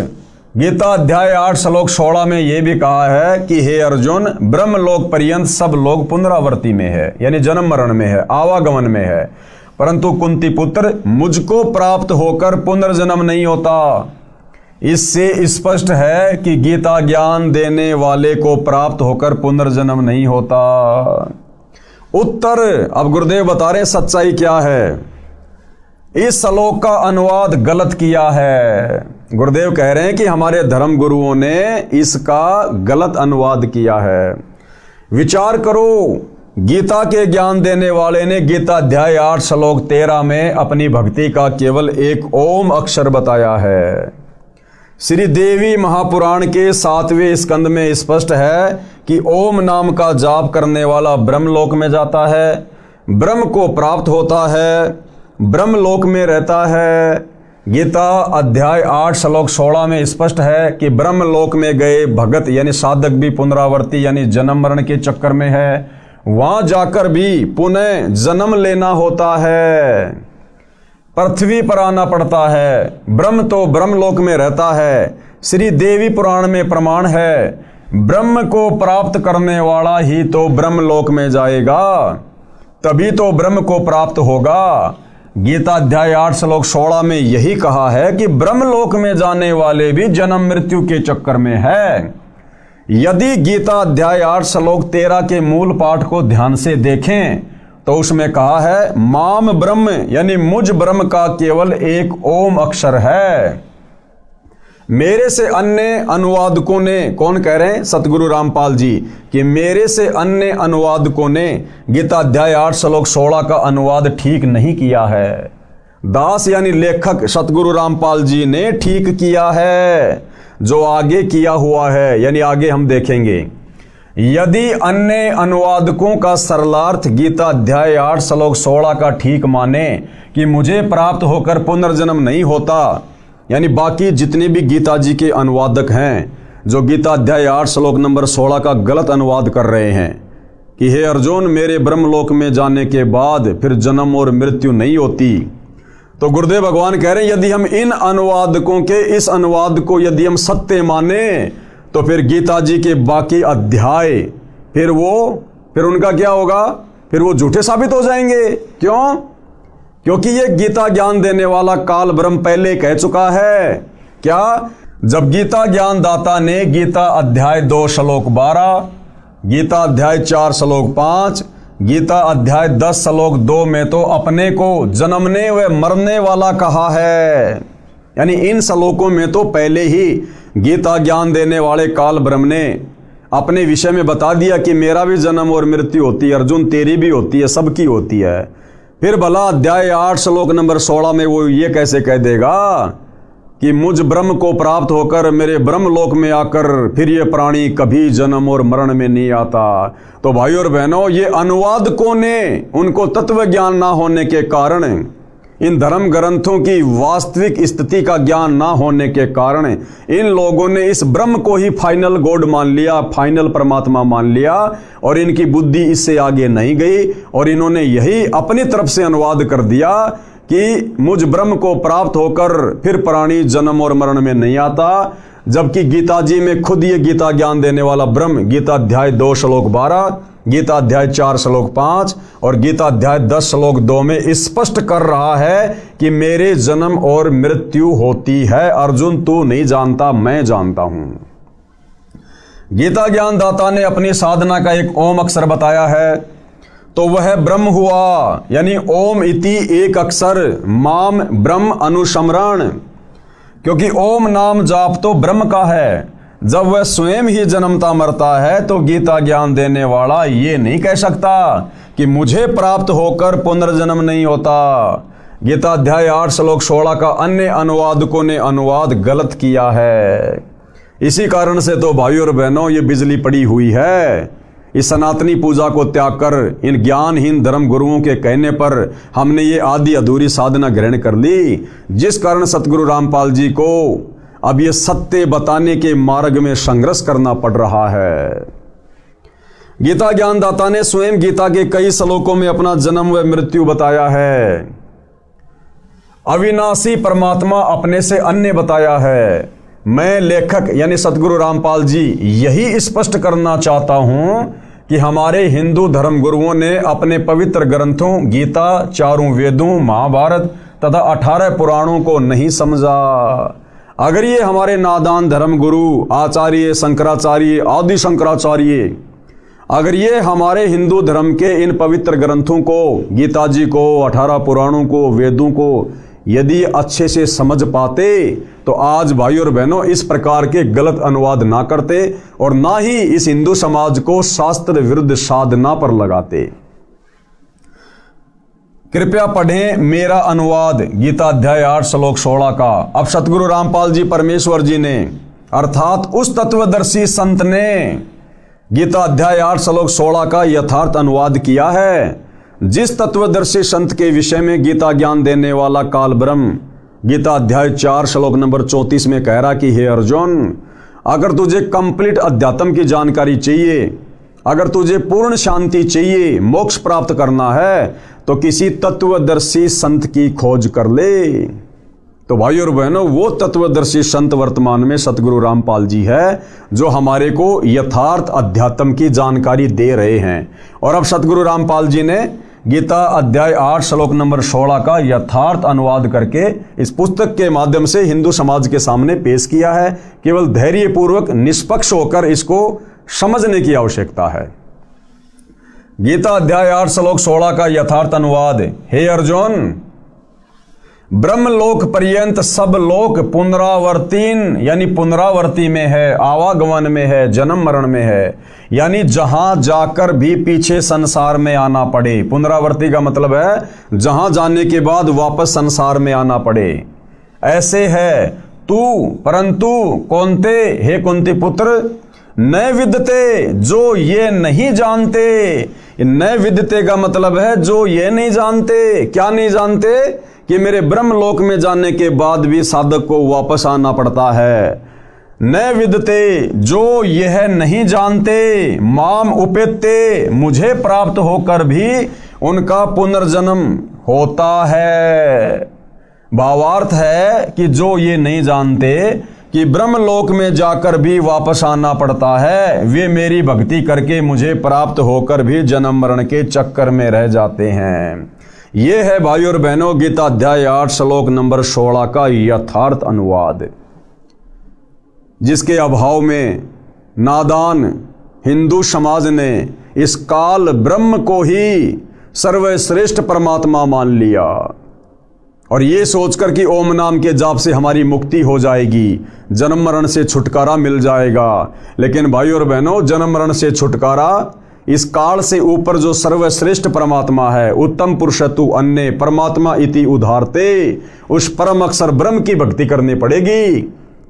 A: गीता अध्याय 8 श्लोक 16 में यह भी कहा है कि हे अर्जुन, ब्रह्मलोक पर्यंत सब लोग पुनरावर्ती में है, यानी जन्म मरण में है, आवागमन में है, परंतु कुंती पुत्र मुझको प्राप्त होकर पुनर्जन्म नहीं होता। इससे स्पष्ट है कि गीता ज्ञान देने वाले को प्राप्त होकर पुनर्जन्म नहीं होता। उत्तर अब गुरुदेव बता रहे हैं सच्चाई क्या है। इस श्लोक का अनुवाद गलत किया है। गुरुदेव कह रहे हैं कि हमारे धर्म गुरुओं ने इसका गलत अनुवाद किया है। विचार करो, गीता के ज्ञान देने वाले ने गीता अध्याय 8 श्लोक 13 में अपनी भक्ति का केवल एक ओम अक्षर बताया है। श्री देवी महापुराण के 7वें स्कंद में स्पष्ट है कि ओम नाम का जाप करने वाला ब्रह्मलोक में जाता है, ब्रह्म को प्राप्त होता है, ब्रह्मलोक में रहता है। गीता अध्याय 8 श्लोक 16 में स्पष्ट है कि ब्रह्मलोक में गए भगत यानी साधक भी पुनरावर्ती यानी जन्म मरण के चक्कर में है, वहां जाकर भी पुनः जन्म लेना होता है, पृथ्वी पर आना पड़ता है। ब्रह्म तो ब्रह्मलोक में रहता है। श्री देवी पुराण में प्रमाण है, ब्रह्म को प्राप्त करने वाला ही तो ब्रह्मलोक में जाएगा, तभी तो ब्रह्म को प्राप्त होगा। गीता अध्याय 8 श्लोक 16 में यही कहा है कि ब्रह्मलोक में जाने वाले भी जन्म मृत्यु के चक्कर में है। यदि गीता अध्याय 8 श्लोक 13 के मूल पाठ को ध्यान से देखें तो उसमें कहा है माम ब्रह्म यानी मुझ ब्रह्म का केवल एक ओम अक्षर है। मेरे से अन्य अनुवादकों ने, कौन कह रहे हैं? सतगुरु रामपाल जी, कि मेरे से अन्य अनुवादकों ने गीता अध्याय 8 श्लोक 16 का अनुवाद ठीक नहीं किया है। दास यानी लेखक सतगुरु रामपाल जी ने ठीक किया है, जो आगे किया हुआ है, यानी आगे हम देखेंगे। यदि अन्य अनुवादकों का सरलार्थ गीता अध्याय 8 श्लोक 16 का ठीक माने कि मुझे प्राप्त होकर पुनर्जन्म नहीं होता, यानी बाकी जितने भी गीता जी के अनुवादक हैं जो गीता अध्याय 8 श्लोक नंबर 16 का गलत अनुवाद कर रहे हैं कि हे अर्जुन, मेरे ब्रह्मलोक में जाने के बाद फिर जन्म और मृत्यु नहीं होती, तो गुरुदेव भगवान कह रहे हैं यदि हम इन अनुवादकों के इस अनुवाद को यदि हम सत्य माने तो फिर गीता जी के बाकी अध्याय फिर उनका क्या होगा? फिर वो झूठे साबित हो जाएंगे। क्यों? क्योंकि ये गीता ज्ञान देने वाला काल ब्रह्म पहले कह चुका है। क्या? जब गीता ज्ञान दाता ने गीता अध्याय 2 श्लोक 12, गीता अध्याय 4 श्लोक 5, गीता अध्याय 10 श्लोक 2 में तो अपने को जन्मने व मरने वाला कहा है, यानी इन श्लोकों में तो पहले ही गीता ज्ञान देने वाले काल ब्रह्म ने अपने विषय में बता दिया कि मेरा भी जन्म और मृत्यु होती है, अर्जुन तेरी भी होती है, सबकी होती है। फिर भला अध्याय 8 श्लोक नंबर 16 में वो ये कैसे कह देगा कि मुझ ब्रह्म को प्राप्त होकर मेरे ब्रह्मलोक में आकर फिर ये प्राणी कभी जन्म और मरण में नहीं आता। तो भाइयों और बहनों, ये अनुवादकों ने उनको तत्व ज्ञान ना होने के कारण, इन धर्म ग्रंथों की वास्तविक स्थिति का ज्ञान ना होने के कारण इन लोगों ने इस ब्रह्म को ही फाइनल गॉड मान लिया, फाइनल परमात्मा मान लिया, और इनकी बुद्धि इससे आगे नहीं गई और इन्होंने यही अपनी तरफ से अनुवाद कर दिया कि मुझ ब्रह्म को प्राप्त होकर फिर प्राणी जन्म और मरण में नहीं आता, जबकि गीता जी में खुद ये गीता ज्ञान देने वाला ब्रह्म गीता अध्याय 2 श्लोक 12, गीता अध्याय 4 श्लोक 5 और गीता अध्याय 10 श्लोक 2 में स्पष्ट कर रहा है कि मेरे जन्म और मृत्यु होती है। अर्जुन तू नहीं जानता, मैं जानता हूं। गीता ज्ञान दाता ने अपनी साधना का एक ओम अक्षर बताया है, तो वह ब्रह्म हुआ, यानी ओम इति एक अक्षर माम ब्रह्म अनुस्मरण, क्योंकि ओम नाम जाप तो ब्रह्म का है। जब वह स्वयं ही जन्मता मरता है तो गीता ज्ञान देने वाला ये नहीं कह सकता कि मुझे प्राप्त होकर पुनर्जन्म नहीं होता। गीता अध्याय 8 श्लोक 16 का अन्य अनुवादकों ने अनुवाद गलत किया है। इसी कारण से तो भाइयों और बहनों, ये बिजली पड़ी हुई है। इस सनातनी पूजा को त्याग कर इन ज्ञानहीन धर्म गुरुओं के कहने पर हमने ये आधी अधूरी साधना ग्रहण कर ली, जिस कारण सतगुरु रामपाल जी को अब ये सत्य बताने के मार्ग में संघर्ष करना पड़ रहा है। गीता ज्ञानदाता ने स्वयं गीता के कई श्लोकों में अपना जन्म व मृत्यु बताया है। अविनाशी परमात्मा अपने से अन्य बताया है। मैं लेखक यानी सतगुरु रामपाल जी यही स्पष्ट करना चाहता हूं कि हमारे हिंदू धर्म गुरुओं ने अपने पवित्र ग्रंथों गीता, चारों वेदों, महाभारत तथा 18 पुराणों को नहीं समझा। अगर ये हमारे नादान धर्म गुरु आचार्य शंकराचार्य, आदि शंकराचार्य, अगर ये हमारे हिंदू धर्म के इन पवित्र ग्रंथों को, गीता जी को, 18 पुराणों को, वेदों को यदि अच्छे से समझ पाते तो आज भाइयों और बहनों इस प्रकार के गलत अनुवाद ना करते और ना ही इस हिंदू समाज को शास्त्र विरुद्ध साधना पर लगाते। कृपया पढ़ें मेरा अनुवाद गीता अध्याय 8 श्लोक 16 का। अब सतगुरु रामपाल जी परमेश्वर जी ने अर्थात उस तत्वदर्शी संत ने गीता अध्याय 8 श्लोक 16 का यथार्थ अनुवाद किया है। जिस तत्वदर्शी संत के विषय में गीता ज्ञान देने वाला काल ब्रह्म गीता अध्याय 4 श्लोक नंबर 34 में कह रहा कि हे अर्जुन, अगर तुझे कंप्लीट अध्यात्म की जानकारी चाहिए, अगर तुझे पूर्ण शांति चाहिए, मोक्ष प्राप्त करना है तो किसी तत्वदर्शी संत की खोज कर ले। तो भाइयों और बहनों, वो तत्वदर्शी संत वर्तमान में सतगुरु रामपाल जी है जो हमारे को यथार्थ अध्यात्म की जानकारी दे रहे हैं। और अब सतगुरु रामपाल जी ने गीता अध्याय 8 श्लोक नंबर 16 का यथार्थ अनुवाद करके इस पुस्तक के माध्यम से हिंदू समाज के सामने पेश किया है। केवल धैर्यपूर्वक निष्पक्ष होकर इसको समझने की आवश्यकता है। गीता अध्याय 8 श्लोक 16 का यथार्थ अनुवाद। हे अर्जुन, ब्रह्मलोक पर्यंत सब लोक पुनरावर्तीन यानी पुनरावर्ती में है, आवागमन में है, जन्म मरण में है, यानी जहां जाकर भी पीछे संसार में आना पड़े। पुनरावर्ती का मतलब है जहां जाने के बाद वापस संसार में आना पड़े। ऐसे है तू, परंतु कौनते, हे कुंती पुत्र, न विदते, जो ये नहीं जानते। न विदते का मतलब है जो ये नहीं जानते। क्या नहीं जानते? कि मेरे ब्रह्मलोक में जाने के बाद भी साधक को वापस आना पड़ता है। न विदते, जो यह नहीं जानते, माम उपेते, मुझे प्राप्त होकर भी उनका पुनर्जन्म होता है। भावार्थ है कि जो ये नहीं जानते कि ब्रह्मलोक में जाकर भी वापस आना पड़ता है, वे मेरी भक्ति करके मुझे प्राप्त होकर भी जन्म मरण के चक्कर में रह जाते हैं। ये है भाई और बहनों गीता अध्याय 8 श्लोक नंबर 16 का यथार्थ अनुवाद, जिसके अभाव में नादान हिंदू समाज ने इस काल ब्रह्म को ही सर्वश्रेष्ठ परमात्मा मान लिया और ये सोचकर कि ओम नाम के जाप से हमारी मुक्ति हो जाएगी, जन्म मरण से छुटकारा मिल जाएगा। लेकिन भाई और बहनों, जन्म मरण से छुटकारा इस काल से ऊपर जो सर्वश्रेष्ठ परमात्मा है, उत्तम पुरुषतु अन्य परमात्मा इति उधारते, उस परम अक्षर ब्रह्म की भक्ति करनी पड़ेगी।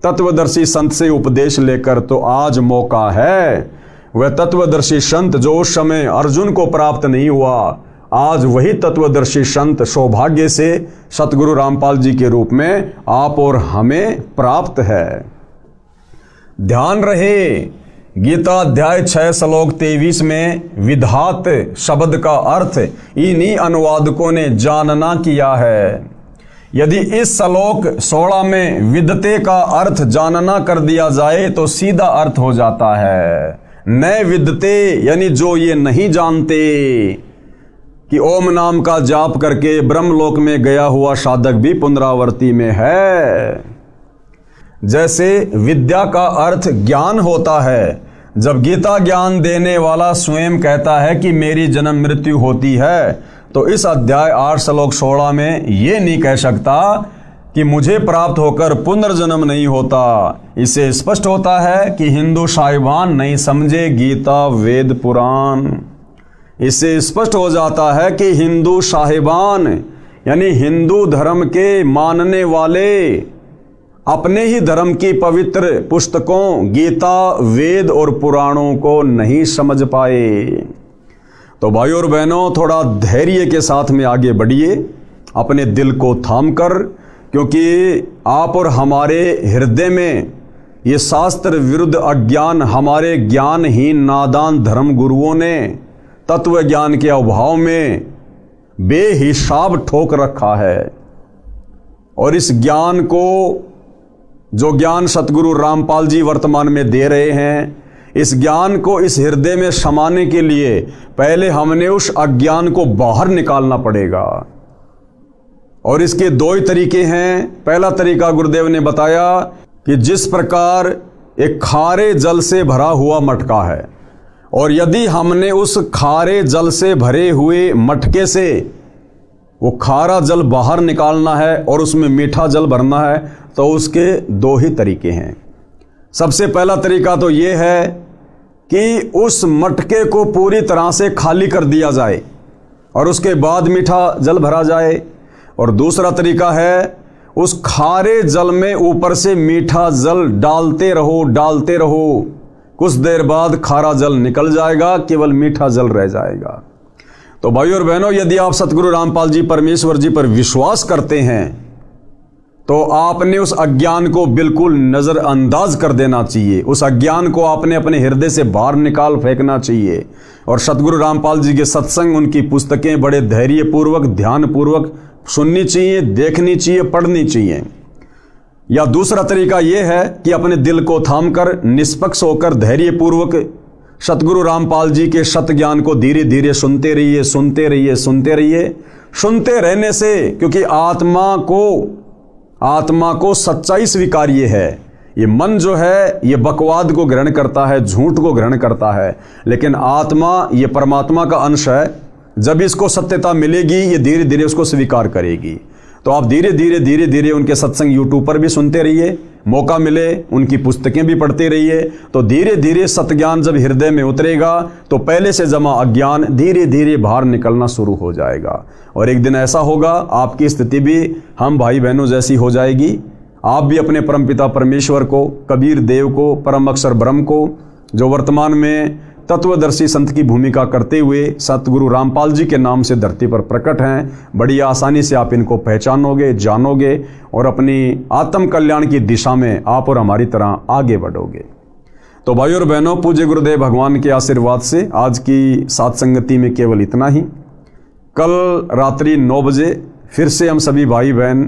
A: तत्वदर्शी संत से उपदेश लेकर तो आज मौका है। वह तत्वदर्शी संत जो उस समय अर्जुन को प्राप्त नहीं हुआ, आज वही तत्वदर्शी संत सौभाग्य से सतगुरु रामपाल जी के रूप में आप और हमें प्राप्त है। ध्यान रहे, गीता अध्याय 6 श्लोक 23 में विधात शब्द का अर्थ इन्हीं अनुवादकों ने जानना किया है। यदि इस श्लोक 16 में विदते का अर्थ जानना कर दिया जाए तो सीधा अर्थ हो जाता है न विदते, यानी जो ये नहीं जानते कि ओम नाम का जाप करके ब्रह्मलोक में गया हुआ साधक भी पुनरावर्ती में है। जैसे विद्या का अर्थ ज्ञान होता है, जब गीता ज्ञान देने वाला स्वयं कहता है कि मेरी जन्म मृत्यु होती है, तो इस अध्याय 8 श्लोक 16 में ये नहीं कह सकता कि मुझे प्राप्त होकर पुनर्जन्म नहीं होता। इससे स्पष्ट होता है कि हिंदू साहिबान नहीं समझे गीता वेद पुराण। इससे स्पष्ट हो जाता है कि हिंदू साहिबान यानी हिंदू धर्म के मानने वाले अपने ही धर्म की पवित्र पुस्तकों गीता वेद और पुराणों को नहीं समझ पाए। तो भाई और बहनों, थोड़ा धैर्य के साथ में आगे बढ़िए, अपने दिल को थाम कर, क्योंकि आप और हमारे हृदय में ये शास्त्र विरुद्ध अज्ञान हमारे ज्ञानहीन नादान धर्म गुरुओं ने तत्व ज्ञान के अभाव में बेहिसाब ठोक रखा है। और इस ज्ञान को, जो ज्ञान सतगुरु रामपाल जी वर्तमान में दे रहे हैं, इस ज्ञान को इस हृदय में समाने के लिए पहले हमने उस अज्ञान को बाहर निकालना पड़ेगा। और इसके दो ही तरीके हैं। पहला तरीका गुरुदेव ने बताया कि जिस प्रकार एक खारे जल से भरा हुआ मटका है, और यदि हमने उस खारे जल से भरे हुए मटके से वो खारा जल बाहर निकालना है और उसमें मीठा जल भरना है, तो उसके दो ही तरीके हैं। सबसे पहला तरीका तो ये है कि उस मटके को पूरी तरह से खाली कर दिया जाए और उसके बाद मीठा जल भरा जाए। और दूसरा तरीका है उस खारे जल में ऊपर से मीठा जल डालते रहो, कुछ देर बाद खारा जल निकल जाएगा, केवल मीठा जल रह जाएगा। तो भाई और बहनों, यदि आप सतगुरु रामपाल जी परमेश्वर जी पर विश्वास करते हैं तो आपने उस अज्ञान को बिल्कुल नजरअंदाज कर देना चाहिए। उस अज्ञान को आपने अपने हृदय से बाहर निकाल फेंकना चाहिए। और सतगुरु रामपाल जी के सत्संग, उनकी पुस्तकें बड़े धैर्यपूर्वक ध्यानपूर्वक सुननी चाहिए, देखनी चाहिए, पढ़नी चाहिए। या दूसरा तरीका यह है कि अपने दिल को थामकर निष्पक्ष होकर धैर्यपूर्वक सतगुरु रामपाल जी के सत ज्ञान को धीरे धीरे सुनते रहिए। सुनते रहने से, क्योंकि आत्मा को सच्चाई स्वीकार्य है। ये मन जो है ये बकवाद को ग्रहण करता है, झूठ को ग्रहण करता है, लेकिन आत्मा ये परमात्मा का अंश है। जब इसको सत्यता मिलेगी ये धीरे धीरे उसको स्वीकार करेगी। तो आप धीरे धीरे उनके सत्संग यूट्यूब पर भी सुनते रहिए, मौका मिले उनकी पुस्तकें भी पढ़ते रहिए। तो धीरे धीरे सतज्ञान जब हृदय में उतरेगा तो पहले से जमा अज्ञान धीरे धीरे बाहर निकलना शुरू हो जाएगा, और एक दिन ऐसा होगा आपकी स्थिति भी हम भाई बहनों जैसी हो जाएगी। आप भी अपने परमपिता परमेश्वर को, कबीर देव को, परम अक्षर ब्रह्म को, जो वर्तमान में तत्वदर्शी संत की भूमिका करते हुए सतगुरु रामपाल जी के नाम से धरती पर प्रकट हैं, बड़ी आसानी से आप इनको पहचानोगे, जानोगे और अपनी आत्म कल्याण की दिशा में आप और हमारी तरह आगे बढ़ोगे। तो भाइयों और बहनों, पूज्य गुरुदेव भगवान के आशीर्वाद से आज की साथ संगति में केवल इतना ही। कल रात्रि 9 बजे फिर से हम सभी भाई बहन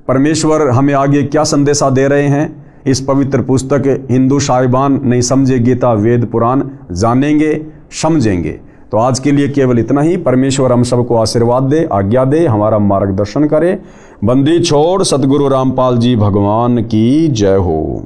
A: परमेश्वर हमें आगे क्या संदेशा दे रहे हैं, इस पवित्र पुस्तक हिंदू साहिबान नहीं समझे गीता वेद पुराण जानेंगे, समझेंगे। तो आज के लिए केवल इतना ही। परमेश्वर हम सबको आशीर्वाद दे, आज्ञा दे, हमारा मार्गदर्शन करे। बंदी छोड़ सतगुरु रामपाल जी भगवान की जय हो।